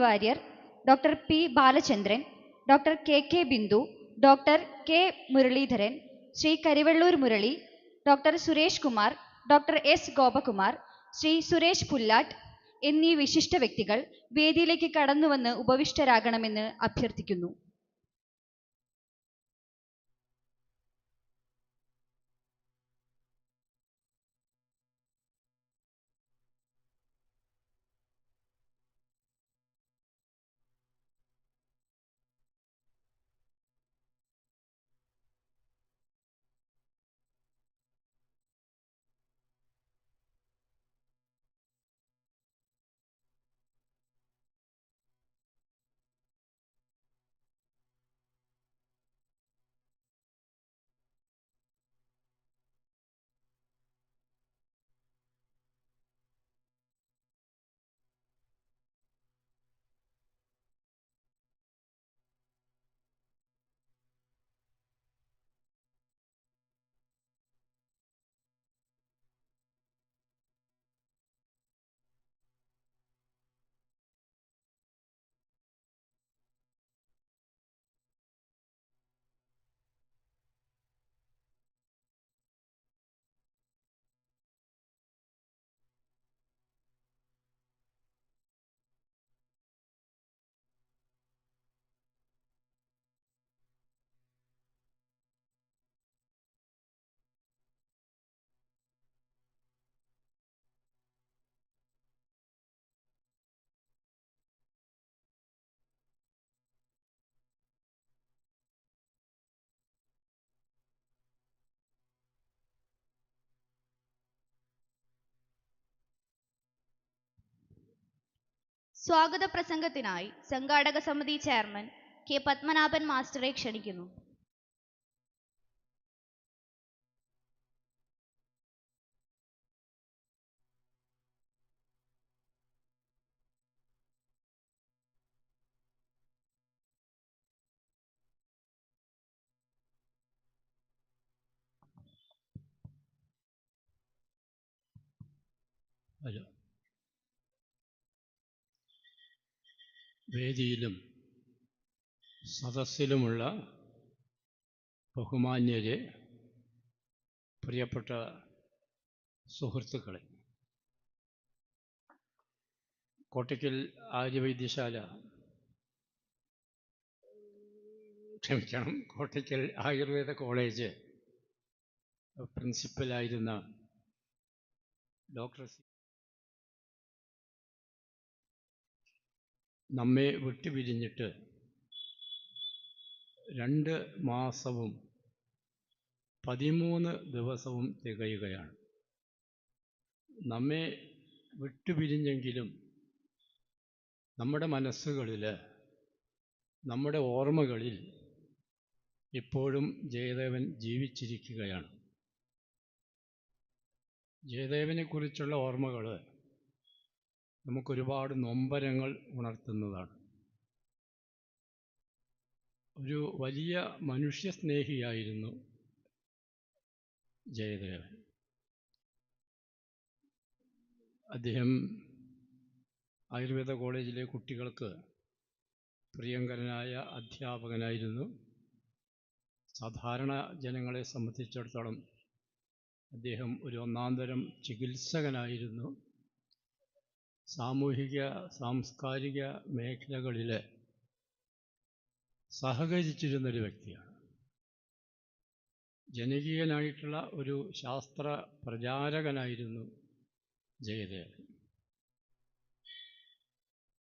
Warrier, doctor P Balachandran, doctor K Bindu, doctor K Muraleedharan, Shri Karivellur Murali, doctor Suresh Kumar, doctor S Gopakumar, Shri Suresh Pullatt എന്നീ വിശിഷ്ട വ്യക്തികൾ വേദിയിലേക്ക് കടന്നുവന്ന് ഉപവിഷ്ടരാകണമെന്ന് അഭ്യർത്ഥിക്കുന്നു. സ്വാഗത പ്രസംഗത്തിനായി സംഘാടക സമിതി ചെയർമാൻ കെ പത്മനാഭൻ മാസ്റ്ററെ ക്ഷണിക്കുന്നു. വേദിയിലും സദസ്സിലുമുള്ള ബഹുമാന്യരെ, പ്രിയപ്പെട്ട സുഹൃത്തുക്കളെ, കോട്ടയ്ക്കൽ ആര്യവൈദ്യശാല കോട്ടയ്ക്കൽ ആയുർവേദ കോളേജ് പ്രിൻസിപ്പലായിരുന്ന ഡോക്ടർ നമ്മെ വിട്ടുപിരിഞ്ഞിട്ട് 2 മാസവും 13 ദിവസവും തികയുകയാണ്. നമ്മെ വിട്ടുപിരിഞ്ഞെങ്കിലും നമ്മുടെ മനസ്സുകളിൽ, നമ്മുടെ ഓർമ്മകളിൽ ഇപ്പോഴും ജയദേവൻ ജീവിച്ചിരിക്കുകയാണ്. ജയദേവനെക്കുറിച്ചുള്ള ഓർമ്മകൾ നമുക്കൊരുപാട് നൊമ്പരങ്ങൾ ഉണർത്തുന്നതാണ്. ഒരു വലിയ മനുഷ്യസ്നേഹിയായിരുന്നു ജയദേവൻ. അദ്ദേഹം ആയുർവേദ കോളേജിലെ കുട്ടികൾക്ക് പ്രിയങ്കരനായ അധ്യാപകനായിരുന്നു. സാധാരണ ജനങ്ങളെ സംബന്ധിച്ചിടത്തോളം അദ്ദേഹം ഒരു ഒന്നാന്തരം ചികിത്സകനായിരുന്നു. സാമൂഹിക സാംസ്കാരിക മേഖലകളിൽ സഹകരിച്ചിരുന്നൊരു വ്യക്തിയാണ്. ജനകീയനായിട്ടുള്ള ഒരു ശാസ്ത്ര പ്രചാരകനായിരുന്നു ജയദേവൻ.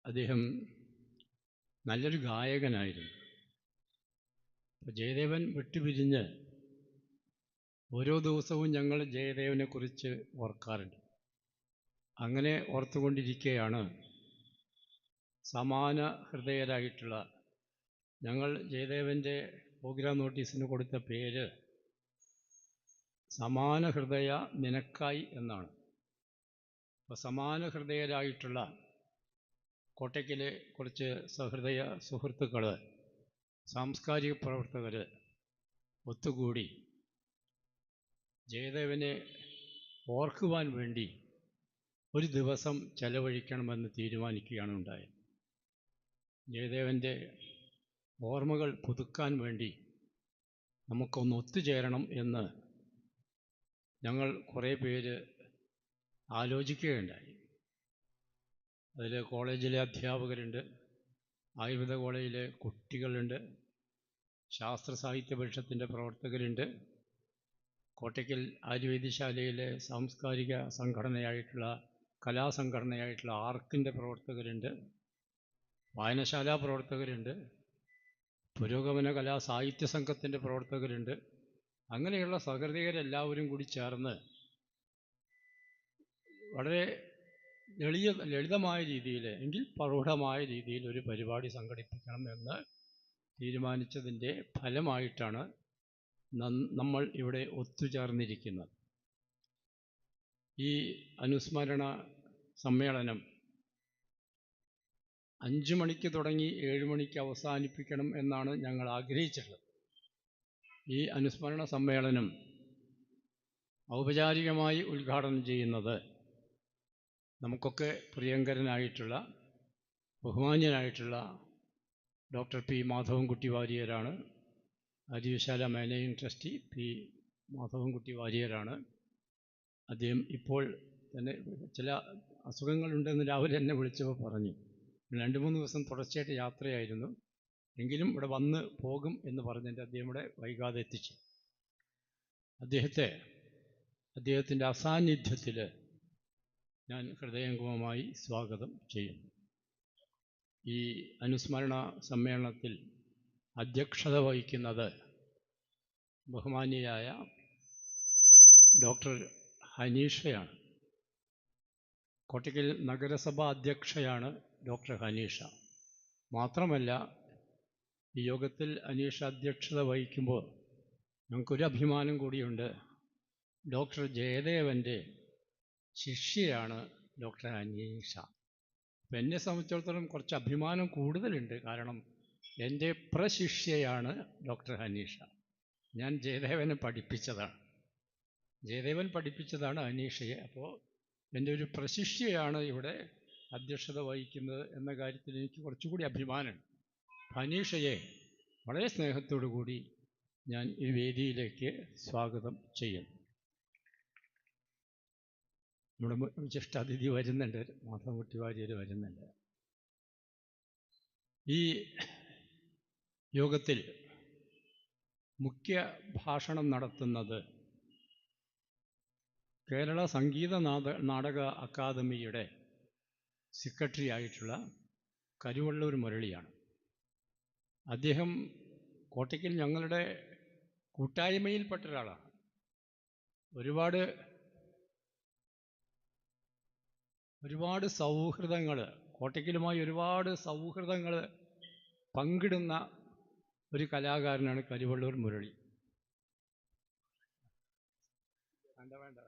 അദ്ദേഹം നല്ലൊരു ഗായകനായിരുന്നു. ജയദേവൻ വിട്ടുപിരിഞ്ഞ് ഓരോ ദിവസവും ഞങ്ങൾ ജയദേവനെക്കുറിച്ച് ഓർക്കാറുണ്ട്. അങ്ങനെ ഓർത്തുകൊണ്ടിരിക്കുകയാണ് സമാന ഹൃദയരായിട്ടുള്ള ഞങ്ങൾ ജയദേവൻ്റെ പ്രോഗ്രാം നോട്ടീസിന് കൊടുത്ത പേര് സമാന ഹൃദയ നിനക്കായി എന്നാണ്. അപ്പോൾ സമാന ഹൃദയരായിട്ടുള്ള കോട്ടയ്ക്കിലെ കുറച്ച് സഹൃദയ സുഹൃത്തുക്കൾ, സാംസ്കാരിക പ്രവർത്തകർ ഒത്തുകൂടി ജയദേവനെ ഓർക്കുവാൻ വേണ്ടി ഒരു ദിവസം ചെലവഴിക്കണമെന്ന് തീരുമാനിക്കുകയാണ് ഉണ്ടായത്. ജയദേവൻ്റെ ഓർമ്മകൾ പുതുക്കാൻ വേണ്ടി നമുക്കൊന്ന് ഒത്തുചേരണം എന്ന് ഞങ്ങൾ കുറേ പേര് ആലോചിക്കുകയുണ്ടായി. അതിൽ കോളേജിലെ അധ്യാപകരുണ്ട്, ആയുർവേദ കോളേജിലെ കുട്ടികളുണ്ട്, ശാസ്ത്ര സാഹിത്യ പരിഷത്തിൻ്റെ പ്രവർത്തകരുണ്ട്, കോട്ടയ്ക്കൽ ആയുർവേദശാലയിലെ സാംസ്കാരിക സംഘടനയായിട്ടുള്ള കലാസംഘടനയായിട്ടുള്ള ആർക്കിൻ്റെ പ്രവർത്തകരുണ്ട്, വായനശാല പ്രവർത്തകരുണ്ട്, പുരോഗമന കലാ സാഹിത്യ സംഘത്തിൻ്റെ പ്രവർത്തകരുണ്ട്. അങ്ങനെയുള്ള സഹൃദയരെല്ലാവരും കൂടി ചേർന്ന് വളരെ ലളിതമായ രീതിയിൽ എങ്കിൽ പ്രൗഢമായ രീതിയിൽ ഒരു പരിപാടി സംഘടിപ്പിക്കണം എന്ന് തീരുമാനിച്ചതിൻ്റെ ഫലമായിട്ടാണ് നമ്മൾ ഇവിടെ ഒത്തുചേർന്നിരിക്കുന്നത്. ഈ അനുസ്മരണ സമ്മേളനം 5 മണിക്ക് തുടങ്ങി 7 മണിക്ക് അവസാനിപ്പിക്കണം എന്നാണ് ഞങ്ങൾ ആഗ്രഹിച്ചിട്ടുള്ളത്. ഈ അനുസ്മരണ സമ്മേളനം ഔപചാരികമായി ഉദ്ഘാടനം ചെയ്യുന്നത് നമുക്കൊക്കെ പ്രിയങ്കരനായിട്ടുള്ള ബഹുമാന്യനായിട്ടുള്ള doctor P Madhavankutty വാര്യരാണ്. ആയുർവേദശാല managing trustee P Madhavankutty വാര്യരാണ്. അദ്ദേഹം ഇപ്പോൾ തന്നെ ചില അസുഖങ്ങളുണ്ടെന്ന് രാവിലെ എന്നെ വിളിച്ചപ്പോൾ പറഞ്ഞു. 2-3 ദിവസം തുടർച്ചയായിട്ട് യാത്രയായിരുന്നു, എങ്കിലും ഇവിടെ വന്ന് പോകും എന്ന് പറഞ്ഞിട്ട് അദ്ദേഹം ഇവിടെ വൈകാതെ എത്തിച്ചു. അദ്ദേഹത്തിൻ്റെ അസാന്നിധ്യത്തിൽ ഞാൻ ഹൃദയംഗമമായി സ്വാഗതം ചെയ്യുന്നു. ഈ അനുസ്മരണ സമ്മേളനത്തിൽ അധ്യക്ഷത വഹിക്കുന്നത് ബഹുമാന്യയായ ഡോക്ടർ ഹനീഷയാണ്. കോട്ടയ്ക്കൽ നഗരസഭാ അധ്യക്ഷയാണ് ഡോക്ടർ ഹനീഷ. മാത്രമല്ല, ഈ യോഗത്തിൽ ഹനീഷ അധ്യക്ഷത വഹിക്കുമ്പോൾ ഞങ്ങൾക്കൊരു അഭിമാനം കൂടിയുണ്ട്. ഡോക്ടർ ജയദേവൻ്റെ ശിഷ്യയാണ് ഡോക്ടർ ഹനീഷ. അപ്പം എന്നെ സംബന്ധിച്ചിടത്തോളം കുറച്ച് അഭിമാനം കൂടുതലുണ്ട്. കാരണം എൻ്റെ പ്രശിഷ്യയാണ് ഡോക്ടർ ഹനീഷ. ഞാൻ ജയദേവൻ പഠിപ്പിച്ചതാണ് ഹനീഷയെ. അപ്പോൾ എൻ്റെ ഒരു പ്രശിഷ്യയാണ് ഇവിടെ അധ്യക്ഷത വഹിക്കുന്നത് എന്ന കാര്യത്തിൽ എനിക്ക് കുറച്ചുകൂടി അഭിമാനമുണ്ട്. ഹനീഷയെ വളരെ സ്നേഹത്തോടു കൂടി ഞാൻ ഈ വേദിയിലേക്ക് സ്വാഗതം ചെയ്യുന്നു. നമ്മുടെ വിശിഷ്ടാതിഥി വരുന്നുണ്ട്, മാധവൻകുട്ടി വാര്യർ വരുന്നുണ്ട്. ഈ യോഗത്തിൽ മുഖ്യ ഭാഷണം നടത്തുന്നത് കേരള സംഗീത നാടക അക്കാദമിയുടെ സെക്രട്ടറി ആയിട്ടുള്ള കരുവള്ളൂർ മുരളിയാണ്. അദ്ദേഹം കോട്ടയ്ക്കൽ ഞങ്ങളുടെ കൂട്ടായ്മയിൽപ്പെട്ട ഒരാളാണ്. ഒരുപാട് സൗഹൃദങ്ങൾ, കോട്ടയ്ക്കലുമായി ഒരുപാട് സൗഹൃദങ്ങൾ പങ്കിടുന്ന ഒരു കലാകാരനാണ് കരുവള്ളൂർ മുരളി. വേണ്ട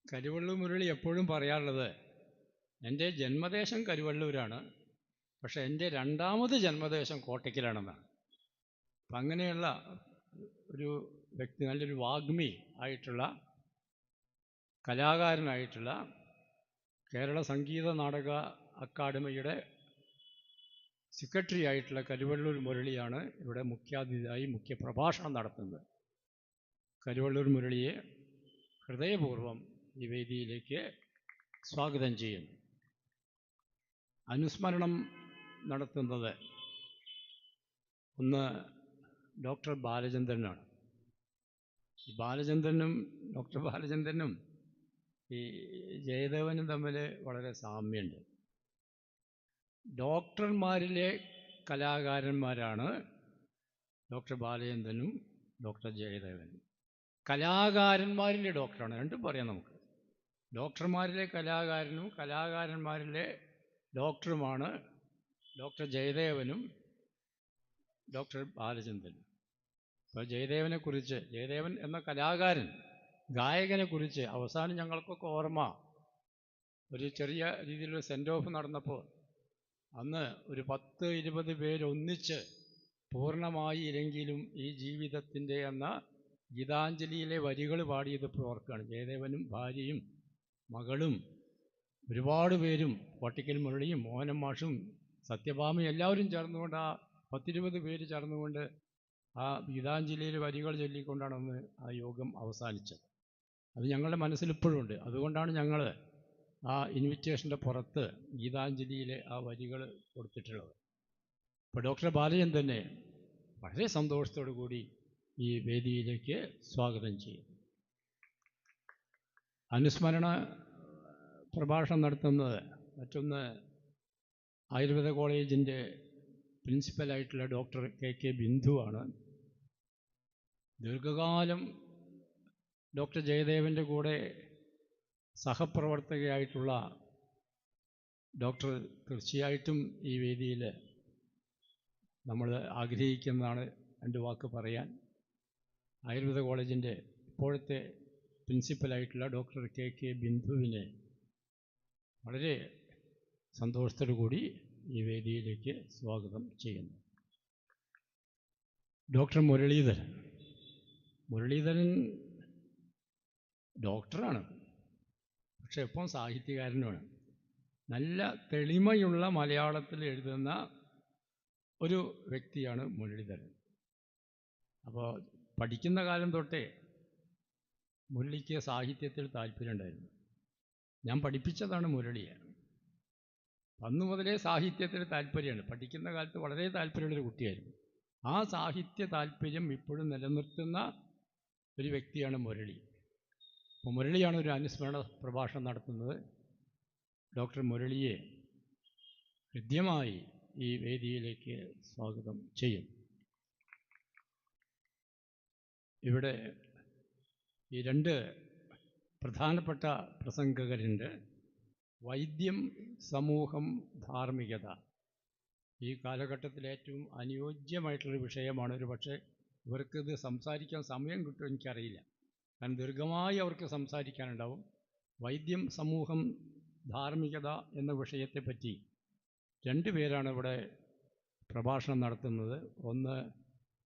കരുവള്ളൂർ മുരളി എപ്പോഴും പറയാറുള്ളത്, എൻ്റെ ജന്മദേശം കരുവള്ളൂരാണ്, പക്ഷെ എൻ്റെ രണ്ടാമത് ജന്മദേശം കോട്ടയ്ക്കലാണെന്നാണ്. അപ്പം അങ്ങനെയുള്ള ഒരു വ്യക്തി, നല്ലൊരു വാഗ്മി ആയിട്ടുള്ള കലാകാരനായിട്ടുള്ള കേരള സംഗീത നാടക അക്കാദമിയുടെ സെക്രട്ടറി ആയിട്ടുള്ള കരുവള്ളൂർ മുരളിയാണ് ഇവിടെ മുഖ്യാതിഥിയായി മുഖ്യപ്രഭാഷണം നടത്തുന്നത്. കരുവള്ളൂർ മുരളിയെ ഹൃദയപൂർവ്വം ഈ വേദിയിലേക്ക് സ്വാഗതം ചെയ്യുന്നു. അനുസ്മരണം നടത്തുന്നത് ഒന്ന് ഡോക്ടർ ബാലചന്ദ്രനാണ്. ഡോക്ടർ ബാലചന്ദ്രനും ഈ ജയദേവനും തമ്മിൽ വളരെ സാമ്യമുണ്ട്. ഡോക്ടർമാരിലെ കലാകാരന്മാരാണ് ഡോക്ടർ ബാലചന്ദ്രനും ഡോക്ടർ ജയദേവനും. കലാകാരന്മാരിലെ ഡോക്ടറാണ്, രണ്ടും പറയാം നമുക്ക്. ഡോക്ടർമാരിലെ കലാകാരനും കലാകാരന്മാരിലെ ഡോക്ടറുമാണ് ഡോക്ടർ ജയദേവനും ഡോക്ടർ ബാലചന്ദ്രനും. അപ്പോൾ ജയദേവൻ എന്ന കലാകാരൻ, ഗായകനെക്കുറിച്ച് അവസാനം ഞങ്ങൾക്കൊക്കെ ഓർമ്മ, ഒരു ചെറിയ രീതിയിലുള്ള സെൻഡ് ഓഫ് നടന്നപ്പോൾ അന്ന് ഒരു 10-20 പേരൊന്നിച്ച് പൂർണ്ണമായി ഇല്ലെങ്കിലും ഈ ജീവിതത്തിൻ്റെ എന്ന ഗീതാഞ്ജലിയിലെ വരികൾ പാടിയത് ഇപ്പോൾ ഓർക്കുകയാണ്. ജയദേവനും ഭാര്യയും മകളും ഒരുപാട് പേരും കോട്ടയ്ക്കൽ മുരളിയും മോഹനൻ മാഷും സത്യഭാമയും എല്ലാവരും ചേർന്നുകൊണ്ട് ആ 10-20 പേര് ചേർന്നുകൊണ്ട് ആ ഗീതാഞ്ജലിയിൽ വരികൾ ചൊല്ലിക്കൊണ്ടാണ് അന്ന് ആ യോഗം അവസാനിച്ചത്. അത് ഞങ്ങളുടെ മനസ്സിൽ ഇപ്പോഴും ഉണ്ട്. അതുകൊണ്ടാണ് ഞങ്ങൾ ആ ഇൻവിറ്റേഷൻ്റെ പുറത്ത് ഗീതാഞ്ജലിയിലെ ആ വരികൾ കൊടുത്തിട്ടുള്ളത്. ഇപ്പോൾ ഡോക്ടർ ബാലചന്ദ്രൻ തന്നെ വളരെ സന്തോഷത്തോടു കൂടി ഈ വേദിയിലേക്ക് സ്വാഗതം ചെയ്യും. അനുസ്മരണ പ്രഭാഷണം നടത്തുന്നത് മറ്റൊന്ന് ആയുർവേദ കോളേജിൻ്റെ പ്രിൻസിപ്പലായിട്ടുള്ള ഡോക്ടർ കെ ബിന്ദുവാണ്. ദീർഘകാലം ഡോക്ടർ ജയദേവൻ്റെ കൂടെ സഹപ്രവർത്തകയായിട്ടുള്ള ഡോക്ടർ തീർച്ചയായിട്ടും ഈ വേദിയിൽ നമ്മൾ ആഗ്രഹിക്കുന്നതാണ് രണ്ട് വാക്ക് പറയാൻ. ആയുർവേദ കോളേജിൻ്റെ ഇപ്പോഴത്തെ പ്രിൻസിപ്പലായിട്ടുള്ള ഡോക്ടർ കെ ബിന്ദുവിനെ വളരെ സന്തോഷത്തോടു കൂടി ഈ വേദിയിലേക്ക് സ്വാഗതം ചെയ്യുന്നു. ഡോക്ടർ മുരളീധരൻ ഡോക്ടറാണ്, പക്ഷെ ഇപ്പം സാഹിത്യകാരനുമാണ്. നല്ല തെളിമയുള്ള മലയാളത്തിൽ എഴുതുന്ന ഒരു വ്യക്തിയാണ് മുരളീധരൻ. അപ്പോൾ പഠിക്കുന്ന കാലം തൊട്ടേ മുരളിക്ക് സാഹിത്യത്തിൽ താല്പര്യമുണ്ടായിരുന്നു. ഞാൻ പഠിപ്പിച്ചതാണ് മുരളിയെ. അന്നു മുതലേ സാഹിത്യത്തിൽ താല്പര്യമാണ്. പഠിക്കുന്ന കാലത്ത് വളരെ താല്പര്യമുള്ളൊരു കുട്ടിയായിരുന്നു. ആ സാഹിത്യ താല്പര്യം ഇപ്പോഴും നിലനിർത്തുന്ന ഒരു വ്യക്തിയാണ് മുരളി. അപ്പോൾ മുരളിയാണ് ഒരു അനുസ്മരണ പ്രഭാഷണം നടത്തുന്നത്. ഡോക്ടർ മുരളിയെ ഹൃദ്യമായി ഈ വേദിയിലേക്ക് സ്വാഗതം ചെയ്യും. ഇവിടെ ഈ രണ്ട് പ്രധാനപ്പെട്ട പ്രസംഗകരുണ്ട്. വൈദ്യം, സമൂഹം, ധാർമ്മികത. ഈ കാലഘട്ടത്തിൽ ഏറ്റവും അനുയോജ്യമായിട്ടുള്ളൊരു വിഷയമാണ്. ഒരു പക്ഷേ ഇവർക്കിത് സംസാരിക്കാൻ സമയം കിട്ടുമോ എനിക്കറിയില്ല. കാരണം ദീർഘമായി അവർക്ക് സംസാരിക്കാനുണ്ടാവും. വൈദ്യം, സമൂഹം, ധാർമ്മികത എന്ന വിഷയത്തെപ്പറ്റി രണ്ട് പേരാണ് ഇവിടെ പ്രഭാഷണം നടത്തുന്നത്. ഒന്ന്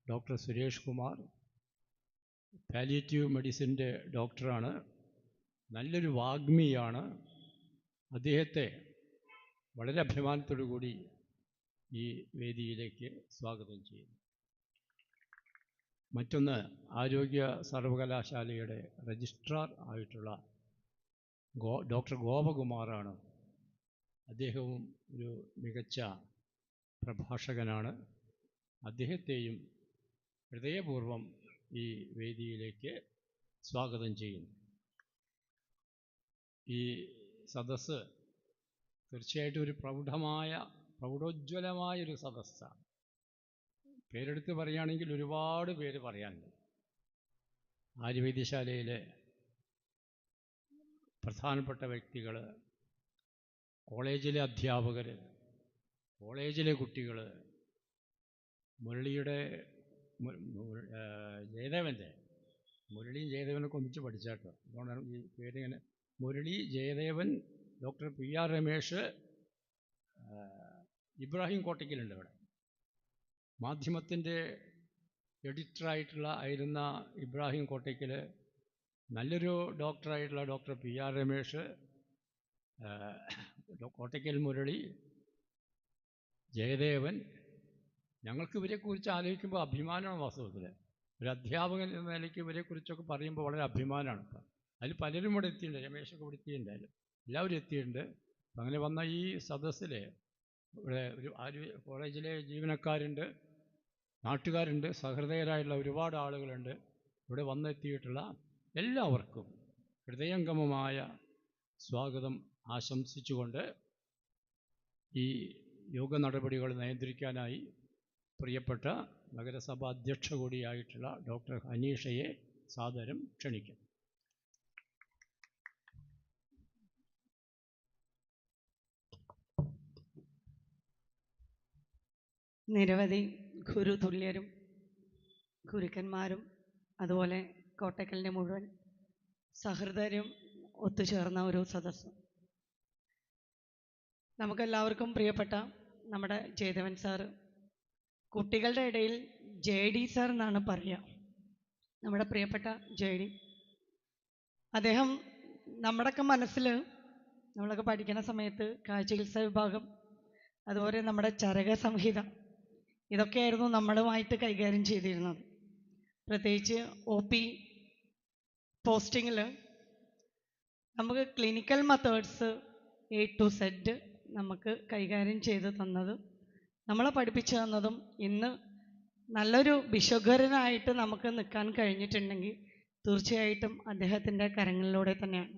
ഡോക്ടർ സുരേഷ് കുമാർ, പാലിയേറ്റീവ് മെഡിസിൻ്റെ ഡോക്ടറാണ്, നല്ലൊരു വാഗ്മിയാണ്. അദ്ദേഹത്തെ വളരെ അഭിമാനത്തോടു കൂടി ഈ വേദിയിലേക്ക് സ്വാഗതം ചെയ്യുന്നു. മറ്റൊന്ന് ആരോഗ്യ സർവകലാശാലയുടെ രജിസ്ട്രാർ ആയിട്ടുള്ള ഡോക്ടർ ഗോപകുമാറാണ്. അദ്ദേഹവും ഒരു മികച്ച പ്രഭാഷകനാണ്. അദ്ദേഹത്തെയും ഹൃദയപൂർവ്വം ഈ വേദിയിലേക്ക് സ്വാഗതം ചെയ്യുന്നു. ഈ സദസ്സ് തീർച്ചയായിട്ടും ഒരു പ്രൗഢോജ്വലമായൊരു സദസ്സാണ്. പേരെടുത്ത് പറയുകയാണെങ്കിൽ ഒരുപാട് പേര് പറയാനുണ്ട്. ആര്യവൈദ്യശാലയിലെ പ്രധാനപ്പെട്ട വ്യക്തികൾ, കോളേജിലെ അധ്യാപകർ, കോളേജിലെ കുട്ടികൾ, മുരളിയും ജയദേവനൊക്കെ ഒന്നിച്ച് പഠിച്ചാട്ടോ. അതുകൊണ്ടാണ് ഈ പേരിങ്ങനെ. മുരളി, ജയദേവൻ, ഡോക്ടർ PR രമേശ്, ഇബ്രാഹിം കോട്ടയ്ക്കലുണ്ട് ഇവിടെ. മാധ്യമത്തിൻ്റെ ആയിരുന്ന ഇബ്രാഹിം കോട്ടയ്ക്കൽ, നല്ലൊരു ഡോക്ടറായിട്ടുള്ള ഡോക്ടർ PR രമേശ്, കോട്ടയ്ക്കൽ മുരളി, ജയദേവൻ. ഞങ്ങൾക്ക് ഇവരെക്കുറിച്ച് ആലോചിക്കുമ്പോൾ അഭിമാനമാണ്. വാസ്തവത്തിൽ ഒരു അധ്യാപകൻ എന്ന നിലയ്ക്ക് ഇവരെക്കുറിച്ചൊക്കെ പറയുമ്പോൾ വളരെ അഭിമാനമാണ്. അതിൽ പലരും ഇവിടെ എത്തിയിട്ടുണ്ട്. രമേശൊക്കെ ഇവിടെ എത്തിയിട്ടുണ്ടായാലും എല്ലാവരും എത്തിയിട്ടുണ്ട്. അങ്ങനെ വന്ന ഈ സദസ്സിൽ ഇവിടെ ഒരു കോളേജിലെ ജീവനക്കാരുണ്ട്, നാട്ടുകാരുണ്ട്, സഹൃദയരായിട്ടുള്ള ഒരുപാട് ആളുകളുണ്ട്. ഇവിടെ വന്നെത്തിയിട്ടുള്ള എല്ലാവർക്കും ഹൃദയംഗമമായ സ്വാഗതം ആശംസിച്ചുകൊണ്ട് ഈ യോഗ നടപടികൾ നിയന്ത്രിക്കാനായി പ്രിയപ്പെട്ട നഗരസഭ അധ്യക്ഷ കൂടിയായിട്ടുള്ള ഡോക്ടർ ഹനീഷയെ സാദരം ക്ഷണിക്കും. നിരവധി ഗുരുതുല്യരും ഗുരുക്കന്മാരും അതുപോലെ കോട്ടയ്ക്കലിൻ്റെ മുഴുവൻ സഹൃദയരും ഒത്തുചേർന്ന ഒരു സദസ്സ്. നമുക്കെല്ലാവർക്കും പ്രിയപ്പെട്ട നമ്മുടെ ജയദേവൻ സാറ്, കുട്ടികളുടെ ഇടയിൽ JD സാർ എന്നാണ് പറയുക. നമ്മുടെ പ്രിയപ്പെട്ട JD അദ്ദേഹം നമ്മുടെയൊക്കെ മനസ്സിൽ നമ്മളൊക്കെ പഠിക്കുന്ന സമയത്ത് കാഴ്ചചികിത്സ വിഭാഗം, അതുപോലെ നമ്മുടെ ചരക സംഹിത, ഇതൊക്കെയായിരുന്നു നമ്മളുമായിട്ട് കൈകാര്യം ചെയ്തിരുന്നത്. പ്രത്യേകിച്ച് OP പോസ്റ്റിങ്ങിൽ നമുക്ക് clinical methods A to Z നമുക്ക് കൈകാര്യം ചെയ്ത് തന്നതും നമ്മളെ പഠിപ്പിച്ചു തന്നതും ഇന്ന് നല്ലൊരു ഭിഷഗ്വരനായിട്ട് നമുക്ക് നിൽക്കാൻ കഴിഞ്ഞിട്ടുണ്ടെങ്കിൽ തീർച്ചയായിട്ടും അദ്ദേഹത്തിൻ്റെ കരങ്ങളിലൂടെ തന്നെയാണ്.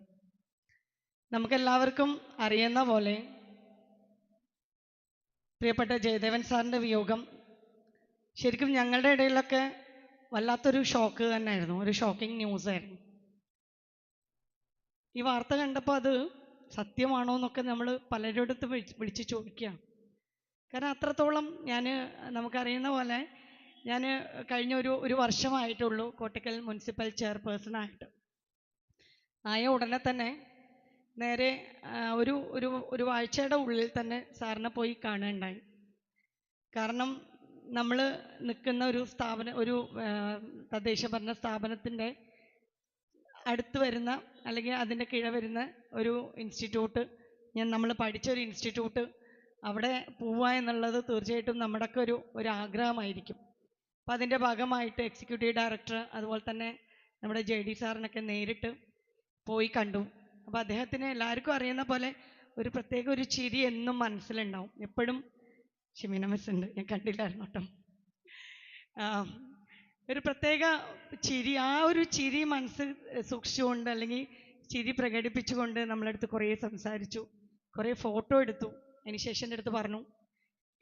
നമുക്കെല്ലാവർക്കും അറിയുന്ന പോലെ പ്രിയപ്പെട്ട ജയദേവൻ സാറിൻ്റെ വിയോഗം ശരിക്കും ഞങ്ങളുടെ ഇടയിലൊക്കെ വല്ലാത്തൊരു ഷോക്ക് തന്നെയായിരുന്നു, ഒരു ഷോക്കിംഗ് ന്യൂസായിരുന്നു. ഈ വാർത്ത കണ്ടപ്പോൾ അത് സത്യമാണോ എന്നൊക്കെ നമ്മൾ പലരുടെ അടുത്ത് വിളിച്ച് ചോദിക്കുക. കാരണം അത്രത്തോളം നമുക്കറിയുന്ന പോലെ ഞാൻ കഴിഞ്ഞ ഒരു വർഷമായിട്ടുള്ളൂ കോട്ടക്കൽ മുനിസിപ്പൽ ചെയർപേഴ്സണായിട്ട്. ആയ ഉടനെ തന്നെ നേരെ ഒരു ആഴ്ചയുടെ ഉള്ളിൽ തന്നെ സാറിനെ പോയി കാണുകയുണ്ടായി. കാരണം നമ്മൾ നിൽക്കുന്ന ഒരു തദ്ദേശ ഭരണ സ്ഥാപനത്തിൻ്റെ അടുത്ത് വരുന്ന അല്ലെങ്കിൽ അതിൻ്റെ കീഴെ വരുന്ന ഒരു ഇൻസ്റ്റിറ്റ്യൂട്ട്, നമ്മൾ പഠിച്ചൊരു ഇൻസ്റ്റിറ്റ്യൂട്ട്, അവിടെ പോവുക എന്നുള്ളത് തീർച്ചയായിട്ടും നമ്മുടെയൊക്കെ ഒരു ആഗ്രഹമായിരിക്കും. അപ്പോൾ അതിൻ്റെ ഭാഗമായിട്ട് എക്സിക്യൂട്ടീവ് ഡയറക്ടർ അതുപോലെ തന്നെ നമ്മുടെ JD സാറിനൊക്കെ നേരിട്ട് പോയി കണ്ടു. അപ്പോൾ അദ്ദേഹത്തിന് എല്ലാവർക്കും അറിയുന്ന പോലെ ഒരു ചിരി എന്നും മനസ്സിലുണ്ടാവും. എപ്പോഴും ഷിമിന മിസ് ഉണ്ട്, ഞാൻ കണ്ടില്ലായിരുന്നു കേട്ടോ. ഒരു പ്രത്യേക ചിരി, ആ ഒരു ചിരി മനസ്സിൽ സൂക്ഷിച്ചുകൊണ്ട് അല്ലെങ്കിൽ ചിരി പ്രകടിപ്പിച്ചുകൊണ്ട് നമ്മളടുത്ത് കുറേ സംസാരിച്ചു, കുറേ ഫോട്ടോ എടുത്തു. അതിനുശേഷം എൻ്റെ അടുത്ത് പറഞ്ഞു,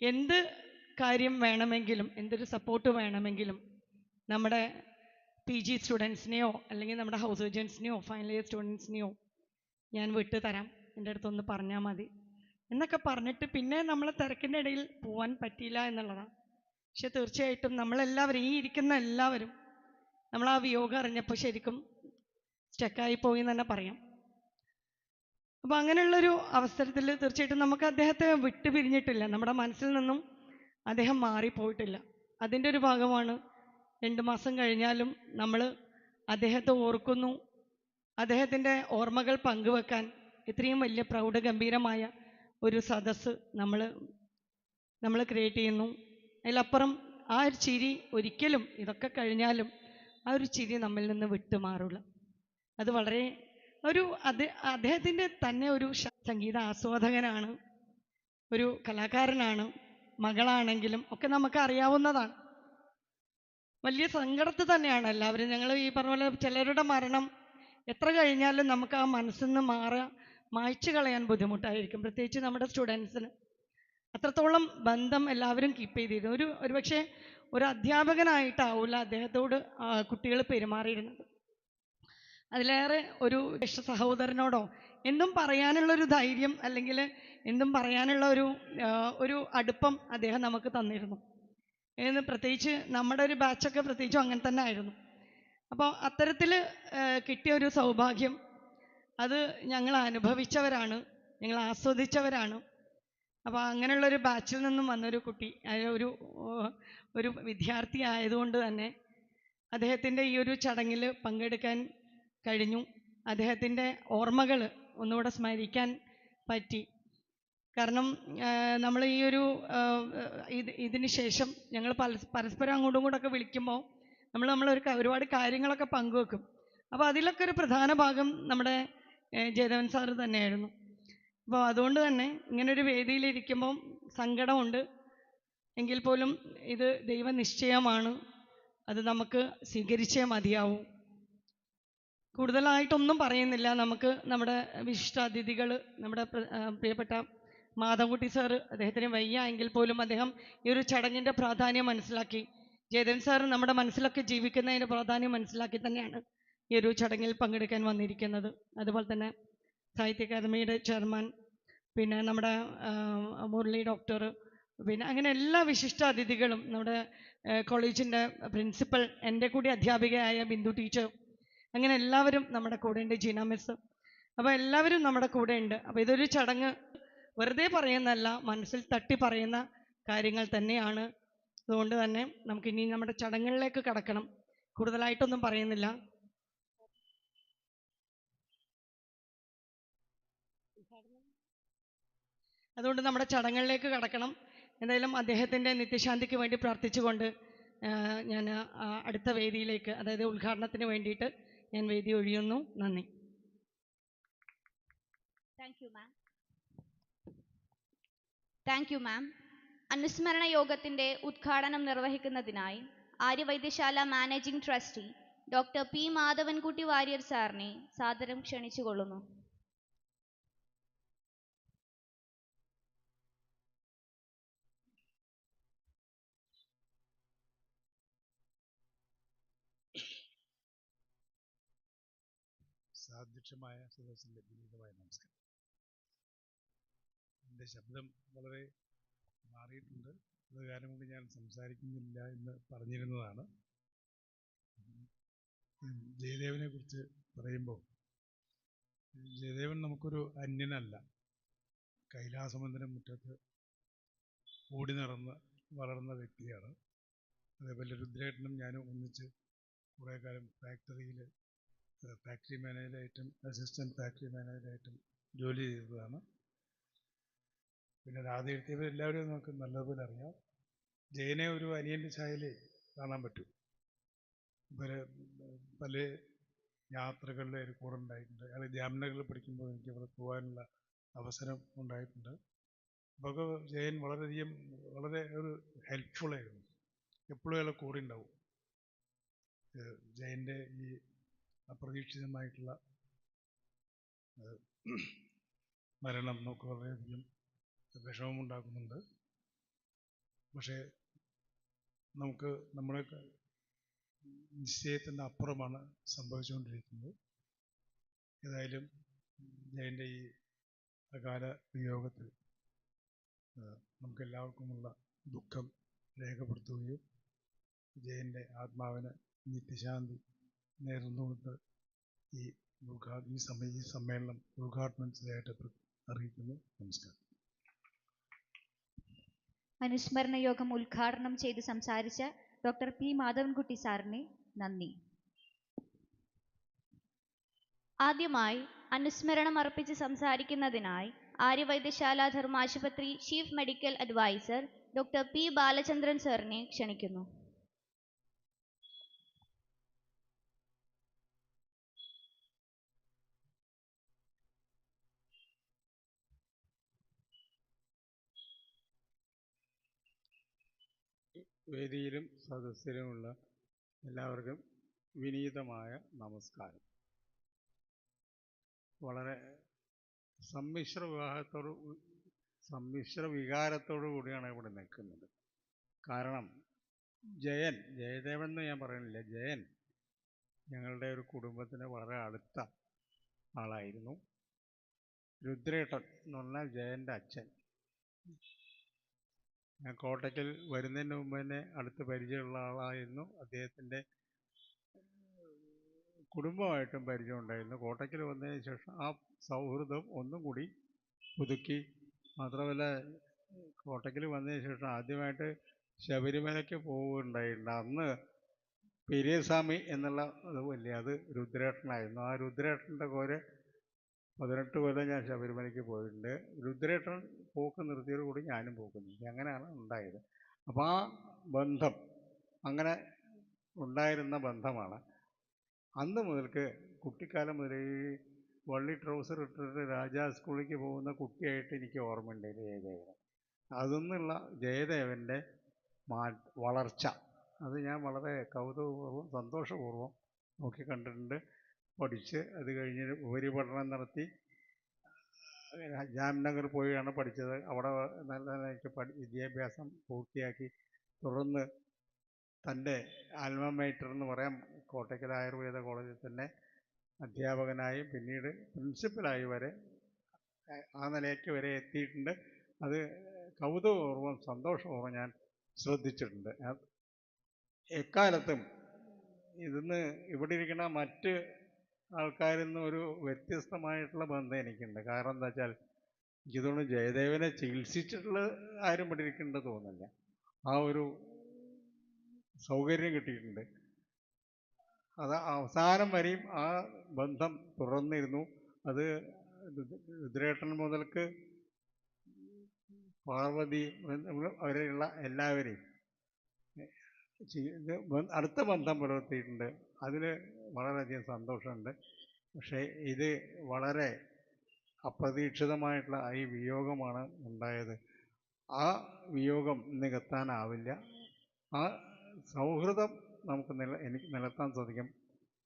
എന്ത് കാര്യം വേണമെങ്കിലും, എന്തൊരു സപ്പോർട്ട് വേണമെങ്കിലും നമ്മുടെ PG സ്റ്റുഡൻസിനെയോ അല്ലെങ്കിൽ നമ്മുടെ ഹൗസ് സർജൻസിനെയോ ഫൈനൽ ഇയർ സ്റ്റുഡൻസിനെയോ ഞാൻ വിട്ടു തരാം, എൻ്റെ അടുത്തൊന്ന് പറഞ്ഞാൽ മതി എന്നൊക്കെ പറഞ്ഞിട്ട് പിന്നെ നമ്മളെ തിരക്കിൻ്റെ ഇടയിൽ പോകാൻ പറ്റിയില്ല എന്നുള്ളതാണ്. പക്ഷെ തീർച്ചയായിട്ടും നമ്മളെല്ലാവരും, ഈ ഇരിക്കുന്ന എല്ലാവരും, നമ്മൾ ആ വിയോഗം അറിഞ്ഞപ്പോൾ ശരിക്കും സ്റ്റക്കായി പോയി എന്ന് തന്നെ പറയാം. അപ്പോൾ അങ്ങനെയുള്ളൊരു അവസരത്തിൽ തീർച്ചയായിട്ടും നമുക്ക് അദ്ദേഹത്തെ വിട്ടു പിരിഞ്ഞിട്ടില്ല, നമ്മുടെ മനസ്സിൽ നിന്നും അദ്ദേഹം മാറിപ്പോയിട്ടില്ല. അതിൻ്റെ ഒരു ഭാഗമാണ് 2 മാസം കഴിഞ്ഞാലും നമ്മൾ അദ്ദേഹത്തെ ഓർക്കുന്നു. അദ്ദേഹത്തിൻ്റെ ഓർമ്മകൾ പങ്കുവെക്കാൻ ഇത്രയും വലിയ പ്രൗഢഗംഭീരമായ ഒരു സദസ്സ് നമ്മൾ ക്രിയേറ്റ് ചെയ്യുന്നു. അതിലപ്പുറം ആ ഒരു ചിരി ഒരിക്കലും, ഇതൊക്കെ കഴിഞ്ഞാലും ആ ഒരു ചിരി നമ്മിൽ നിന്ന് വിട്ടുമാറില്ല. അത് വളരെ അദ്ദേഹത്തിൻ്റെ തന്നെ ഒരു സംഗീത ആസ്വാദകനാണ്, ഒരു കലാകാരനാണ്, മകളാണെങ്കിലും ഒക്കെ നമുക്ക് അറിയാവുന്നതാണ്. വലിയ സങ്കടത്തിൽ തന്നെയാണ് എല്ലാവരും. ഞങ്ങൾ ഈ പറഞ്ഞ പോലെ ചിലരുടെ മരണം എത്ര കഴിഞ്ഞാലും നമുക്ക് ആ മനസ്സിൽ നിന്ന് മായ്ച്ചു കളയാൻ ബുദ്ധിമുട്ടായിരിക്കും. പ്രത്യേകിച്ച് നമ്മുടെ സ്റ്റുഡൻസിന് അത്രത്തോളം ബന്ധം എല്ലാവരും കീപ്പ് ചെയ്തിരുന്നു. ഒരുപക്ഷെ ഒരു അധ്യാപകനായിട്ടാവില്ല അദ്ദേഹത്തോട് കുട്ടികൾ പെരുമാറിയിരുന്നത്. അതിലേറെ ഒരു സഹോദരനോടോ എന്തും പറയാനുള്ളൊരു ധൈര്യം അല്ലെങ്കിൽ എന്തും പറയാനുള്ള ഒരു അടുപ്പം അദ്ദേഹം നമുക്ക് തന്നിരുന്നു. പ്രത്യേകിച്ച് നമ്മുടെ ഒരു ബാച്ചൊക്കെ പ്രത്യേകിച്ചും അങ്ങനെ തന്നെ ആയിരുന്നു. അപ്പോൾ അത്തരത്തിൽ കിട്ടിയ ഒരു സൗഭാഗ്യം അത് ഞങ്ങൾ അനുഭവിച്ചവരാണ്, ഞങ്ങൾ ആസ്വദിച്ചവരാണ്. അപ്പോൾ അങ്ങനെയുള്ളൊരു ബാച്ചിൽ നിന്നും വന്നൊരു കുട്ടി, ഒരു വിദ്യാർത്ഥി ആയതുകൊണ്ട് തന്നെ അദ്ദേഹത്തിൻ്റെ ഈ ഒരു ചടങ്ങിൽ പങ്കെടുക്കാൻ കഴിഞ്ഞു. അദ്ദേഹത്തിൻ്റെ ഓർമ്മകൾ ഒന്നുകൂടെ സ്മരിക്കാൻ പറ്റി. കാരണം നമ്മൾ ഈ ഇതിന് ശേഷം ഞങ്ങൾ പരസ്പരം അങ്ങോട്ടും ഇങ്ങോട്ടൊക്കെ വിളിക്കുമ്പോൾ നമ്മൾ ഒരുപാട് കാര്യങ്ങളൊക്കെ പങ്കുവെക്കും. അപ്പോൾ അതിലൊക്കെ ഒരു പ്രധാന ഭാഗം നമ്മുടെ ജയദേവൻ സാറ് തന്നെയായിരുന്നു. അപ്പോൾ അതുകൊണ്ട് തന്നെ ഇങ്ങനൊരു വേദിയിലിരിക്കുമ്പം സങ്കടമുണ്ട്, എങ്കിൽ പോലും ഇത് ദൈവനിശ്ചയമാണ്, അത് നമുക്ക് സ്വീകരിച്ചേ മതിയാവൂ. കൂടുതലായിട്ടൊന്നും പറയുന്നില്ല. നമുക്ക് നമ്മുടെ വിശിഷ്ടാതിഥികൾ, നമ്മുടെ പ്രിയപ്പെട്ട മാധവൻകുട്ടി സാറ്, അദ്ദേഹത്തിന് വയ്യ എങ്കിൽ പോലും അദ്ദേഹം ഈ ഒരു ചടങ്ങിൻ്റെ പ്രാധാന്യം മനസ്സിലാക്കി, ജയദേവൻ സാറ് നമ്മുടെ മനസ്സിലൊക്കെ ജീവിക്കുന്നതിൻ്റെ പ്രാധാന്യം മനസ്സിലാക്കി തന്നെയാണ് ഈ ഒരു ചടങ്ങിൽ പങ്കെടുക്കാൻ വന്നിരിക്കുന്നത്. അതുപോലെ തന്നെ സാഹിത്യ അക്കാദമിയുടെ ചെയർമാൻ, പിന്നെ നമ്മുടെ മുരളി ഡോക്ടർ, പിന്നെ അങ്ങനെ എല്ലാ വിശിഷ്ടാതിഥികളും, നമ്മുടെ കോളേജിൻ്റെ പ്രിൻസിപ്പൽ, എൻ്റെ കൂടി അധ്യാപികയായ ബിന്ദു ടീച്ചർ, അങ്ങനെ എല്ലാവരും നമ്മുടെ കൂടെ ഉണ്ട്, ജീന മിസ്. അപ്പോൾ എല്ലാവരും നമ്മുടെ കൂടെ ഉണ്ട്. അപ്പോൾ ഇതൊരു ചടങ്ങ് വെറുതെ പറയുന്നതല്ല, മനസ്സിൽ തട്ടി പറയുന്ന കാര്യങ്ങൾ തന്നെയാണ്. അതുകൊണ്ട് തന്നെ നമുക്കിനി നമ്മുടെ ചടങ്ങുകളിലേക്ക് കടക്കണം. കൂടുതലായിട്ടൊന്നും പറയുന്നില്ല. അതുകൊണ്ട് നമ്മുടെ ചടങ്ങുകളിലേക്ക് കടക്കണം. എന്തായാലും അദ്ദേഹത്തിൻ്റെ നിത്യശാന്തിക്ക് വേണ്ടി പ്രാർത്ഥിച്ചുകൊണ്ട് ഞാൻ അടുത്ത വേദിയിലേക്ക്, അതായത് ഉദ്ഘാടനത്തിന് വേണ്ടിയിട്ട് ഞാൻ വേദി ഒഴിയുന്നു. നന്ദി. Thank you ma'am. അനുസ്മരണ യോഗത്തിൻ്റെ ഉദ്ഘാടനം നിർവഹിക്കുന്നതിനായി Arya Vaidya Sala managing trustee doctor P Madhavankutty Varier സാറിനെ സാദരം ക്ഷണിച്ചുകൊള്ളുന്നു. സാധ്യക്ഷമായ സദസ്സിൻ്റെ വിനീതമായ നമസ്കാരം. എൻ്റെ ശബ്ദം വളരെ മാറിയിട്ടുണ്ട്. അത് കാരണം കൊണ്ട് ഞാൻ സംസാരിക്കുന്നില്ല എന്ന് പറഞ്ഞിരുന്നതാണ്. ജയദേവനെ കുറിച്ച് പറയുമ്പോൾ, ജയദേവൻ നമുക്കൊരു അന്യനല്ല. കൈലാസമന്ദിരം മുറ്റത്ത് ഓടി നടന്ന് വളർന്ന വ്യക്തിയാണ്. അതേപോലെ രുദ്രേട്ടനും ഞാനും ഒന്നിച്ച് കുറേ കാലം ഫാക്ടറി മാനേജറായിട്ടും അസിസ്റ്റൻറ്റ് ഫാക്ടറി മാനേജറായിട്ടും ജോലി ചെയ്തതാണ്. പിന്നെ രാധയെഴുത്തിയവർ എല്ലാവരും നമുക്ക് നല്ലതുപോലെ അറിയാം. ജയനെ ഒരു അനിയൻ്റെ ഛായയിലേ കാണാൻ പറ്റും. പല യാത്രകളിൽ കൂടെ ഉണ്ടായിട്ടുണ്ട്. അയാൾ ജാംനഗറിൽ പഠിക്കുമ്പോൾ എനിക്ക് അവിടെ പോകാനുള്ള അവസരം ഉണ്ടായിട്ടുണ്ട്. അപ്പോൾ ജയൻ വളരെ ഒരു ഹെൽപ്ഫുള്ളായിരുന്നു. എപ്പോഴും അയാൾ കൂടെ ഉണ്ടാവും. ജയൻ്റെ ഈ അപ്രതീക്ഷിതമായിട്ടുള്ള മരണം നമുക്ക് വളരെയധികം വിഷമമുണ്ടാക്കുന്നുണ്ട്. പക്ഷേ നമുക്ക് നമ്മുടെ നിശ്ചയത്തിൻ്റെ അപ്പുറമാണ് സംഭവിച്ചുകൊണ്ടിരിക്കുന്നത്. ഏതായാലും ജയൻ്റെ ഈ അകാല വിയോഗത്തിൽ നമുക്കെല്ലാവർക്കുമുള്ള ദുഃഖം രേഖപ്പെടുത്തുകയും ജയൻ്റെ ആത്മാവിന് നിത്യശാന്തി നേർന്നുകൊണ്ട് ഈ സമ്മേളനം ഉദ്ഘാടനം ചെയ്തതായിട്ട് അറിയിക്കുന്നു. നമസ്കാരം. അനുസ്മരണ യോഗം ഉദ്ഘാടനം ചെയ്ത് സംസാരിച്ച ഡോക്ടർ പി മാധവൻകുട്ടി സാറിന് നന്ദി. ആദ്യമായി അനുസ്മരണം അർപ്പിച്ച് സംസാരിക്കുന്നതിനായി ആര്യവൈദ്യശാല ധർമാശുപത്രി chief medical adviser doctor P Balachandran സാറിനെ ക്ഷണിക്കുന്നു. വേദിയിലും സദസ്സിലുമുള്ള എല്ലാവർക്കും വിനീതമായ നമസ്കാരം. വളരെ സമ്മിശ്ര വികാരത്തോടു കൂടിയാണ് ഇവിടെ നിൽക്കുന്നത്. കാരണം ജയദേവൻ എന്ന് ഞാൻ പറയുന്നില്ല, ജയൻ ഞങ്ങളുടെ ഒരു കുടുംബത്തിന് വളരെ അടുത്ത ആളായിരുന്നു. രുദ്രേട്ടൻ എന്ന് പറഞ്ഞാൽ ജയൻ്റെ അച്ഛൻ. ഞാൻ കോട്ടയ്ക്കൽ വരുന്നതിന് മുമ്പ് തന്നെ അടുത്ത് പരിചയമുള്ള ആളായിരുന്നു. അദ്ദേഹത്തിൻ്റെ കുടുംബമായിട്ടും പരിചയമുണ്ടായിരുന്നു. കോട്ടയ്ക്കൽ വന്നതിന് ശേഷം ആ സൗഹൃദം ഒന്നും കൂടി പുതുക്കി. മാത്രമല്ല, കോട്ടയ്ക്കൽ വന്നതിന് ശേഷം ആദ്യമായിട്ട് ശബരിമലയ്ക്ക് പോവുകയുണ്ടായിട്ടുണ്ട്. അന്ന് പെരിയസ്വാമി എന്നുള്ള അത് രുദ്രേട്ടനായിരുന്നു. ആ രുദ്രേട്ടൻ്റെ കോര് 18 കൊല്ലം ഞാൻ ശബരിമലയ്ക്ക് പോയിട്ടുണ്ട്. രുദ്രേട്ടൻ പോക്ക് നിർത്തിയോട് കൂടി ഞാനും പോക്ക് നിർത്തി. അങ്ങനെയാണ് ഉണ്ടായത്. അപ്പോൾ ആ ബന്ധം അങ്ങനെ ഉണ്ടായിരുന്ന ബന്ധമാണ്. അന്ന് മുതൽക്ക് കുട്ടിക്കാലം മുതൽ ഈ വള്ളി ട്രൗസർ ഇട്ടിട്ട് രാജാ സ്കൂളിലേക്ക് പോകുന്ന കുട്ടിയായിട്ട് എനിക്ക് ഓർമ്മയുണ്ട് ജയദേവൻ. അതിൽ ജയദേവൻ്റെ വളർച്ച അത് ഞാൻ വളരെ കൗതുകപൂർവ്വം സന്തോഷപൂർവ്വം നോക്കി കണ്ടിട്ടുണ്ട്. പഠിച്ച് അത് കഴിഞ്ഞ് ഉപരിപഠനം നടത്തി ജാംനഗർ പോയാണ് പഠിച്ചത്. അവിടെ നല്ല നിലയ്ക്ക് വിദ്യാഭ്യാസം പൂർത്തിയാക്കി തുടർന്ന് തൻ്റെ ആൽമ മേറ്റർ എന്ന് പറയാം കോട്ടയ്ക്കൽ ആയുർവേദ കോളേജിൽ തന്നെ അധ്യാപകനായും പിന്നീട് പ്രിൻസിപ്പലായി വരെ ആ നിലയ്ക്ക് വരെ എത്തിയിട്ടുണ്ട്. അത് കൗതുകപൂർവ്വം സന്തോഷപൂർവ്വം ഞാൻ ശ്രദ്ധിച്ചിട്ടുണ്ട്. എക്കാലത്തും ഇതിന്ന് ഇവിടെ ഇരിക്കുന്ന മറ്റ് ആൾക്കാരിൽ നിന്ന് ഒരു വ്യത്യസ്തമായിട്ടുള്ള ബന്ധം എനിക്കുണ്ട്. കാരണം എന്താ വെച്ചാൽ എനിക്ക് തോന്നുന്നു ജയദേവനെ ചികിത്സിച്ചിട്ടുള്ള ആരും ഇവിടെ ഇരിക്കേണ്ടത് തോന്നുന്നില്ല. ആ ഒരു സൗകര്യം കിട്ടിയിട്ടുണ്ട്. അത് അവസാനം വരെയും ആ ബന്ധം തുടർന്നിരുന്നു. അത് രുദ്രേട്ടൻ മുതൽക്ക് പാർവതി അവരെയുള്ള എല്ലാവരെയും അടുത്ത ബന്ധം പുലർത്തിയിട്ടുണ്ട്. അതിൽ വളരെയധികം സന്തോഷമുണ്ട്. പക്ഷേ ഇത് വളരെ അപ്രതീക്ഷിതമായിട്ടുള്ള ഈ വിയോഗമാണ് ഉണ്ടായത്. ആ വിയോഗം നികത്താനാവില്ല. ആ സൗഹൃദം നമുക്ക് എനിക്ക് നിലനിർത്താൻ സാധിക്കും.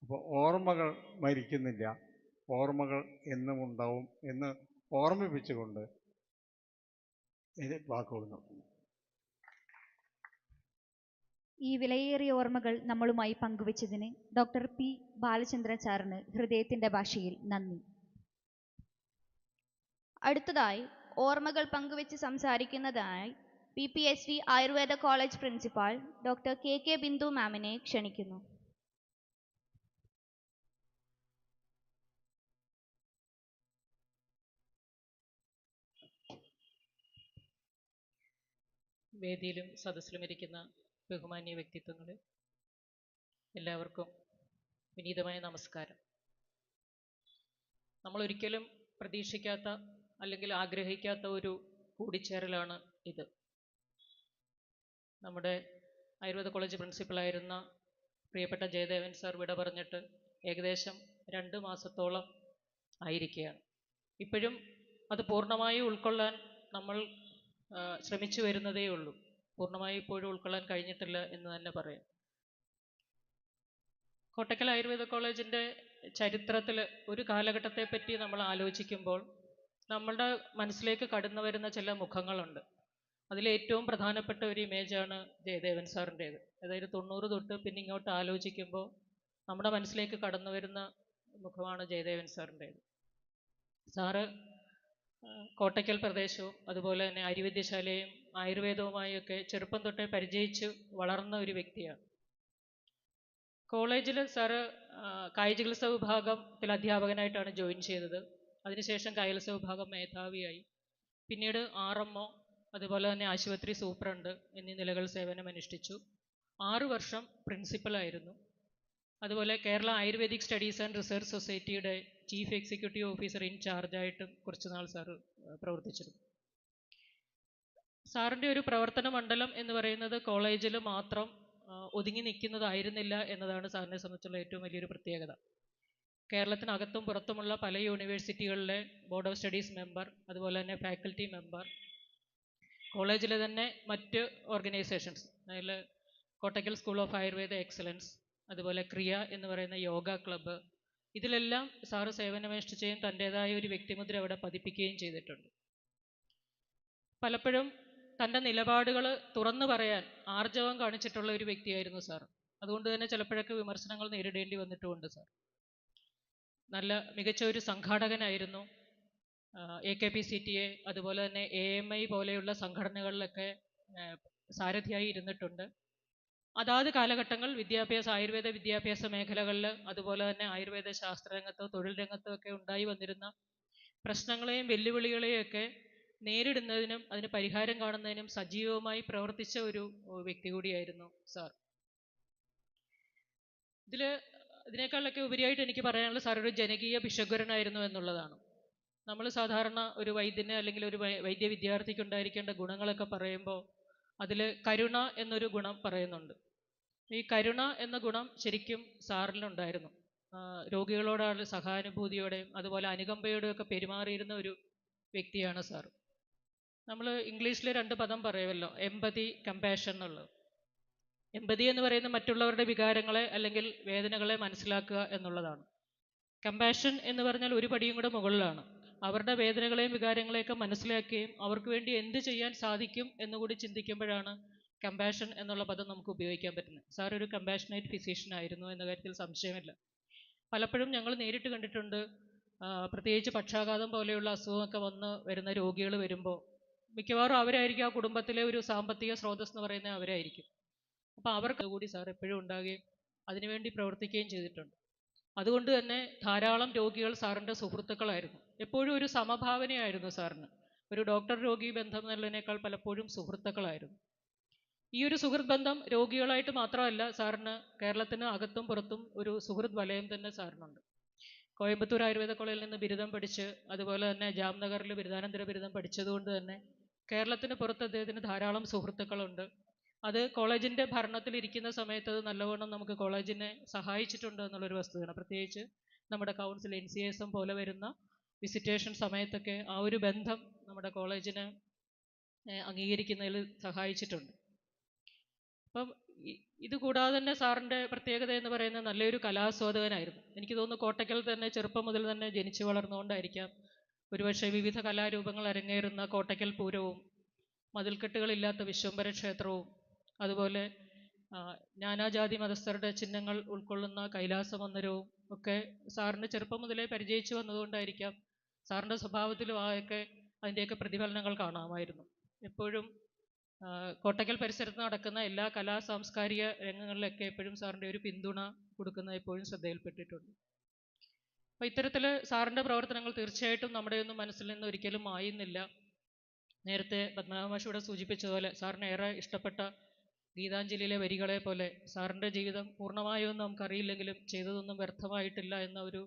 അപ്പോൾ ഓർമ്മകൾ മരിക്കുന്നില്ല, ഓർമ്മകൾ എന്നും ഉണ്ടാവും എന്ന് ഓർമ്മിപ്പിച്ചുകൊണ്ട് ഇത് വാക്കുകൾ നിർത്തുന്നു. ഈ വിലയേറിയ ഓർമ്മകൾ നമ്മളുമായി പങ്കുവച്ചതിന് ഡോക്ടർ പി ബാലചന്ദ്രൻ സാറിന് ഹൃദയത്തിന്റെ ഭാഷയിൽ നന്ദി. അടുത്തതായി ഓർമ്മകൾ പങ്കുവെച്ച് സംസാരിക്കുന്നതായി PPSV Ayurveda college principal doctor KK Bindu മാമിനെ ക്ഷണിക്കുന്നു. വേദിയിലും സദസ്സിലും ഇരിക്കുന്ന ബഹുമാന്യ വ്യക്തിത്വങ്ങളെ എല്ലാവർക്കും വിനീതമായ നമസ്കാരം. നമ്മൾ ഒരിക്കലും പ്രതീക്ഷിക്കാത്ത അല്ലെങ്കിൽ ആഗ്രഹിക്കാത്ത ഒരു കൂടിച്ചേരലാണ് ഇത്. നമ്മുടെ ആയുർവേദ കോളേജ് പ്രിൻസിപ്പളായിരുന്ന പ്രിയപ്പെട്ട ജയദേവൻ സാർ വിട പറഞ്ഞിട്ട് ഏകദേശം 2 മാസത്തോളം ആയിരിക്കുകയാണ്. ഇപ്പോഴും അത് പൂർണ്ണമായി ഉൾക്കൊള്ളാൻ നമ്മൾ ശ്രമിച്ചു വരുന്നതേ ഉള്ളൂ. പൂർണ്ണമായി ഇപ്പോഴും ഉൾക്കൊള്ളാൻ കഴിഞ്ഞിട്ടില്ല എന്ന് തന്നെ പറയാം. കോട്ടക്കൽ ആയുർവേദ കോളേജിൻ്റെ ചരിത്രത്തിൽ ഒരു കാലഘട്ടത്തെ പറ്റി നമ്മൾ ആലോചിക്കുമ്പോൾ നമ്മളുടെ മനസ്സിലേക്ക് കടന്നു വരുന്ന ചില മുഖങ്ങളുണ്ട്. അതിലേറ്റവും പ്രധാനപ്പെട്ട ഒരു ഇമേജാണ് ജയദേവൻ സാറിൻ്റേത്. അതായത് 90 തൊട്ട് പിന്നെ ഇങ്ങോട്ട് ആലോചിക്കുമ്പോൾ നമ്മുടെ മനസ്സിലേക്ക് കടന്നു വരുന്ന മുഖമാണ് ജയദേവൻ സാറിൻ്റേത്. സാറ് കോട്ടയ്ക്കൽ പ്രദേശവും അതുപോലെ തന്നെ ആര്യവൈദ്യശാലയും ആയുർവേദവുമായൊക്കെ ചെറുപ്പം തൊട്ടേ പരിചയിച്ച് വളർന്ന ഒരു വ്യക്തിയാണ്. കോളേജിൽ സാറ് കായിക ചികിത്സാ വിഭാഗത്തിൽ അധ്യാപകനായിട്ടാണ് ജോയിൻ ചെയ്തത്. അതിനുശേഷം കായിക ചികിത്സാ വിഭാഗം മേധാവിയായി. പിന്നീട് RMO അതുപോലെ തന്നെ ആശുപത്രി സൂപ്രണ്ട് എന്നീ നിലകൾ സേവനമനുഷ്ഠിച്ചു. 6 വർഷം പ്രിൻസിപ്പലായിരുന്നു. അതുപോലെ Kerala ayurvedic studies and research സൊസൈറ്റിയുടെ ചീഫ് എക്സിക്യൂട്ടീവ് ഓഫീസർ ഇൻചാർജായിട്ടും കുറച്ചുനാൾ സാറ് പ്രവർത്തിച്ചിരുന്നു. സാറിൻ്റെ ഒരു പ്രവർത്തന മണ്ഡലം എന്ന് പറയുന്നത് കോളേജിൽ മാത്രം ഒതുങ്ങി നിൽക്കുന്നതായിരുന്നില്ല എന്നതാണ് സാറിനെ സംബന്ധിച്ചുള്ള ഏറ്റവും വലിയൊരു പ്രത്യേകത. കേരളത്തിനകത്തും പുറത്തുമുള്ള പല യൂണിവേഴ്സിറ്റികളിലെ ബോർഡ് ഓഫ് സ്റ്റഡീസ് മെമ്പർ, അതുപോലെ തന്നെ ഫാക്കൽറ്റി മെമ്പർ, കോളേജിലെ തന്നെ മറ്റ് ഓർഗനൈസേഷൻസ്, അതിൽ Kottakkal school of Ayurveda excellence, അതുപോലെ ക്രിയ എന്ന് പറയുന്ന യോഗ ക്ലബ്ബ്, ഇതിലെല്ലാം സാറ് സേവനമനുഷ്ഠിക്കുകയും തൻ്റേതായ ഒരു വ്യക്തിമുദ്ര അവിടെ പതിപ്പിക്കുകയും ചെയ്തിട്ടുണ്ട്. പലപ്പോഴും തൻ്റെ നിലപാടുകൾ തുറന്നു പറയാൻ ആർജവം കാണിച്ചിട്ടുള്ള ഒരു വ്യക്തിയായിരുന്നു സാർ. അതുകൊണ്ട് തന്നെ ചിലപ്പോഴൊക്കെ വിമർശനങ്ങൾ നേരിടേണ്ടി വന്നിട്ടുമുണ്ട് സാർ. നല്ല മികച്ച ഒരു സംഘാടകനായിരുന്നു. AKPCTA അതുപോലെ തന്നെ AMI പോലെയുള്ള സംഘടനകളിലൊക്കെ സാരഥിയായി ഇരുന്നിട്ടുണ്ട്. അതാത് കാലഘട്ടങ്ങൾ ആയുർവേദ വിദ്യാഭ്യാസ മേഖലകളിൽ അതുപോലെ തന്നെ ആയുർവേദ ശാസ്ത്രരംഗത്തോ തൊഴിൽ രംഗത്തോ ഒക്കെ ഉണ്ടായി വന്നിരുന്ന പ്രശ്നങ്ങളെയും വെല്ലുവിളികളെയും ഒക്കെ നേരിടുന്നതിനും അതിന് പരിഹാരം കാണുന്നതിനും സജീവമായി പ്രവർത്തിച്ച ഒരു വ്യക്തി കൂടിയായിരുന്നു സാർ. ഇതിനേക്കാളൊക്കെ ഉപരിയായിട്ട് എനിക്ക് പറയാനുള്ളത് സാർ ഒരു ജനകീയ ഭിഷഗ്വരനായിരുന്നു എന്നുള്ളതാണ്. നമ്മൾ സാധാരണ ഒരു വൈദ്യന് അല്ലെങ്കിൽ ഒരു വൈദ്യ വിദ്യാർത്ഥിക്ക് ഉണ്ടായിരിക്കേണ്ട ഗുണങ്ങളൊക്കെ പറയുമ്പോൾ അതിൽ കരുണ എന്നൊരു ഗുണം പറയുന്നുണ്ട്. ഈ കരുണ എന്ന ഗുണം ശരിക്കും സാറിലുണ്ടായിരുന്നു. രോഗികളോടുള്ള സഹാനുഭൂതിയോടെയും അതുപോലെ അനുകമ്പയോടെയും ഒക്കെ പെരുമാറിയിരുന്ന ഒരു വ്യക്തിയാണ് സാർ. നമ്മൾ ഇംഗ്ലീഷിൽ 2 പദം പറയുമല്ലോ, എമ്പതി, കമ്പാഷൻ എന്നുള്ളത്. എമ്പതി എന്ന് പറയുന്നത് മറ്റുള്ളവരുടെ വികാരങ്ങളെ അല്ലെങ്കിൽ വേദനകളെ മനസ്സിലാക്കുക എന്നുള്ളതാണ്. കമ്പാഷൻ എന്ന് പറഞ്ഞാൽ ഒരു പടിയും കൂടെ മുകളിലാണ്. അവരുടെ വേദനകളെയും വികാരങ്ങളെയൊക്കെ മനസ്സിലാക്കുകയും അവർക്ക് വേണ്ടി എന്ത് ചെയ്യാൻ സാധിക്കും എന്നുകൂടി ചിന്തിക്കുമ്പോഴാണ് കമ്പാഷൻ എന്നുള്ള പദം നമുക്ക് ഉപയോഗിക്കാൻ പറ്റുന്നത്. സാർ ഒരു കമ്പാഷനേറ്റ് ഫിസിഷ്യൻ ആയിരുന്നു എന്ന കാര്യത്തിൽ സംശയമില്ല. പലപ്പോഴും ഞങ്ങൾ നേരിട്ട് കണ്ടിട്ടുണ്ട്. പ്രത്യേകിച്ച് പക്ഷാഘാതം പോലെയുള്ള അസുഖമൊക്കെ വരുന്ന രോഗികൾ വരുമ്പോൾ മിക്കവാറും അവരായിരിക്കും ആ കുടുംബത്തിലെ ഒരു സാമ്പത്തിക സ്രോതസ് എന്ന് പറയുന്നത് അവരായിരിക്കും. അപ്പോൾ അവർക്ക് കൂടി സാർ എപ്പോഴും ഉണ്ടാകുകയും അതിനുവേണ്ടി പ്രവർത്തിക്കുകയും ചെയ്തിട്ടുണ്ട്. അതുകൊണ്ട് തന്നെ ധാരാളം രോഗികൾ സാറിൻ്റെ സുഹൃത്തുക്കളായിരുന്നു. എപ്പോഴും ഒരു സമഭാവനയായിരുന്നു സാറിന്. ഒരു ഡോക്ടർ രോഗി ബന്ധം എന്നുള്ളതിനേക്കാൾ പലപ്പോഴും സുഹൃത്തുക്കളായിരുന്നു. ഈ ഒരു സുഹൃത്ത് ബന്ധം രോഗികളായിട്ട് മാത്രമല്ല, സാറിന് കേരളത്തിന് അകത്തും പുറത്തും ഒരു സുഹൃത്ത് വലയം തന്നെ സാറിനുണ്ട്. കോയമ്പത്തൂർ ആയുർവേദ കോളേജിൽ നിന്ന് ബിരുദം പഠിച്ച് അതുപോലെ തന്നെ ജാംനഗറിൽ ബിരുദാനന്തര ബിരുദം പഠിച്ചതുകൊണ്ട് തന്നെ കേരളത്തിന് പുറത്ത് അദ്ദേഹത്തിന് ധാരാളം സുഹൃത്തുക്കളുണ്ട്. അത് കോളേജിൻ്റെ ഭരണത്തിലിരിക്കുന്ന സമയത്ത് അത് നല്ലവണ്ണം നമുക്ക് കോളേജിനെ സഹായിച്ചിട്ടുണ്ട് എന്നുള്ളൊരു വസ്തുതയാണ്. പ്രത്യേകിച്ച് നമ്മുടെ കൗൺസിൽ NCSM പോലെ വരുന്ന വിസിറ്റേഷൻ സമയത്തൊക്കെ ആ ഒരു ബന്ധം നമ്മുടെ കോളേജിനെ അംഗീകരിക്കുന്നതിൽ സഹായിച്ചിട്ടുണ്ട്. അപ്പം ഇതുകൂടാതെ തന്നെ സാറിൻ്റെ പ്രത്യേകത എന്ന് പറയുന്നത് നല്ലൊരു കലാസ്വാദകനായിരുന്നു. എനിക്ക് തോന്നുന്നു കോട്ടയ്ക്കൽ തന്നെ ചെറുപ്പം മുതൽ തന്നെ ജനിച്ചു വളർന്നുകൊണ്ടായിരിക്കാം ഒരുപക്ഷെ വിവിധ കലാരൂപങ്ങൾ അരങ്ങേറുന്ന കോട്ടയ്ക്കൽ പൂരവും മതിൽക്കെട്ടുകളില്ലാത്ത വിശ്വംഭര ക്ഷേത്രവും അതുപോലെ നാനാജാതി മതസ്ഥരുടെ ചിഹ്നങ്ങൾ ഉൾക്കൊള്ളുന്ന കൈലാസ മന്ദിരവും ഒക്കെ സാറിന് ചെറുപ്പം മുതലേ പരിചയിച്ചു വന്നതുകൊണ്ടായിരിക്കാം സാറിൻ്റെ സ്വഭാവത്തിലും ആയൊക്കെ അതിൻ്റെയൊക്കെ പ്രതിഫലനങ്ങൾ കാണാമായിരുന്നു. എപ്പോഴും കോട്ടയ്ക്കൽ പരിസരത്ത് നടക്കുന്ന എല്ലാ കലാ സാംസ്കാരിക രംഗങ്ങളിലൊക്കെ എപ്പോഴും സാറിൻ്റെ ഒരു പിന്തുണ കൊടുക്കുന്നത് എപ്പോഴും ശ്രദ്ധയിൽപ്പെട്ടിട്ടുണ്ട്. അപ്പോൾ ഇത്തരത്തിൽ സാറിൻ്റെ പ്രവർത്തനങ്ങൾ തീർച്ചയായിട്ടും നമ്മുടെയൊന്നും മനസ്സിൽ നിന്ന് ഒരിക്കലും മായുന്നില്ല. നേരത്തെ പത്മനാഭ മാഷ് ഇവിടെ സൂചിപ്പിച്ചതുപോലെ സാറിന് ഏറെ ഇഷ്ടപ്പെട്ട ഗീതാഞ്ജലിയിലെ വരികളെ പോലെ സാറിൻ്റെ ജീവിതം പൂർണ്ണമായൊന്നും നമുക്കറിയില്ലെങ്കിലും ചെയ്തതൊന്നും വ്യർത്ഥമായിട്ടില്ല എന്ന ഒരു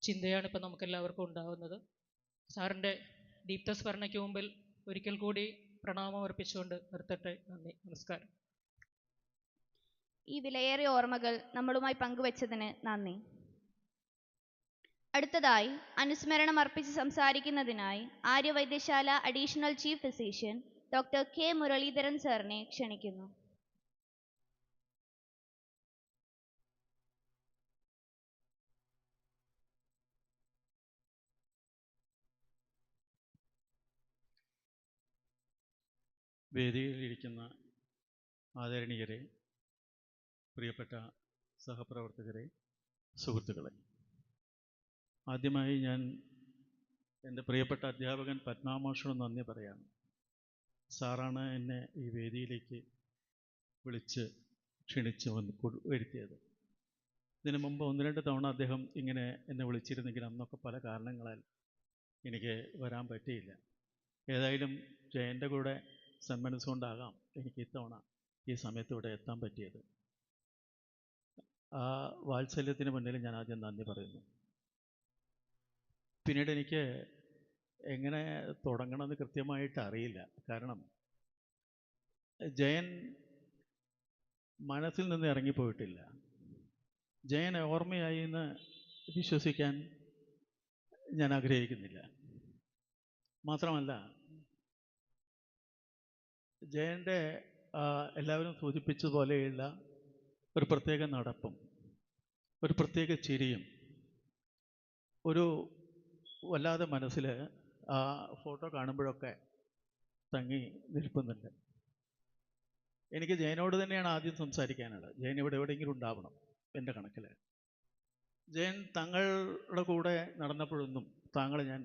ചിന്തയാണ് ഇപ്പം നമുക്കെല്ലാവർക്കും ഉണ്ടാകുന്നത്. സാറിൻ്റെ ദീപ്തസ്മരണയ്ക്ക് മുമ്പിൽ ഒരിക്കൽ കൂടി പ്രണാമം അർപ്പിച്ചുകൊണ്ട് നിർത്തട്ടെ. നന്ദി, നമസ്കാരം. ഈ വിലയേറിയ ഓർമ്മകൾ നമ്മളുമായി പങ്കുവച്ചതിന് നന്ദി. അടുത്തതായി അനുസ്മരണം അർപ്പിച്ച് സംസാരിക്കുന്നതിനായി Arya Vaidya Sala additional chief physician doctor K. Muraleedharan സാറിനെ ക്ഷണിക്കുന്നു. വേദിയിലിരിക്കുന്ന ആദരണീയരെ, പ്രിയപ്പെട്ട സഹപ്രവർത്തകരെ, സുഹൃത്തുക്കളെ, ആദ്യമായി ഞാൻ എൻ്റെ പ്രിയപ്പെട്ട അധ്യാപകൻ പത്മനാഭ മാഷിനോട് നന്ദി പറയാണ്. സാറാണ് എന്നെ ഈ വേദിയിലേക്ക് വിളിച്ച് ക്ഷണിച്ച് വരുത്തിയത്. ഇതിനു മുമ്പ് 1-2 തവണ അദ്ദേഹം ഇങ്ങനെ എന്നെ വിളിച്ചിരുന്നെങ്കിൽ അന്നൊക്കെ പല കാരണങ്ങളാൽ എനിക്ക് വരാൻ പറ്റിയില്ല. ഏതായാലും ജയൻ്റെ കൂടെ സന്മനസ്സുകൊണ്ടാകാം എനിക്ക് ഇത്തവണ ഈ സമയത്ത് ഇവിടെ എത്താൻ പറ്റിയത്. ആ വാത്സല്യത്തിന് മുന്നിൽ ഞാൻ ആദ്യം നന്ദി പറയുന്നു. പിന്നീട് എനിക്ക് എങ്ങനെ തുടങ്ങണമെന്ന് കൃത്യമായിട്ട് അറിയില്ല. കാരണം ജയൻ മനസ്സിൽ നിന്ന് ഇറങ്ങിപ്പോയിട്ടില്ല. ജയൻ ഓർമ്മയായി എന്ന് വിശ്വസിക്കാൻ ഞാൻ ആഗ്രഹിക്കുന്നില്ല. മാത്രമല്ല, ജയൻ്റെ എല്ലാവരും സൂചിപ്പിച്ചതുപോലെയുള്ള ഒരു പ്രത്യേക നടപ്പും ഒരു പ്രത്യേക ചിരിയും ഒരു വല്ലാതെ മനസ്സിൽ ആ ഫോട്ടോ കാണുമ്പോഴൊക്കെ തങ്ങി നിൽക്കുന്നുണ്ട്. എനിക്ക് ജയനോട് തന്നെയാണ് ആദ്യം സംസാരിക്കാനുള്ളത്. ജയൻ ഇവിടെ എവിടെയെങ്കിലും ഉണ്ടാവണം എൻ്റെ കണക്കിൽ. ജയൻ തങ്ങളുടെ കൂടെ നടന്നപ്പോഴൊന്നും താങ്കളെ ഞാൻ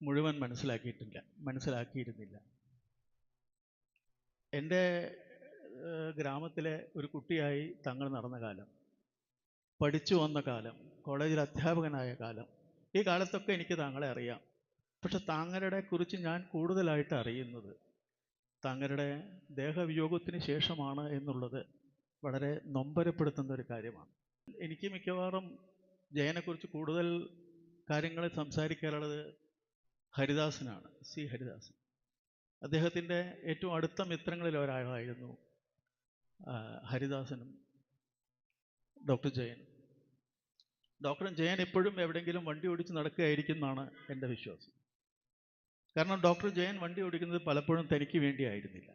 മുഴുവൻ മനസ്സിലാക്കിയിരുന്നില്ല. എൻ്റെ ഗ്രാമത്തിലെ ഒരു കുട്ടിയായി തങ്ങൾ നടന്ന കാലം, പഠിച്ചു വന്ന കാലം, കോളേജിൽ അധ്യാപകനായ കാലം, ഈ കാലത്തൊക്കെ എനിക്ക് താങ്കളെ അറിയാം. പക്ഷെ താങ്കളുടെ കുറിച്ച് ഞാൻ കൂടുതലായിട്ട് അറിയുന്നത് താങ്കളുടെ ദേഹവിയോഗത്തിന് ശേഷമാണ് എന്നുള്ളത് വളരെ നൊമ്പരപ്പെടുത്തുന്ന ഒരു കാര്യമാണ്. എനിക്ക് മിക്കവാറും ജയനെക്കുറിച്ച് കൂടുതൽ കാര്യങ്ങൾ സംസാരിക്കാനുള്ളത് ഹരിദാസനാണ്, സി ഹരിദാസൻ. അദ്ദേഹത്തിൻ്റെ ഏറ്റവും അടുത്ത മിത്രങ്ങളിൽ ഒരാളായിരുന്നു ഹരിദാസനും ഡോക്ടർ ജയൻ. ഡോക്ടർ ജയൻ എപ്പോഴും എവിടെയെങ്കിലും വണ്ടി ഓടിച്ച് നടക്കുകയായിരിക്കും എന്നാണ് എൻ്റെ വിശ്വാസം. കാരണം ഡോക്ടർ ജയൻ വണ്ടി ഓടിക്കുന്നത് പലപ്പോഴും തനിക്ക് വേണ്ടിയായിരുന്നില്ല.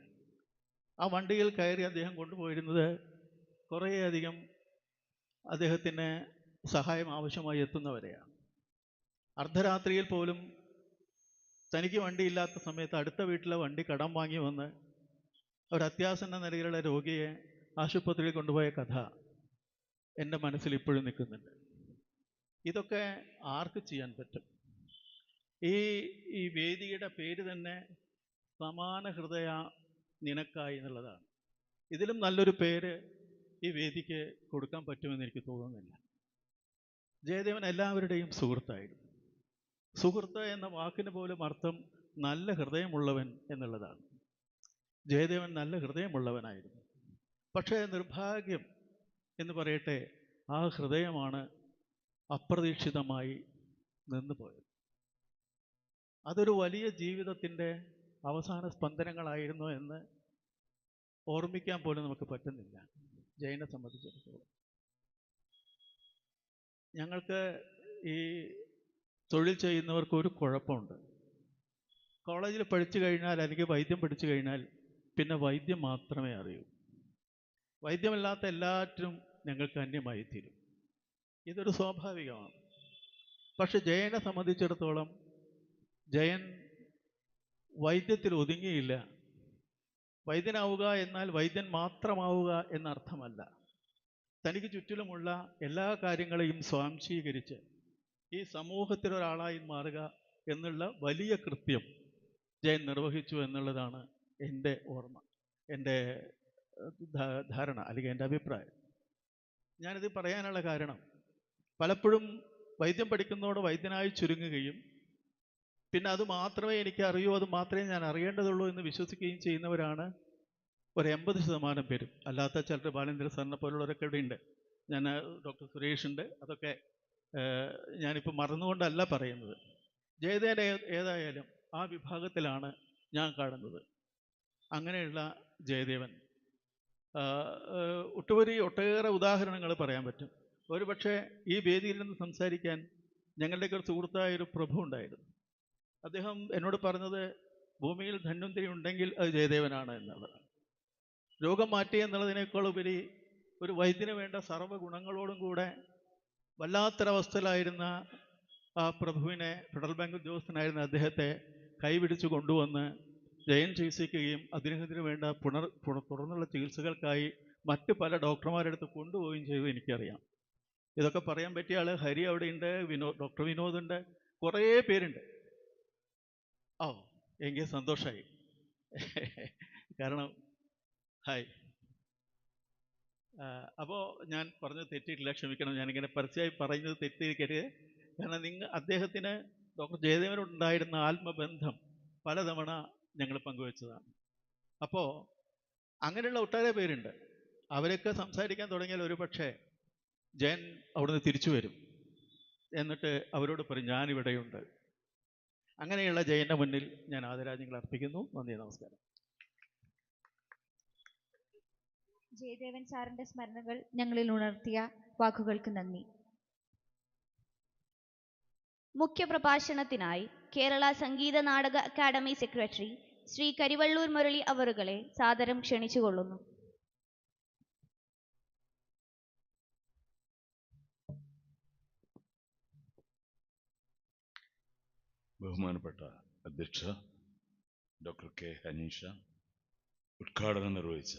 ആ വണ്ടിയിൽ കയറി അദ്ദേഹം കൊണ്ടുപോയിരുന്നത് കുറേയധികം അദ്ദേഹത്തിന് സഹായം ആവശ്യമായി എത്തുന്നവരെയാണ്. അർദ്ധരാത്രിയിൽ പോലും തനിക്ക് വണ്ടിയില്ലാത്ത സമയത്ത് അടുത്ത വീട്ടിലെ വണ്ടി കടം വാങ്ങി വന്ന് ഒരു അത്യാസന്ന നിലയിലുള്ള രോഗിയെ ആശുപത്രിയിൽ കൊണ്ടുപോയ കഥ എൻ്റെ മനസ്സിൽ ഇപ്പോഴും നിൽക്കുന്നുണ്ട്. ഇതൊക്കെ ആർക്ക് ചെയ്യാൻ പറ്റും? ഈ വേദിയുടെ പേര് തന്നെ സമാന ഹൃദയ നിനക്കായി എന്നുള്ളതാണ്. ഇതിലും നല്ലൊരു പേര് ഈ വേദിക്ക് കൊടുക്കാൻ പറ്റുമെന്ന് എനിക്ക് തോന്നുന്നില്ല. ജയദേവൻ എല്ലാവരുടെയും സുഹൃത്തായിരുന്നു. സുഹൃത്ത് എന്ന വാക്കിന് പോലും അർത്ഥം നല്ല ഹൃദയമുള്ളവൻ എന്നുള്ളതാണ്. ജയദേവൻ നല്ല ഹൃദയമുള്ളവനായിരുന്നു. പക്ഷേ നിർഭാഗ്യം എന്ന് പറയട്ടെ, ആ ഹൃദയമാണ് അപ്രതീക്ഷിതമായി നിന്നുപോയത്. അതൊരു വലിയ ജീവിതത്തിൻ്റെ അവസാന സ്പന്ദനങ്ങളായിരുന്നു എന്ന് ഓർമ്മിക്കാൻ പോലും നമുക്ക് പറ്റുന്നില്ല. ജയനെ സംബന്ധിച്ചിടത്തോളം ഞങ്ങൾക്ക് ഈ തൊഴിൽ ചെയ്യുന്നവർക്ക് ഒരു കുഴപ്പമുണ്ട്. കോളേജിൽ പഠിച്ചു കഴിഞ്ഞാൽ അല്ലെങ്കിൽ വൈദ്യം പഠിച്ചു കഴിഞ്ഞാൽ പിന്നെ വൈദ്യം മാത്രമേ അറിയൂ. വൈദ്യമല്ലാത്ത എല്ലാറ്റിനും ഞങ്ങൾക്ക് അന്യമായി തീരും. ഇതൊരു സ്വാഭാവികമാണ്. പക്ഷെ ജയനെ സംബന്ധിച്ചിടത്തോളം ജയൻ വൈദ്യത്തിൽ ഒതുങ്ങിയില്ല. വൈദ്യനാവുക എന്നാൽ വൈദ്യൻ മാത്രമാവുക എന്നർത്ഥമല്ല. തനിക്ക് ചുറ്റിലുമുള്ള എല്ലാ കാര്യങ്ങളെയും സ്വാംശീകരിച്ച് ഈ സമൂഹത്തിലൊരാളായി മാറുക എന്നുള്ള വലിയ കൃത്യം ജയൻ നിർവഹിച്ചു എന്നുള്ളതാണ് എൻ്റെ ഓർമ്മ, എൻ്റെ ധാരണ, അല്ലെങ്കിൽ എൻ്റെ അഭിപ്രായം. ഞാനിത് പറയാനുള്ള കാരണം, പലപ്പോഴും വൈദ്യം പഠിക്കുന്നതോടെ വൈദ്യനായി ചുരുങ്ങുകയും പിന്നെ അത് മാത്രമേ എനിക്ക് അറിയൂ, അത് മാത്രമേ ഞാൻ അറിയേണ്ടതുള്ളൂ എന്ന് വിശ്വസിക്കുകയും ചെയ്യുന്നവരാണ് ഒരു 80% പേരും. അല്ലാത്ത ചിലർ ബാലേന്ദ്ര സാറിനെ പോലുള്ളവരൊക്കെ ഇവിടെ ഉണ്ട്. ഞാൻ ഡോക്ടർ സുരേഷ് ഉണ്ട്. അതൊക്കെ ഞാനിപ്പോൾ മറന്നുകൊണ്ടല്ല പറയുന്നത്. ജയദേവൻ ഏതായാലും ആ വിഭാഗത്തിലാണ് ഞാൻ കാണുന്നത്. അങ്ങനെയുള്ള ജയദേവൻ ഒട്ടേറെ ഉദാഹരണങ്ങൾ പറയാൻ പറ്റും. ഒരു പക്ഷേ ഈ വേദിയിൽ നിന്ന് സംസാരിക്കാൻ ഞങ്ങളുടെയൊക്കെ ഒരു സുഹൃത്തായൊരു പ്രഭു ഉണ്ടായിരുന്നു. അദ്ദേഹം എന്നോട് പറഞ്ഞത് ഭൂമിയിൽ ധന്വന്തരി ഉണ്ടെങ്കിൽ അത് ജയദേവനാണ് എന്നുള്ളത്. രോഗം മാറ്റി എന്നുള്ളതിനേക്കാൾ ഉപരി ഒരു വൈദ്യന് വേണ്ട സർവ്വ ഗുണങ്ങളോടും കൂടെ വല്ലാത്തൊരവസ്ഥയിലായിരുന്ന ആ പ്രഭുവിനെ, ഫെഡറൽ ബാങ്ക് ഉദ്യോഗസ്ഥനായിരുന്ന അദ്ദേഹത്തെ കൈപിടിച്ച് കൊണ്ടുവന്ന് ജയൻ ചികിത്സിക്കുകയും അദ്ദേഹത്തിന് വേണ്ട തുടർന്നുള്ള ചികിത്സകൾക്കായി മറ്റ് പല ഡോക്ടർമാരുടെ അടുത്ത് കൊണ്ടുപോവുകയും ചെയ്തത് എനിക്കറിയാം. ഇതൊക്കെ പറയാൻ പറ്റിയ ആൾ ഹരി അവിടെയുണ്ട്, ഡോക്ടർ വിനോദുണ്ട്, കുറേ പേരുണ്ട്. ഓ, എങ്കിൽ സന്തോഷമായി. കാരണം ഹായ്. അപ്പോൾ ഞാൻ പറഞ്ഞത് തെറ്റിയിട്ടില്ല, ക്ഷമിക്കണം. ഞാനിങ്ങനെ പരസ്യമായി പറയുന്നത് തെറ്റിയിരിക്കരുത്. കാരണം അദ്ദേഹത്തിന് ഡോക്ടർ ജയദേവനോടുണ്ടായിരുന്ന ആത്മബന്ധം പലതവണ ഞങ്ങൾ പങ്കുവെച്ചതാണ്. അപ്പോൾ അങ്ങനെയുള്ള ഒട്ടേറെ പേരുണ്ട്. അവരൊക്കെ സംസാരിക്കാൻ തുടങ്ങിയാൽ ഒരു പക്ഷേ ജയൻ അവിടുന്ന് തിരിച്ചു വരും. എന്നിട്ട് അവരോട് പറയും ഞാനിവിടെയുണ്ട്. അങ്ങനെയുള്ള ജയൻ്റെ മുന്നിൽ ഞാൻ ആദരാഞ്ജലികൾ അർപ്പിക്കുന്നു. നന്ദി, നമസ്കാരം. ജയദേവൻ സാറിന്റെ സ്മരണകൾ ഞങ്ങളിൽ ഉണർത്തിയ വാക്കുകൾക്ക് നന്ദി. മുഖ്യപ്രഭാഷണത്തിനായി കേരള സംഗീത നാടക അക്കാദമി സെക്രട്ടറി ശ്രീ കരിവള്ളൂർ മുരളി അവറുകളെ സാദരം ക്ഷണിച്ചുകൊള്ളുന്നു. ബഹുമാനപ്പെട്ട അധ്യക്ഷ ഡോക്ടർ കെ ഹനീഷ, ഉദ്ഘാടനം നിർവഹിച്ച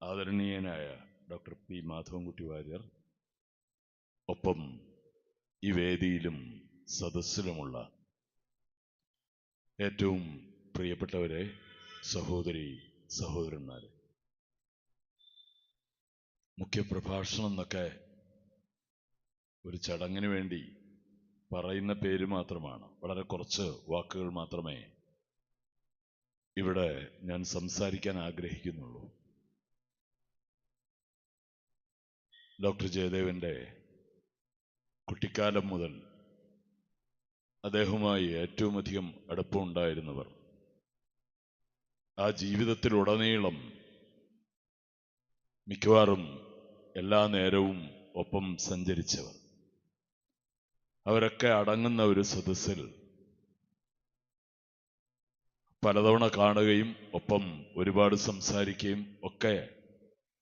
ആദരണീയനായ ഡോക്ടർ പി മാധവൻകുട്ടി വാര്യർ, ഒപ്പം ഈ വേദിയിലും സദസ്സിലുമുള്ള ഏറ്റവും പ്രിയപ്പെട്ടവരെ, സഹോദരി സഹോദരന്മാരെ, മുഖ്യപ്രഭാഷണം എന്നൊക്കെ ഒരു ചടങ്ങിന് വേണ്ടി പറയുന്ന പേര് മാത്രമാണ്. വളരെ കുറച്ച് വാക്കുകൾ മാത്രമേ ഇവിടെ ഞാൻ സംസാരിക്കാൻ ആഗ്രഹിക്കുന്നുള്ളൂ. ഡോക്ടർ ജയദേവന്റെ കുട്ടിക്കാലം മുതൽ അദ്ദേഹവുമായി ഏറ്റവും അധികം അടുപ്പമുണ്ടായിരുന്നവർ, ആ ജീവിതത്തിലുടനീളം മിക്കവാറും എല്ലാ നേരവും ഒപ്പം സഞ്ചരിച്ചവർ, അവരൊക്കെ അടങ്ങുന്ന ഒരു സദസ്സിൽ പലതവണ കാണുകയും ഒപ്പം ഒരുപാട് സംസാരിക്കുകയും ഒക്കെ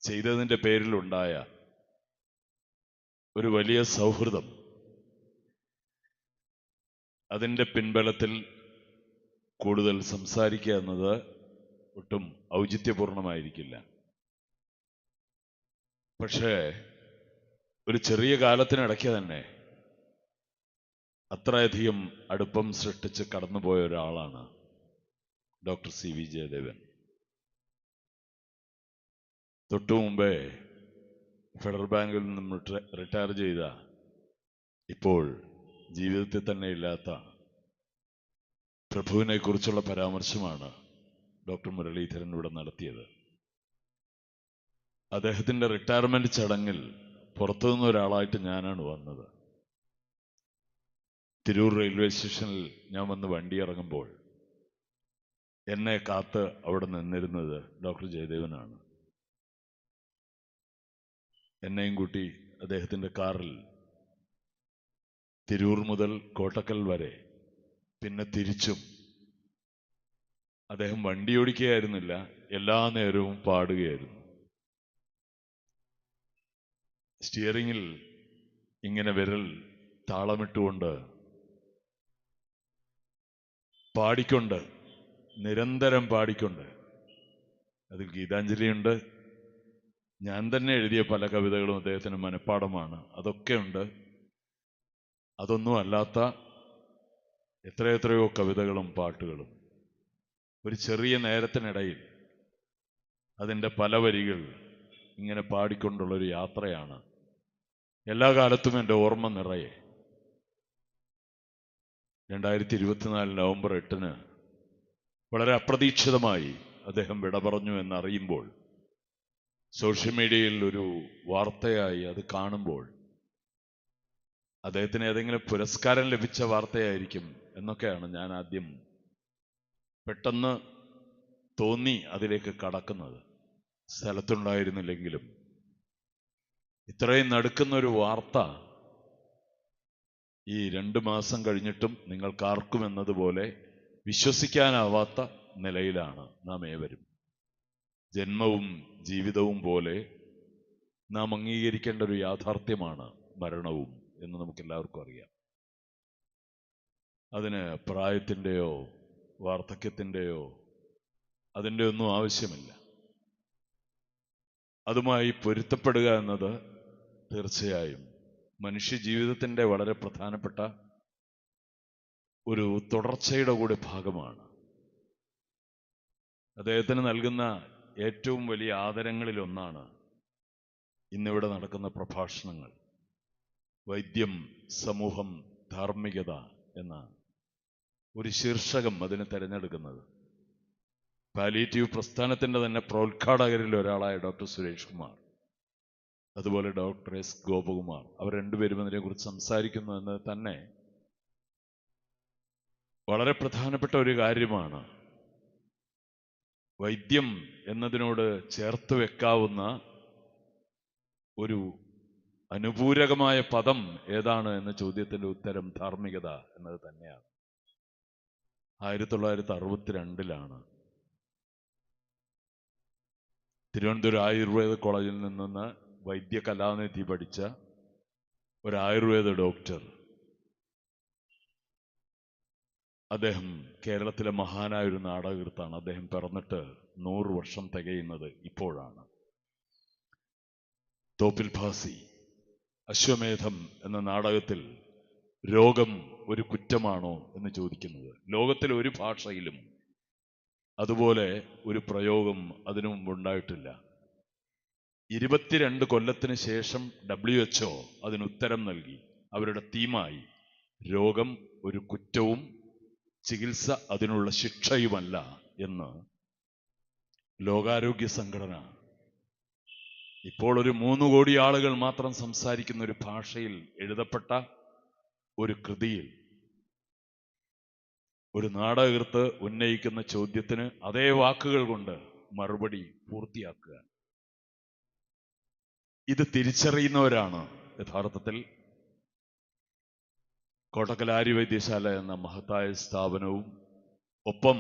ചെയ്തതിൻ്റെ പേരിലുണ്ടായ ഒരു വലിയ സൗഹൃദം, അതിൻ്റെ പിൻബലത്തിൽ കൂടുതൽ സംസാരിക്കുക എന്നത് ഒട്ടും ഔചിത്യപൂർണമായിരിക്കില്ല. പക്ഷേ ഒരു ചെറിയ കാലത്തിനിടയ്ക്ക് തന്നെ അത്രയധികം അടുപ്പം സൃഷ്ടിച്ച് കടന്നുപോയ ഒരാളാണ് ഡോക്ടർ സി വി ജയദേവൻ. തൊട്ടു മുമ്പേ ഫെഡറൽ ബാങ്കിൽ നിന്നും റിട്ടയർ ചെയ്ത, ഇപ്പോൾ ജീവിതത്തിൽ തന്നെ ഇല്ലാത്ത പ്രഭുവിനെ കുറിച്ചുള്ള പരാമർശമാണ് ഡോക്ടർ മുരളീധരൻ ഇവിടെ നടത്തിയത്. അദ്ദേഹത്തിൻ്റെ റിട്ടയർമെന്റ് ചടങ്ങിൽ പുറത്തുനിന്ന് ഒരാളായിട്ട് ഞാനാണ് വന്നത്. തിരൂർ റെയിൽവേ സ്റ്റേഷനിൽ ഞാൻ വന്ന് വണ്ടി ഇറങ്ങുമ്പോൾ എന്നെ കാത്ത് അവിടെ നിന്നിരുന്നത് ഡോക്ടർ ജയദേവനാണ്. എന്നെയും കൂട്ടി അദ്ദേഹത്തിൻ്റെ കാറിൽ തിരൂർ മുതൽ കോട്ടക്കൽ വരെ പിന്നെ തിരിച്ചും അദ്ദേഹം വണ്ടി ഓടിക്കുകയായിരുന്നില്ല, എല്ലാ നേരവും പാടുകയായിരുന്നു. സ്റ്റിയറിങ്ങിൽ ഇങ്ങനെ വിരൽ താളമിട്ടുകൊണ്ട് പാടിക്കൊണ്ട്, നിരന്തരം പാടിക്കൊണ്ട്. അതിൽ ഗീതാഞ്ജലിയുണ്ട്, ഞാൻ തന്നെ എഴുതിയ പല കവിതകളും അദ്ദേഹത്തിന് മനഃപ്പാടമാണ്, അതൊക്കെ ഉണ്ട്. അതൊന്നും അല്ലാത്ത എത്രയെത്രയോ കവിതകളും പാട്ടുകളും. ഒരു ചെറിയ നേരത്തിനിടയിൽ അതിൻ്റെ പല വരികൾ ഇങ്ങനെ പാടിക്കൊണ്ടുള്ളൊരു യാത്രയാണ് എല്ലാ കാലത്തും എൻ്റെ ഓർമ്മ നിറയെ. 2024 നവംബർ 8 വളരെ അപ്രതീക്ഷിതമായി അദ്ദേഹം വിട പറഞ്ഞു എന്നറിയുമ്പോൾ, സോഷ്യൽ മീഡിയയിൽ ഒരു വാർത്തയായി അത് കാണുമ്പോൾ, അദ്ദേഹത്തിന് ഏതെങ്കിലും പുരസ്കാരം ലഭിച്ച വാർത്തയായിരിക്കും എന്നൊക്കെയാണ് ഞാൻ ആദ്യം പെട്ടെന്ന് തോന്നി അതിലേക്ക് കടക്കുന്നത്. സ്ഥലത്തുണ്ടായിരുന്നില്ലെങ്കിലും ഇത്രയും നടുക്കുന്നൊരു വാർത്ത ഈ 2 മാസം കഴിഞ്ഞിട്ടും നിങ്ങൾക്കാർക്കും എന്നതുപോലെ വിശ്വസിക്കാനാവാത്ത നിലയിലാണ് നാം ഏവരും. ജന്മവും ജീവിതവും പോലെ നാം അംഗീകരിക്കേണ്ട ഒരു യാഥാർത്ഥ്യമാണ് മരണവും എന്ന് നമുക്കെല്ലാവർക്കും അറിയാം. അതിന് പ്രായത്തിൻ്റെയോ വാർദ്ധക്യത്തിൻ്റെയോ അതിൻ്റെ ഒന്നും ആവശ്യമില്ല. അതുമായി പൊരുത്തപ്പെടുക എന്നത് തീർച്ചയായും മനുഷ്യ ജീവിതത്തിൻ്റെ വളരെ പ്രധാനപ്പെട്ട ഒരു തുടർച്ചയുടെ കൂടി ഭാഗമാണ്. അദ്ദേഹത്തിന് നൽകുന്ന ഏറ്റവും വലിയ ആദരങ്ങളിലൊന്നാണ് ഇന്നിവിടെ നടക്കുന്ന പ്രഭാഷണങ്ങൾ. വൈദ്യം, സമൂഹം, ധാർമ്മികത എന്ന ഒരു ശീർഷകം അതിന് തിരഞ്ഞെടുക്കുന്നത്. പാലിയേറ്റീവ് പ്രസ്ഥാനത്തിൻ്റെ തന്നെ പ്രോത്ഘാടകരിൽ ഒരാളായ ഡോക്ടർ സുരേഷ് കുമാർ, അതുപോലെ ഡോക്ടർ എസ് ഗോപകുമാർ, അവർ രണ്ടുപേരും അതിനെക്കുറിച്ച് സംസാരിക്കുന്നു എന്ന് തന്നെ വളരെ പ്രധാനപ്പെട്ട ഒരു കാര്യമാണ്. വൈദ്യം എന്നതിനോട് ചേർത്ത് വെക്കാവുന്ന ഒരു അനുപൂരകമായ പദം ഏതാണ് എന്ന ചോദ്യത്തിൻ്റെ ഉത്തരം ധാർമ്മികത എന്നത് തന്നെയാണ്. 1962 തിരുവനന്തപുരം ആയുർവേദ കോളേജിൽ നിന്ന് വൈദ്യ കലാനിധി പഠിച്ച ഒരു ആയുർവേദ ഡോക്ടർ, അദ്ദേഹം കേരളത്തിലെ മഹാനായ ഒരു നാടകകൃത്താണ്. അദ്ദേഹം പിറന്നിട്ട് 100 വർഷം തികയുന്നത് ഇപ്പോഴാണ്. തോപ്പിൽ ഭാസി അശ്വമേധം എന്ന നാടകത്തിൽ രോഗം ഒരു കുറ്റമാണോ എന്ന് ചോദിക്കുന്നത്. ലോകത്തിലെ ഒരു ഭാഷയിലും അതുപോലെ ഒരു പ്രയോഗം അതിനു മുമ്പ് ഉണ്ടായിട്ടില്ല. 22 കൊല്ലത്തിന് ശേഷം WHO അതിന് ഉത്തരം നൽകി. അവരുടെ തീമായി രോഗം ഒരു കുറ്റവും ചികിത്സ അതിനുള്ള ശിക്ഷയുമല്ല എന്ന് ലോകാരോഗ്യ സംഘടന ഇപ്പോൾ ഒരു 3 കോടി ആളുകൾ മാത്രം സംസാരിക്കുന്ന ഒരു ഭാഷയിൽ എഴുതപ്പെട്ട ഒരു കൃതിയിൽ ഒരു നാടകകൃത്ത് ഉന്നയിക്കുന്ന ചോദ്യത്തിന് അതേ വാക്കുകൾ കൊണ്ട് മറുപടി പൂർത്തിയാക്കുക. ഇത് തിരിച്ചറിയുന്നവരാണ് യഥാർത്ഥത്തിൽ കോട്ടക്കൽ ആര്യവൈദ്യശാല എന്ന മഹത്തായ സ്ഥാപനവും ഒപ്പം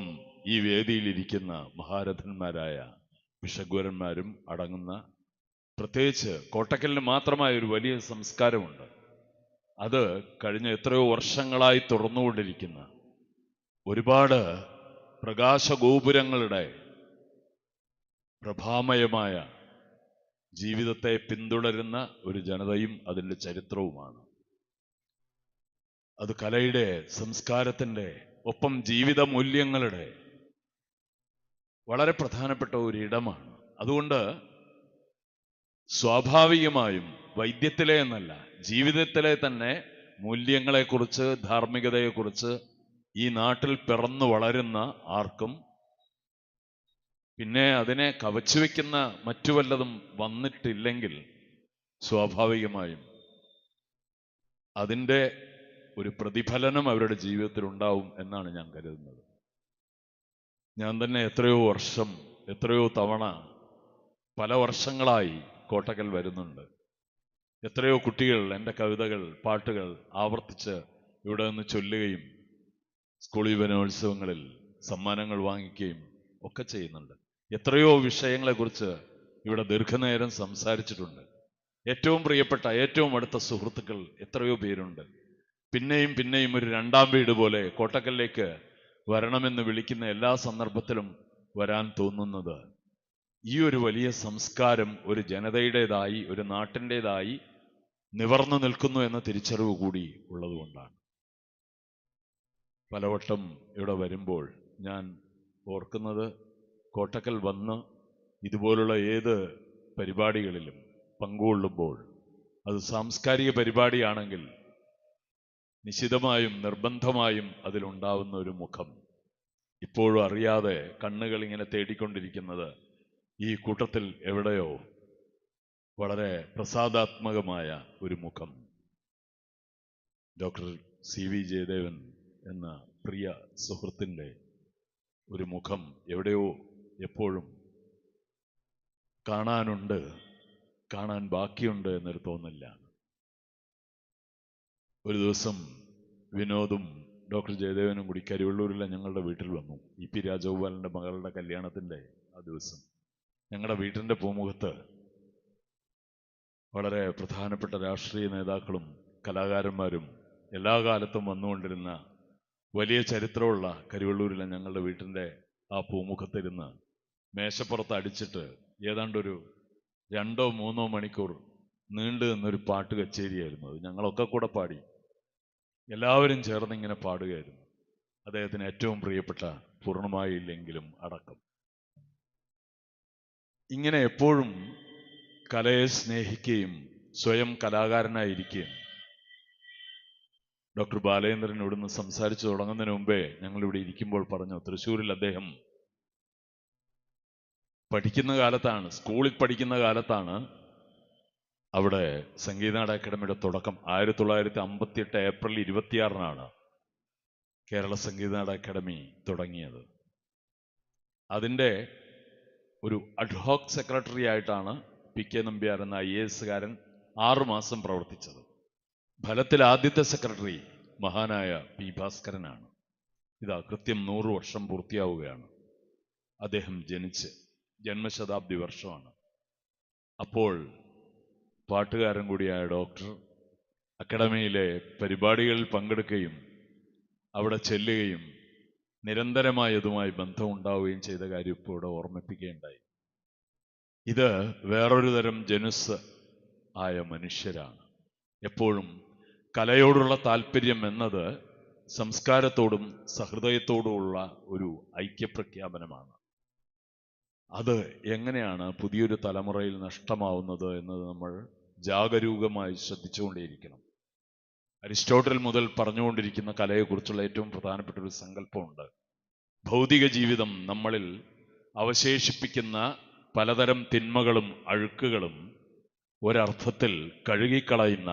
ഈ വേദിയിലിരിക്കുന്ന മഹാരഥന്മാരായ ഭിഷഗ്വരന്മാരും അടങ്ങുന്ന, പ്രത്യേകിച്ച് കോട്ടക്കലിന് മാത്രമായ ഒരു വലിയ സംസ്കാരമുണ്ട്. അത് കഴിഞ്ഞ എത്രയോ വർഷങ്ങളായി തുറന്നുകൊണ്ടിരിക്കുന്ന ഒരുപാട് പ്രകാശഗോപുരങ്ങളുടെ പ്രഭാമയമായ ജീവിതത്തെ പിന്തുടരുന്ന ഒരു ജനതയും അതിൻ്റെ ചരിത്രവുമാണ്. അത് കലയുടെ, സംസ്കാരത്തിൻ്റെ ഒപ്പം ജീവിത മൂല്യങ്ങളുടെ വളരെ പ്രധാനപ്പെട്ട ഒരിടമാണ്. അതുകൊണ്ട് സ്വാഭാവികമായും വൈദ്യത്തിലെ എന്നല്ല, ജീവിതത്തിലെ തന്നെ മൂല്യങ്ങളെക്കുറിച്ച്, ധാർമ്മികതയെക്കുറിച്ച് ഈ നാട്ടിൽ പിറന്നു വളരുന്ന ആർക്കും, പിന്നെ അതിനെ കവച്ചു വയ്ക്കുന്ന മറ്റു വല്ലതും വന്നിട്ടില്ലെങ്കിൽ സ്വാഭാവികമായും അതിൻ്റെ ഒരു പ്രതിഫലനം അവരുടെ ജീവിതത്തിൽ ഉണ്ടാവും എന്നാണ് ഞാൻ കരുതുന്നത്. ഞാൻ തന്നെ എത്രയോ തവണ പല വർഷങ്ങളായി കോട്ടക്കൽ വരുന്നുണ്ട്. എത്രയോ കുട്ടികൾ എൻ്റെ കവിതകൾ, പാട്ടുകൾ ആവർത്തിച്ച് ഇവിടെ നിന്ന് ചൊല്ലുകയും സ്കൂൾ യുവജനോത്സവങ്ങളിൽ സമ്മാനങ്ങൾ വാങ്ങിക്കുകയും ഒക്കെ ചെയ്യുന്നുണ്ട്. എത്രയോ വിഷയങ്ങളെക്കുറിച്ച് ഇവിടെ ദീർഘനേരം സംസാരിച്ചിട്ടുണ്ട്. ഏറ്റവും പ്രിയപ്പെട്ട, ഏറ്റവും അടുത്ത സുഹൃത്തുക്കൾ എത്രയോ പേരുണ്ട്. പിന്നെയും ഒരു രണ്ടാം വീട് പോലെ കോട്ടക്കലിലേക്ക് വരണമെന്ന് വിളിക്കുന്ന എല്ലാ സന്ദർഭത്തിലും വരാൻ തോന്നുന്നത് ഈ ഒരു വലിയ സംസ്കാരം ഒരു ജനതയുടേതായി, ഒരു നാട്ടിൻ്റെതായി നിവർന്നു നിൽക്കുന്നു എന്ന തിരിച്ചറിവ് കൂടി ഉള്ളതുകൊണ്ടാണ്. പലവട്ടം ഇവിടെ വരുമ്പോൾ ഞാൻ ഓർക്കുന്നത്, കോട്ടക്കൽ വന്ന് ഇതുപോലുള്ള ഏത് പരിപാടികളിലും പങ്കുകൊള്ളുമ്പോൾ, അത് സാംസ്കാരിക പരിപാടിയാണെങ്കിൽ നിശ്ചിതമായും നിർബന്ധമായും അതിലുണ്ടാവുന്ന ഒരു മുഖം, ഇപ്പോഴും അറിയാതെ കണ്ണുകൾ ഇങ്ങനെ തേടിക്കൊണ്ടിരിക്കുന്നത് ഈ കൂട്ടത്തിൽ എവിടെയോ വളരെ പ്രസാദാത്മകമായ ഒരു മുഖം. ഡോക്ടർ സി വി ജയദേവൻ എന്ന പ്രിയ സുഹൃത്തിൻ്റെ ഒരു മുഖം എവിടെയോ എപ്പോഴും കാണാൻ ബാക്കിയുണ്ട് എന്നൊരു തോന്നലാണ്. ഒരു ദിവസം വിനോദും ഡോക്ടർ ജയദേവനും കൂടി കരിവള്ളൂരിലെ ഞങ്ങളുടെ വീട്ടിൽ വന്നു. ഇ പി രാജഗോപാലിൻ്റെ മകളുടെ കല്യാണത്തിൻ്റെ ആ ദിവസം ഞങ്ങളുടെ വീട്ടിൻ്റെ പൂമുഖത്ത് വളരെ പ്രധാനപ്പെട്ട രാഷ്ട്രീയ നേതാക്കളും കലാകാരന്മാരും എല്ലാ കാലത്തും വന്നുകൊണ്ടിരുന്ന വലിയ ചരിത്രമുള്ള കരിവള്ളൂരിലെ ഞങ്ങളുടെ വീട്ടിൻ്റെ ആ പൂമുഖത്തിരുന്ന് മേശപ്പുറത്ത് അടിച്ചിട്ട് ഏതാണ്ടൊരു 2-3 മണിക്കൂർ നീണ്ടു നിന്നൊരു പാട്ട് കച്ചേരിയായിരുന്നു അത്. ഞങ്ങളൊക്കെ കൂടെ പാടി, എല്ലാവരും ചേർന്ന് ഇങ്ങനെ പാടുകയായിരുന്നു. അദ്ദേഹത്തിന് ഏറ്റവും പ്രിയപ്പെട്ട പൂർണ്ണമായില്ലെങ്കിലും അടക്കം. ഇങ്ങനെ എപ്പോഴും കലയെ സ്നേഹിക്കുകയും സ്വയം കലാകാരനായിരിക്കുകയും ഡോക്ടർ ബാലേന്ദ്രൻ ഇവിടുന്ന് സംസാരിച്ചു തുടങ്ങുന്നതിന് മുമ്പേ ഞങ്ങളിവിടെ ഇരിക്കുമ്പോൾ പറഞ്ഞു, തൃശ്ശൂരിൽ അദ്ദേഹം പഠിക്കുന്ന കാലത്താണ്, സ്കൂളിൽ പഠിക്കുന്ന കാലത്താണ് അവിടെ സംഗീതനാട അക്കാദമിയുടെ തുടക്കം. 1958 ഏപ്രിൽ 26 കേരള സംഗീതനാട അക്കാദമി തുടങ്ങിയത്. അതിൻ്റെ ഒരു അഡ്ഹോക് സെക്രട്ടറി ആയിട്ടാണ് പി കെ നമ്പ്യാർ എന്ന IAS-കാരൻ 6 മാസം പ്രവർത്തിച്ചത്. ഫലത്തിൽ ആദ്യത്തെ സെക്രട്ടറി മഹാനായ പി ഭാസ്കരനാണ്. ഇതാ കൃത്യം 100 വർഷം പൂർത്തിയാവുകയാണ് അദ്ദേഹം ജനിച്ച്. ജന്മശതാബ്ദി വർഷമാണ്. അപ്പോൾ പാട്ടുകാരൻ കൂടിയായ ഡോക്ടർ അക്കാദമിയിലെ പരിപാടികളിൽ പങ്കെടുക്കുകയും അവിടെ ചെല്ലുകയും നിരന്തരമായി ഇതുമായി ബന്ധമുണ്ടാവുകയും ചെയ്ത കാര്യം ഇപ്പോൾ ഇവിടെ ഓർമ്മിപ്പിക്കുകയുണ്ടായി. ഇത് വേറൊരു തരം ജനുസ് ആയ മനുഷ്യരാണ്. എപ്പോഴും കലയോടുള്ള താല്പര്യം എന്നത് സംസ്കാരത്തോടും സഹൃദയത്തോടുമുള്ള ഒരു ഐക്യപ്രഖ്യാപനമാണ്. അത് എങ്ങനെയാണ് പുതിയൊരു തലമുറയിൽ നഷ്ടമാവുന്നത് എന്നത് നമ്മൾ ജാഗരൂകമായി ശ്രദ്ധിച്ചുകൊണ്ടേയിരിക്കണം. അരിസ്റ്റോട്ടൽ മുതൽ പറഞ്ഞുകൊണ്ടിരിക്കുന്ന കലയെക്കുറിച്ചുള്ള ഏറ്റവും പ്രധാനപ്പെട്ട ഒരു സങ്കല്പമുണ്ട്. ഭൗതിക ജീവിതം നമ്മളിൽ അവശേഷിപ്പിക്കുന്ന പലതരം തിന്മകളും അഴുക്കുകളും ഒരർത്ഥത്തിൽ കഴുകിക്കളയുന്ന,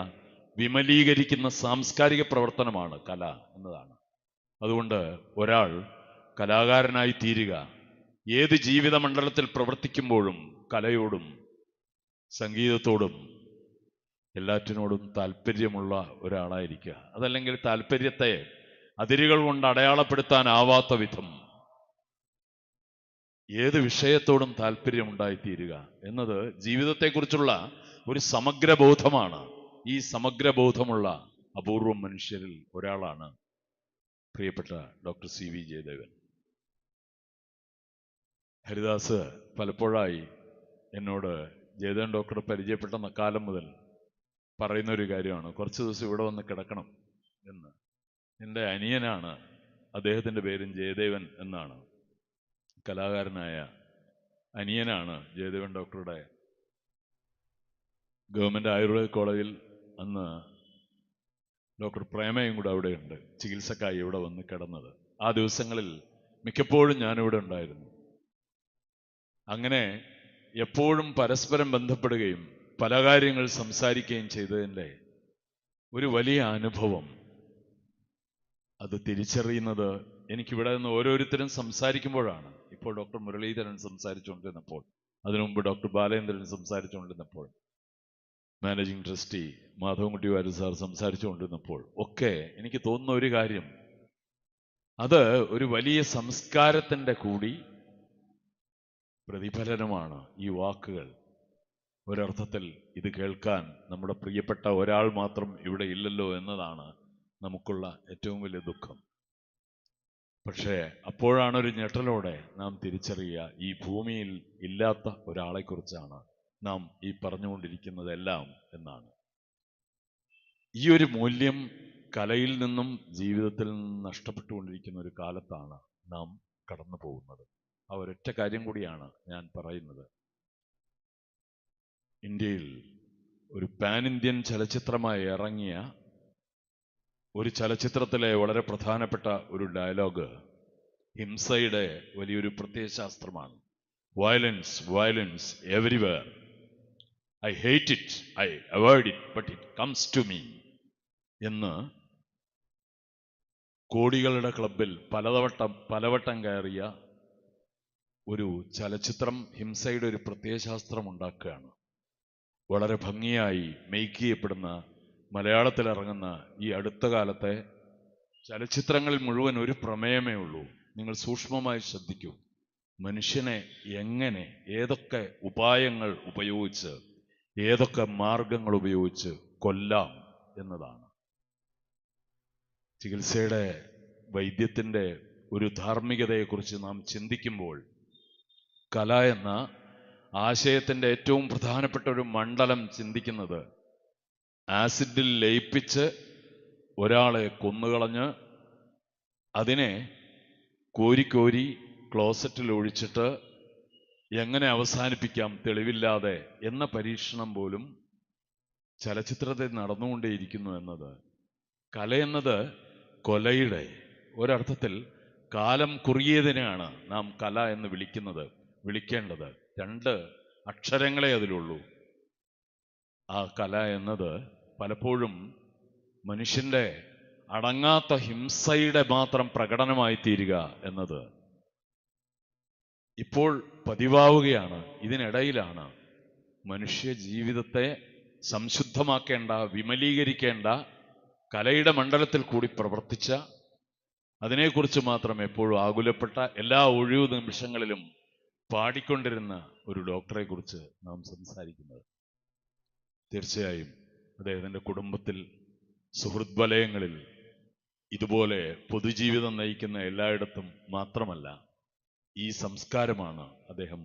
വിമലീകരിക്കുന്ന സാംസ്കാരിക പ്രവർത്തനമാണ് കല എന്നതാണ്. അതുകൊണ്ട് ഒരാൾ കലാകാരനായി തീരുക, ഏത് ജീവിത മണ്ഡലത്തിൽ പ്രവർത്തിക്കുമ്പോഴും കലയോടും സംഗീതത്തോടും എല്ലാറ്റിനോടും താല്പര്യമുള്ള ഒരാളായിരിക്കുക. അതല്ലെങ്കിൽ താല്പര്യത്തെ അതിരുകൾ കൊണ്ട് അടയാളപ്പെടുത്താനാവാത്ത വിധം ഏത് വിഷയത്തോടും താല്പര്യമുണ്ടായിത്തീരുക എന്നത് ജീവിതത്തെക്കുറിച്ചുള്ള ഒരു സമഗ്രബോധമാണ്. ഈ സമഗ്രബോധമുള്ള അപൂർവം മനുഷ്യരിൽ ഒരാളാണ് പ്രിയപ്പെട്ട doctor C V Jayadevan. Haridas പലപ്പോഴായി എന്നോട് ജയദേവൻ ഡോക്ടറെ പരിചയപ്പെട്ട കാലം മുതൽ പറയുന്നൊരു കാര്യമാണ്, കുറച്ച് ദിവസം ഇവിടെ വന്ന് കിടക്കണം എന്ന്. എൻ്റെ അനിയനാണ്, അദ്ദേഹത്തിൻ്റെ പേരും ജയദേവൻ എന്നാണ്, കലാകാരനായ അനിയനാണ് ജയദേവൻ ഡോക്ടറുടെ ഗവൺമെൻറ് ആയുർവേദ കോളേജിൽ അന്ന് ഡോക്ടർ പ്രേമയും കൂടെ അവിടെയുണ്ട്, ചികിത്സക്കായി ഇവിടെ വന്ന് കിടന്നത്. ആ ദിവസങ്ങളിൽ മിക്കപ്പോഴും ഞാനിവിടെ ഉണ്ടായിരുന്നു. അങ്ങനെ എപ്പോഴും പരസ്പരം ബന്ധപ്പെടുകയും പല കാര്യങ്ങൾ സംസാരിക്കുകയും ചെയ്തതിൻ്റെ ഒരു വലിയ അനുഭവം അത് തിരിച്ചറിയുന്നത് എനിക്കിവിടെ നിന്ന് ഓരോരുത്തരും സംസാരിക്കുമ്പോഴാണ്. ഇപ്പോൾ ഡോക്ടർ മുരളീധരൻ സംസാരിച്ചുകൊണ്ടിരുന്നപ്പോൾ, അതിനു മുമ്പ് ഡോക്ടർ ബാലേന്ദ്രൻ സംസാരിച്ചുകൊണ്ടിരുന്നപ്പോൾ, managing trustee Madhavankutty Varier sir സംസാരിച്ചുകൊണ്ടിരുന്നപ്പോൾ ഒക്കെ എനിക്ക് തോന്നുന്ന ഒരു കാര്യം, അത് ഒരു വലിയ സംസ്കാരത്തിൻ്റെ കൂടി പ്രതിഫലനമാണ്. ഈ വാക്കുകൾ ഒരർത്ഥത്തിൽ ഇത് കേൾക്കാൻ നമ്മുടെ പ്രിയപ്പെട്ട ഒരാൾ മാത്രം ഇവിടെ ഇല്ലല്ലോ എന്നതാണ് നമുക്കുള്ള ഏറ്റവും വലിയ ദുഃഖം. പക്ഷേ അപ്പോഴാണ് ഒരു ഞെട്ടലോടെ നാം തിരിച്ചറിയുക, ഈ ഭൂമിയിൽ ഇല്ലാത്ത ഒരാളെക്കുറിച്ചാണ് നാം ഈ പറഞ്ഞുകൊണ്ടിരിക്കുന്നതെല്ലാം എന്നാണ്. ഈ ഒരു മൂല്യം കലയിൽ നിന്നും ജീവിതത്തിൽ നിന്നും നഷ്ടപ്പെട്ടുകൊണ്ടിരിക്കുന്ന ഒരു കാലത്താണ് നാം കടന്നു പോകുന്നത്. ആ ഒരൊറ്റ കാര്യം കൂടിയാണ് ഞാൻ പറയുന്നത്. ഇന്ത്യയിൽ ഒരു പാൻ ഇന്ത്യൻ ചലച്ചിത്രമായി ഇറങ്ങിയ ഒരു ചലച്ചിത്രത്തിലെ വളരെ പ്രധാനപ്പെട്ട ഒരു ഡയലോഗ് ഹിംസയുടെ വലിയൊരു പ്രത്യയശാസ്ത്രമാണ്. Violence, violence everywhere. I hate it, I avoid it, but it comes to me എന്ന് കോടികളുടെ ക്ലബിൽ പലവട്ടം കയറിയ ഒരു ചലച്ചിത്രം ഹിംസയുടെ ഒരു പ്രത്യയശാസ്ത്രം ഉണ്ടാക്കുകയാണ്. വളരെ ഭംഗിയായി മെയ്ക്ക് ചെയ്യപ്പെടുന്ന, മലയാളത്തിൽ ഇറങ്ങുന്ന ഈ അടുത്ത കാലത്തെ ചലച്ചിത്രങ്ങളിൽ മുഴുവൻ ഒരു പ്രമേയമേ ഉള്ളൂ. നിങ്ങൾ സൂക്ഷ്മമായി ശ്രദ്ധിക്കൂ. മനുഷ്യനെ എങ്ങനെ, ഏതൊക്കെ ഉപായങ്ങൾ ഉപയോഗിച്ച്, ഏതൊക്കെ മാർഗങ്ങൾ ഉപയോഗിച്ച് കൊല്ലാം എന്നതാണ്. ചികിത്സയുടെ, വൈദ്യത്തിൻ്റെ ഒരു ധാർമ്മികതയെക്കുറിച്ച് നാം ചിന്തിക്കുമ്പോൾ കല എന്ന ആശയത്തിൻ്റെ ഏറ്റവും പ്രധാനപ്പെട്ട ഒരു മണ്ഡലം ചിന്തിക്കുന്നത് ആസിഡിൽ ലയിപ്പിച്ച് ഒരാളെ കൊന്നുകളഞ്ഞ് അതിനെ കോരി ക്ലോസറ്റിൽ ഒഴിച്ചിട്ട് എങ്ങനെ അവസാനിപ്പിക്കാം തെളിവില്ലാതെ എന്ന പരീക്ഷണം പോലും ചലച്ചിത്രത്തിൽ നടന്നുകൊണ്ടേയിരിക്കുന്നു എന്നത്. കലയെന്നത് കൊലയുടെ ഒരർത്ഥത്തിൽ കാലം കുറിയതിനെയാണ് നാം കല എന്ന് വിളിക്കേണ്ടത്. 2 അക്ഷരങ്ങളെ അതിലുള്ളൂ. ആ കല എന്നത് പലപ്പോഴും മനുഷ്യൻ്റെ അടങ്ങാത്ത ഹിംസയുടെ മാത്രം പ്രകടനമായി തീരുക എന്നത് ഇപ്പോൾ പതിവാവുകയാണ്. ഇതിനിടയിലാണ് മനുഷ്യ ജീവിതത്തെ സംശുദ്ധമാക്കേണ്ട, വിമലീകരിക്കേണ്ട, കലയുടെ മണ്ഡലത്തിൽ കൂടി പ്രവർത്തിച്ച, അതിനെക്കുറിച്ച് മാത്രം എപ്പോഴും ആകുലപ്പെട്ട, എല്ലാ ഒഴിവു നിമിഷങ്ങളിലും പാടിക്കൊണ്ടിരുന്ന ഒരു ഡോക്ടറെ കുറിച്ച് നാം സംസാരിക്കുന്നത്. തീർച്ചയായും അദ്ദേഹത്തിൻ്റെ കുടുംബത്തിൽ, സുഹൃത് വലയങ്ങളിൽ, ഇതുപോലെ പൊതുജീവിതം നയിക്കുന്ന എല്ലായിടത്തും മാത്രമല്ല, ഈ സംസ്കാരമാണ് അദ്ദേഹം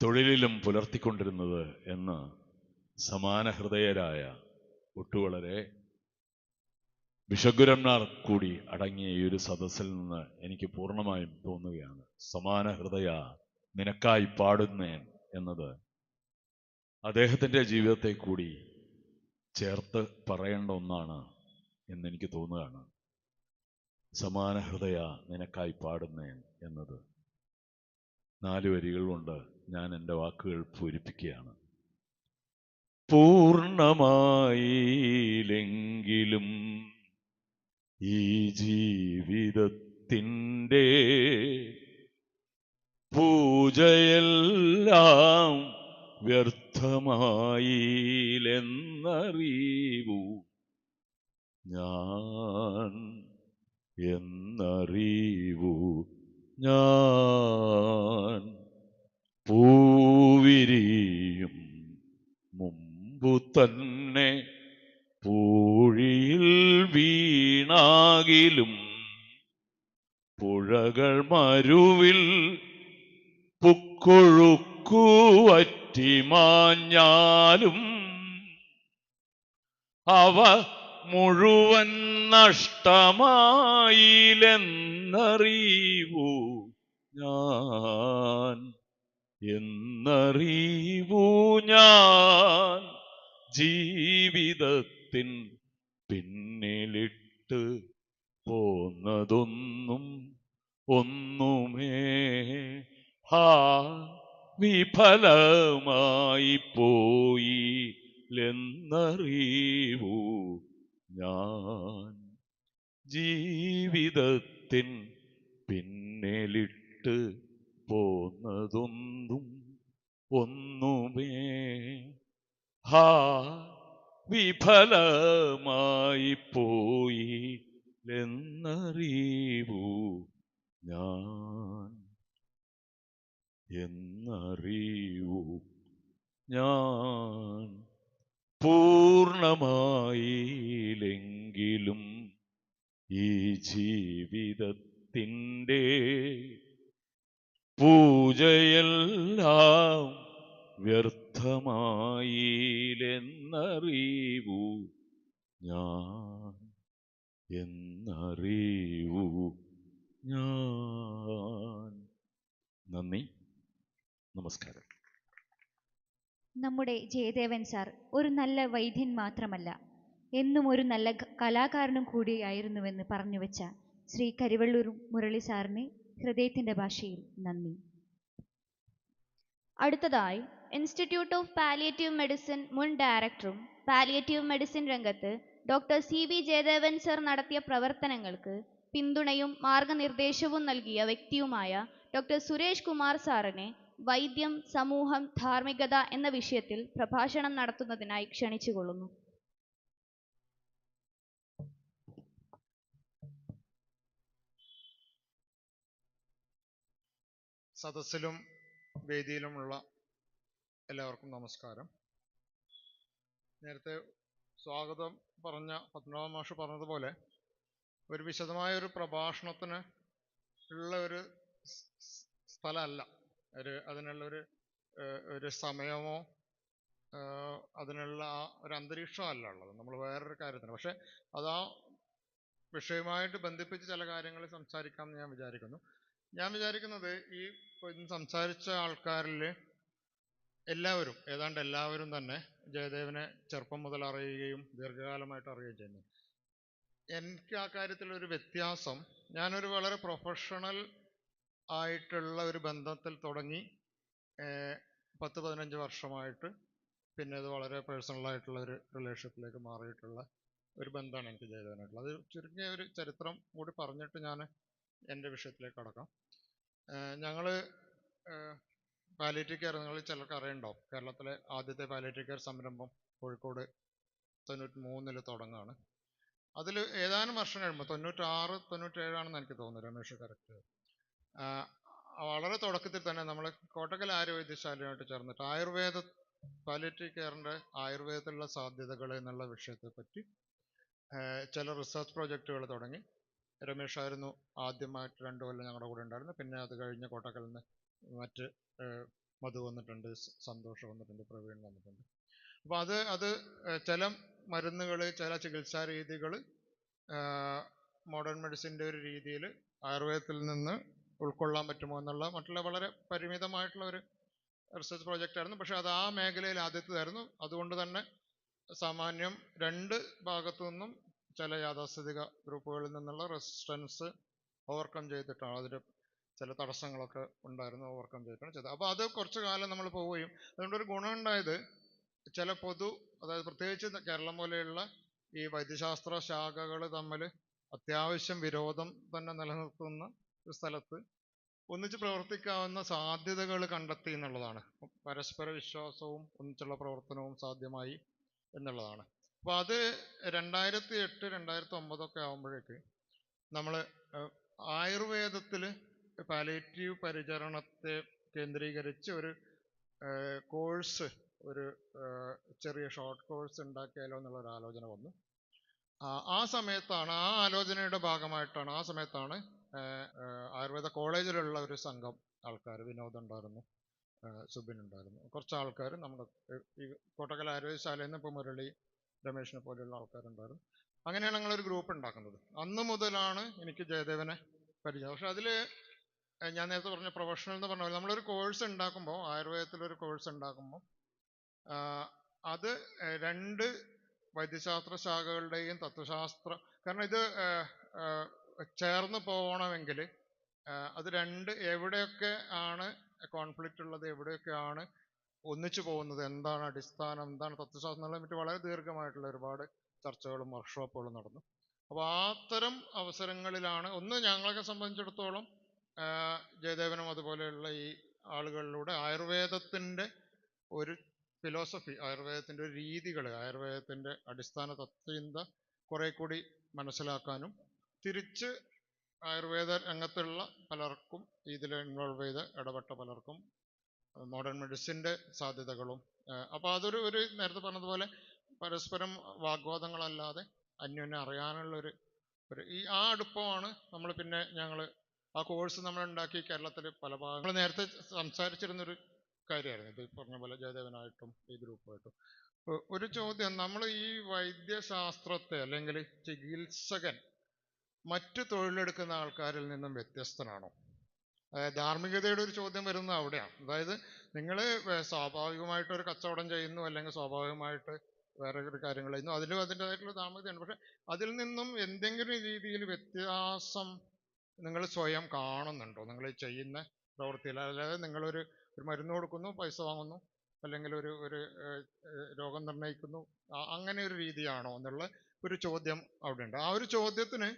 തൊഴിലിലും പുലർത്തിക്കൊണ്ടിരുന്നത് എന്ന് സമാന ഹൃദയരായ ഒട്ടുവളരെ ബിഷഗുരന്മാർ കൂടി അടങ്ങിയ ഈ ഒരു സദസ്സിൽ നിന്ന് എനിക്ക് പൂർണ്ണമായും തോന്നുകയാണ്. സമാന ഹൃദയ നിനക്കായി പാടുന്നേൻ എന്നത് അദ്ദേഹത്തിൻ്റെ ജീവിതത്തെ കൂടി ചേർത്ത് പറയേണ്ട ഒന്നാണ് എന്നെനിക്ക് തോന്നുകയാണ്. സമാന ഹൃദയ നിനക്കായി പാടുന്നേൻ എന്നത് 4 വരികൾ കൊണ്ട് ഞാൻ എൻ്റെ വാക്കുകൾ പൂരിപ്പിക്കുകയാണ്. പൂർണ്ണമായില്ലെങ്കിലും ഈ ജീവിതത്തിൻ്റെ പൂജയെല്ലാം വ്യർത്ഥമായില്ലെന്നറിവൂ ഞാൻ, എന്നറിവൂ ഞാൻ. പൂവിരിയും മുമ്പു തന്നെ പൂഴിയിൽ വീണാകിലും പുഴകൾ മരുവിൽ പുക്കൊഴുക്കുവറ്റിമാഞ്ഞാലും അവ മുഴുവൻ നഷ്ടമായില്ലെന്നറിവൂ ഞാൻ, എന്നറിവൂ ഞാൻ. ജീവിതത്തിൻ പിന്നിലിട്ട് പോന്നതൊന്നും ഒന്നുമേ ഹാ വിഫലമായി പോയില്ലെന്നറിവൂ ഞാൻ. ജീവിതത്തിൻ പിന്നിലിട്ട് പോന്നതൊന്നും ഒന്നുമേ വിഫലമായി പോയില്ലെന്നറിവൂ ഞാൻ. എന്നറിവൂ ഞാൻ. പൂർണ്ണമായില്ലെങ്കിലും ഈ ജീവിതത്തിൻ്റെ പൂജയെല്ലാം വ്യർത്ഥമായില്ലെന്നറിവൂ ഞാൻ. എന്നറിവൂ ഞാൻ. നന്ദി, നമസ്കാരം. നമ്മുടെ ജയദേവൻ സാർ ഒരു നല്ല വൈദ്യൻ മാത്രമല്ല, എന്നും ഒരു നല്ല കലാകാരനും കൂടിയായിരുന്നുവെന്ന് പറഞ്ഞുവെച്ച ശ്രീ കരിവള്ളൂർ മുരളി സാറിന് ഹൃദയത്തിൻ്റെ ഭാഷയിൽ നന്ദി. അടുത്തതായി ഇൻസ്റ്റിറ്റ്യൂട്ട് ഓഫ് പാലിയേറ്റീവ് മെഡിസിൻ മുൻ ഡയറക്ടറും പാലിയേറ്റീവ് മെഡിസിൻ രംഗത്ത് ഡോക്ടർ CB ജയദേവൻ സർ നടത്തിയ പ്രവർത്തനങ്ങൾക്ക് പിന്തുണയും മാർഗനിർദ്ദേശവും നൽകിയ വ്യക്തിയുമായ ഡോക്ടർ സുരേഷ് കുമാർ സാറിനെ വൈദ്യം, സമൂഹം, ധാർമ്മികത എന്ന വിഷയത്തിൽ പ്രഭാഷണം നടത്തുന്നതിനായി ക്ഷണിച്ചുകൊള്ളുന്നു. സദസ്സിലും വേദിയിലുമുള്ള എല്ലാവർക്കും നമസ്കാരം. നേരത്തെ സ്വാഗതം പറഞ്ഞ പത്മനാഭ മാഷ് പറഞ്ഞതുപോലെ ഒരു വിശദമായ ഒരു പ്രഭാഷണത്തിന് ഉള്ള ഒരു സ്ഥലമല്ല, അതിനുള്ളൊരു സമയമോ അതിനുള്ള ഒരു അന്തരീക്ഷമല്ല ഉള്ളത്. നമ്മൾ വേറൊരു കാര്യത്തിന്, പക്ഷെ അത് ആ വിഷയവുമായിട്ട് ബന്ധിപ്പിച്ച് ചില കാര്യങ്ങൾ സംസാരിക്കാമെന്ന് ഞാൻ വിചാരിക്കുന്നു. ഞാൻ വിചാരിക്കുന്നത് ഈ സംസാരിച്ച ആൾക്കാരിൽ എല്ലാവരും, ഏതാണ്ട് എല്ലാവരും തന്നെ ജയദേവനെ ചെറുപ്പം മുതൽ അറിയുകയും ദീർഘകാലമായിട്ട് അറിയുകയും ചെയ്യുന്നു. എനിക്ക് ആ കാര്യത്തിൽ ഒരു വ്യത്യാസം, ഞാനൊരു വളരെ പ്രൊഫഷണൽ ആയിട്ടുള്ള ഒരു ബന്ധത്തിൽ തുടങ്ങി 10-15 വർഷമായിട്ട് പിന്നെ അത് വളരെ പേഴ്സണലായിട്ടുള്ള ഒരു റിലേഷൻഷിപ്പിലേക്ക് മാറിയിട്ടുള്ള ഒരു ബന്ധമാണ് എനിക്ക് ജയദേവനായിട്ടുള്ളത്. അത് ചുരുങ്ങിയ ഒരു ചരിത്രം കൂടി പറഞ്ഞിട്ട് ഞാൻ എൻ്റെ വിഷയത്തിലേക്ക് കടക്കാം. ഞങ്ങൾ പാലിയേറ്റീവ് കെയർ, നിങ്ങൾ ചിലർക്ക് അറിയണ്ടാവും, കേരളത്തിലെ ആദ്യത്തെ പാലിയേറ്റീവ് കെയർ സംരംഭം കോഴിക്കോട് 93 തുടങ്ങുകയാണ്. അതിൽ ഏതാനും വർഷം കഴിയുമ്പോൾ 96-97 എനിക്ക് തോന്നുന്നു, രമേശ് കറക്റ്റ്, വളരെ തുടക്കത്തിൽ തന്നെ നമ്മൾ കോട്ടക്കൽ ആയുർവേദശാലയുമായിട്ട് ചേർന്നിട്ട് ആയുർവേദ പാലിയേറ്റീവ് കെയറിൻ്റെ ആയുർവേദത്തിലുള്ള സാധ്യതകൾ എന്നുള്ള വിഷയത്തെ പറ്റി ചില റിസർച്ച് പ്രോജക്റ്റുകൾ തുടങ്ങി. രമേശായിരുന്നു ആദ്യമായിട്ട് 2 കൊല്ലം ഞങ്ങളുടെ കൂടെ ഉണ്ടായിരുന്നു. പിന്നെ അത് കഴിഞ്ഞ് കോട്ടക്കലിൽ നിന്ന് മറ്റ് മധു വന്നിട്ടുണ്ട്, സന്തോഷം വന്നിട്ടുണ്ട്, പ്രവീൺ വന്നിട്ടുണ്ട്. അപ്പോൾ അത് ചില മരുന്നുകൾ, ചില ചികിത്സാ രീതികൾ മോഡേൺ മെഡിസിൻ്റെ ഒരു രീതിയിൽ ആയുർവേദത്തിൽ നിന്ന് ഉൾക്കൊള്ളാൻ പറ്റുമോ എന്നുള്ള മറ്റുള്ള വളരെ പരിമിതമായിട്ടുള്ള ഒരു റിസർച്ച് പ്രോജക്റ്റായിരുന്നു. പക്ഷെ അത് ആ മേഖലയിൽ ആദ്യത്തേതായിരുന്നു. അതുകൊണ്ട് തന്നെ സാമാന്യം 2 ഭാഗത്തു നിന്നും ചില യാഥാസ്ഥിതിക ഗ്രൂപ്പുകളിൽ നിന്നുള്ള റെസിസ്റ്റൻസ് ഓവർകം ചെയ്തിട്ടാണ്, അതിൽ ചില തടസ്സങ്ങളൊക്കെ ഉണ്ടായിരുന്നു, ഓവർകം ചെയ്തിട്ടാണ് ചെയ്തത്. അപ്പോൾ അത് കുറച്ച് കാലം നമ്മൾ പോവുകയും അതുകൊണ്ടൊരു ഗുണമുണ്ടായത്, ചില അതായത് പ്രത്യേകിച്ച് കേരളം പോലെയുള്ള ഈ വൈദ്യശാസ്ത്ര ശാഖകൾ തമ്മിൽ അത്യാവശ്യം വിരോധം തന്നെ നിലനിർത്തുന്ന ഒരു സ്ഥലത്ത് ഒന്നിച്ച് പ്രവർത്തിക്കാവുന്ന സാധ്യതകൾ കണ്ടെത്തി എന്നുള്ളതാണ്. പരസ്പര വിശ്വാസവും ഒന്നിച്ചുള്ള പ്രവർത്തനവും സാധ്യമായി എന്നുള്ളതാണ്. അപ്പോൾ അത് 2008-2009 ആകുമ്പോഴേക്ക് നമ്മൾ ആയുർവേദത്തിൽ പാലിയേറ്റീവ് പരിചരണത്തെ കേന്ദ്രീകരിച്ച് ഒരു കോഴ്സ്, ഒരു ചെറിയ ഷോർട്ട് കോഴ്സ് ഉണ്ടാക്കിയാലോ എന്നുള്ളൊരു ആലോചന വന്നു. ആ സമയത്താണ്, ആ ആലോചനയുടെ ഭാഗമായിട്ടാണ്, ആ സമയത്താണ് ആയുർവേദ കോളേജിലുള്ള ഒരു സംഘം ആൾക്കാർ, വിനോദ് ഉണ്ടായിരുന്നു, സുബിൻ ഉണ്ടായിരുന്നു, കുറച്ച് ആൾക്കാർ നമ്മുടെ ഈ കോട്ടക്കൽ ആയുർവേദശാലയിൽ നിന്ന് ഇപ്പോൾ മുരളി, രമേശിനെ പോലെയുള്ള ആൾക്കാരുണ്ടായിരുന്നു. അങ്ങനെയാണ് ഞങ്ങളൊരു ഗ്രൂപ്പ് ഉണ്ടാക്കുന്നത്. അന്ന് മുതലാണ് എനിക്ക് ജയദേവനെ പരിചയം. പക്ഷെ അതിൽ ഞാൻ നേരത്തെ പറഞ്ഞ പ്രൊഫഷണൽ എന്ന് പറഞ്ഞ പോലെ നമ്മളൊരു കോഴ്സ് ഉണ്ടാക്കുമ്പോൾ, ആയുർവേദത്തിലൊരു കോഴ്സ് ഉണ്ടാക്കുമ്പോൾ അത് 2 വൈദ്യശാസ്ത്ര ശാഖകളുടെയും തത്വശാസ്ത്ര, കാരണം ഇത് ചേർന്ന് പോകണമെങ്കിൽ അത് 2 എവിടെയൊക്കെ ആണ് കോൺഫ്ലിക്റ്റ് ഉള്ളത്, എവിടെയൊക്കെയാണ് ഒന്നിച്ചു പോകുന്നത്, എന്താണ് അടിസ്ഥാനം, എന്താണ് തത്വശാസ്ത്രം എന്നുള്ളതിനെ പറ്റി വളരെ ദീർഘമായിട്ടുള്ള ഒരുപാട് ചർച്ചകളും വർക്ക്ഷോപ്പുകളും നടന്നു. അപ്പോൾ അത്തരം അവസരങ്ങളിലാണ് ഒന്ന് ഞങ്ങളെ സംബന്ധിച്ചിടത്തോളം ജയദേവനും അതുപോലെയുള്ള ഈ ആളുകളിലൂടെ ആയുർവേദത്തിൻ്റെ ഒരു ഫിലോസഫി, ആയുർവേദത്തിൻ്റെ ഒരു രീതികൾ, ആയുർവേദത്തിൻ്റെ അടിസ്ഥാന തത്വചിന്ത കുറെ കൂടി മനസ്സിലാക്കാനും തിരിച്ച് ആയുർവേദ രംഗത്തുള്ള പലർക്കും ഇതിൽ ഇൻവോൾവ് ചെയ്ത് ഇടപെട്ട പലർക്കും മോഡേൺ മെഡിസിൻ്റെ സാധ്യതകളും അപ്പോൾ അതൊരു നേരത്തെ പറഞ്ഞതുപോലെ പരസ്പരം വാഗ്വാദങ്ങളല്ലാതെ അന്യോന്യം അറിയാനുള്ളൊരു ആ അടുപ്പമാണ് നമ്മൾ പിന്നെ ഞങ്ങൾ ആ കോഴ്സ് നമ്മൾ ഉണ്ടാക്കി കേരളത്തിൽ പല ഭാഗങ്ങൾ നേരത്തെ സംസാരിച്ചിരുന്നൊരു കാര്യമായിരുന്നു. ഇത് പറഞ്ഞ പോലെ ജയദേവനായിട്ടും ഈ ഗ്രൂപ്പായിട്ടും ഒരു ചോദ്യം, നമ്മൾ ഈ വൈദ്യശാസ്ത്രത്തെ അല്ലെങ്കിൽ ചികിത്സകൻ മറ്റു തൊഴിലെടുക്കുന്ന ആൾക്കാരിൽ നിന്നും വ്യത്യസ്തനാണോ? ധാർമ്മികതയുടെ ഒരു ചോദ്യം വരുന്നത് അവിടെയാണ്. അതായത് നിങ്ങൾ സ്വാഭാവികമായിട്ട് ഒരു കച്ചവടം ചെയ്യുന്നു, അല്ലെങ്കിൽ സ്വാഭാവികമായിട്ട് വേറെ ഒരു കാര്യങ്ങൾ ചെയ്യുന്നു, അതിലും അതിൻ്റെതായിട്ടുള്ള ധാർമ്മികതയുണ്ട്. പക്ഷെ അതിൽ നിന്നും എന്തെങ്കിലും രീതിയിൽ വ്യത്യാസം നിങ്ങൾ സ്വയം കാണുന്നുണ്ടോ നിങ്ങൾ ചെയ്യുന്ന പ്രവൃത്തിയിൽ? അതായത് നിങ്ങളൊരു മരുന്ന് കൊടുക്കുന്നു, പൈസ വാങ്ങുന്നു, അല്ലെങ്കിൽ ഒരു രോഗം നിർണ്ണയിക്കുന്നു, അങ്ങനെ ഒരു രീതിയാണോ എന്നുള്ള ഒരു ചോദ്യം അവിടെ ഉണ്ട്. ആ ഒരു ചോദ്യത്തിന്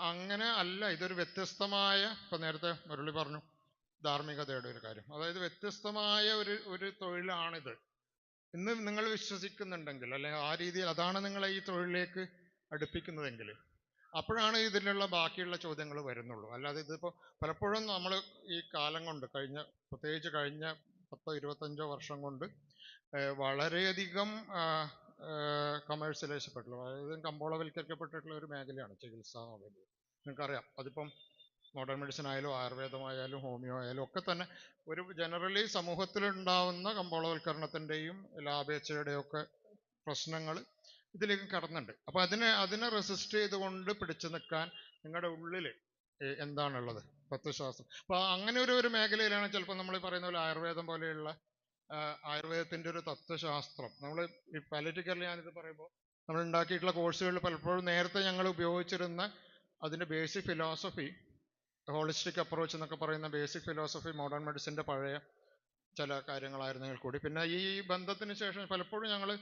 അങ്ങനെ അല്ല, ഇതൊരു വ്യത്യസ്തമായ, ഇപ്പം നേരത്തെ മുരളി പറഞ്ഞു ധാർമ്മികതയുടെ ഒരു കാര്യം, അതായത് വ്യത്യസ്തമായ ഒരു തൊഴിലാണിത് എന്ന് നിങ്ങൾ വിശ്വസിക്കുന്നുണ്ടെങ്കിൽ, അല്ലെങ്കിൽ ആ രീതിയിൽ അതാണ് നിങ്ങളെ ഈ തൊഴിലിലേക്ക് അടുപ്പിക്കുന്നതെങ്കിൽ, അപ്പോഴാണ് ഇതിലുള്ള ബാക്കിയുള്ള ചോദ്യങ്ങൾ വരുന്നുള്ളൂ. അല്ലാതെ ഇതിപ്പോൾ പലപ്പോഴും നമ്മൾ ഈ കാലം കൊണ്ട് പ്രത്യേകിച്ച് കഴിഞ്ഞ 10-25 വർഷം കൊണ്ട് വളരെയധികം കമേഴ്സ്യലൈസപ്പെട്ടുള്ള, അതായത് കമ്പോളവൽക്കരിക്കപ്പെട്ടിട്ടുള്ള ഒരു മേഖലയാണ് ചികിത്സ എന്ന് പറയുന്നത്. നിങ്ങൾക്കറിയാം, അതിപ്പം മോഡേൺ മെഡിസിൻ ആയാലും ആയുർവേദമായാലും ഹോമിയോ ആയാലും ഒക്കെ തന്നെ ഒരു ജനറലി സമൂഹത്തിലുണ്ടാവുന്ന കമ്പോളവൽക്കരണത്തിൻ്റെയും ലാഭേച്ഛയുടെയും ഒക്കെ പ്രശ്നങ്ങൾ ഇതിലേക്ക് കടന്നുണ്ട്. അപ്പോൾ അതിനെ റെസിസ്റ്റ് ചെയ്തുകൊണ്ട് പിടിച്ചു നിൽക്കാൻ നിങ്ങളുടെ ഉള്ളിൽ എന്താണുള്ളത്? തത്വശാസ്ത്രം. അപ്പോൾ അങ്ങനെ ഒരു മേഖലയിലാണ് ചിലപ്പോൾ നമ്മൾ പറയുന്ന പോലെ ആയുർവേദം പോലെയുള്ള ആയുർവേദത്തിൻ്റെ ഒരു തത്വശാസ്ത്രം. നമ്മൾ ഈ പാലിയേറ്റീവ് കെയറിൽ ഞാനിത് പറയുമ്പോൾ നമ്മൾ ഉണ്ടാക്കിയിട്ടുള്ള കോഴ്സുകളിൽ പലപ്പോഴും നേരത്തെ ഞങ്ങൾ ഉപയോഗിച്ചിരുന്ന അതിൻ്റെ ബേസിക് ഫിലോസഫി, ഹോളിസ്റ്റിക് അപ്രോച്ച് എന്നൊക്കെ പറയുന്ന ബേസിക് ഫിലോസഫി മോഡേൺ മെഡിസിൻ്റെ പഴയ ചില കാര്യങ്ങളായിരുന്നെങ്കിൽ കൂടി പിന്നെ ഈ ബന്ധത്തിന് ശേഷം പലപ്പോഴും ഞങ്ങൾ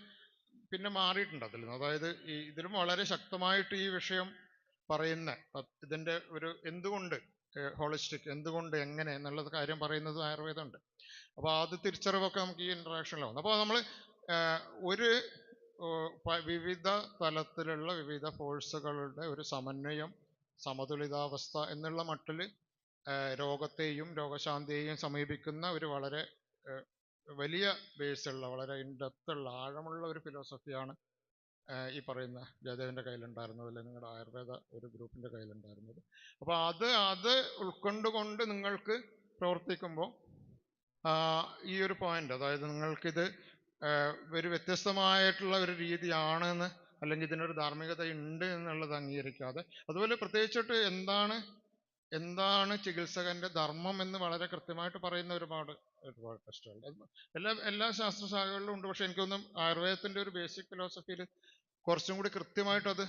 പിന്നെ മാറിയിട്ടുണ്ട് അതിൽ നിന്ന്. അതായത് ഇതിലും വളരെ ശക്തമായിട്ട് ഈ വിഷയം പറയുന്ന ഇതിൻ്റെ എന്തുകൊണ്ട് ഹോളിസ്റ്റിക്, എന്തുകൊണ്ട്, എങ്ങനെ എന്നുള്ളത് കാര്യം പറയുന്നത് ആയുർവേദമുണ്ട്. അപ്പോൾ അത് തിരിച്ചറിവൊക്കെ നമുക്ക് ഈ ഇൻട്രാക്ഷനിലാവും. അപ്പോൾ നമ്മൾ വിവിധ തലത്തിലുള്ള വിവിധ ഫോഴ്സുകളുടെ ഒരു സമന്വയം, സമതുലിതാവസ്ഥ എന്നുള്ള മട്ടിൽ രോഗത്തെയും രോഗശാന്തിയെയും സമീപിക്കുന്ന ഒരു വളരെ വലിയ ബേസുള്ള, വളരെ ഇൻഡെപ്തുള്ള, ആഴമുള്ള ഒരു ഫിലോസഫിയാണ് ഈ പറയുന്ന ജയദേവൻ്റെ കയ്യിലുണ്ടായിരുന്നത്, അല്ലെങ്കിൽ നിങ്ങളുടെ ആയുർവേദ ഒരു ഗ്രൂപ്പിൻ്റെ കയ്യിലുണ്ടായിരുന്നത്. അപ്പോൾ അത് ഉൾക്കൊണ്ടുകൊണ്ട് നിങ്ങൾക്ക് പ്രവർത്തിക്കുമ്പോൾ ഈ ഒരു പോയിന്റ്, അതായത് നിങ്ങൾക്കിത് ഒരു വ്യത്യസ്തമായിട്ടുള്ള ഒരു രീതിയാണെന്ന്, അല്ലെങ്കിൽ ഇതിനൊരു ധാർമ്മികത ഉണ്ട് എന്നുള്ളത് അംഗീകരിക്കാതെ, അതുപോലെ പ്രത്യേകിച്ചിട്ട് എന്താണ് ചികിത്സകന്റെ ധർമ്മം എന്ന് വളരെ കൃത്യമായിട്ട് പറയുന്ന ഒരുപാട് ടെസ്റ്റുകൾ എല്ലാ ശാസ്ത്രശാഖകളിലും ഉണ്ട്. പക്ഷെ എനിക്കൊന്നും ആയുർവേദത്തിന്റെ ഒരു ബേസിക് ഫിലോസഫിയിൽ കുറച്ചും കൂടി കൃത്യമായിട്ട് അത്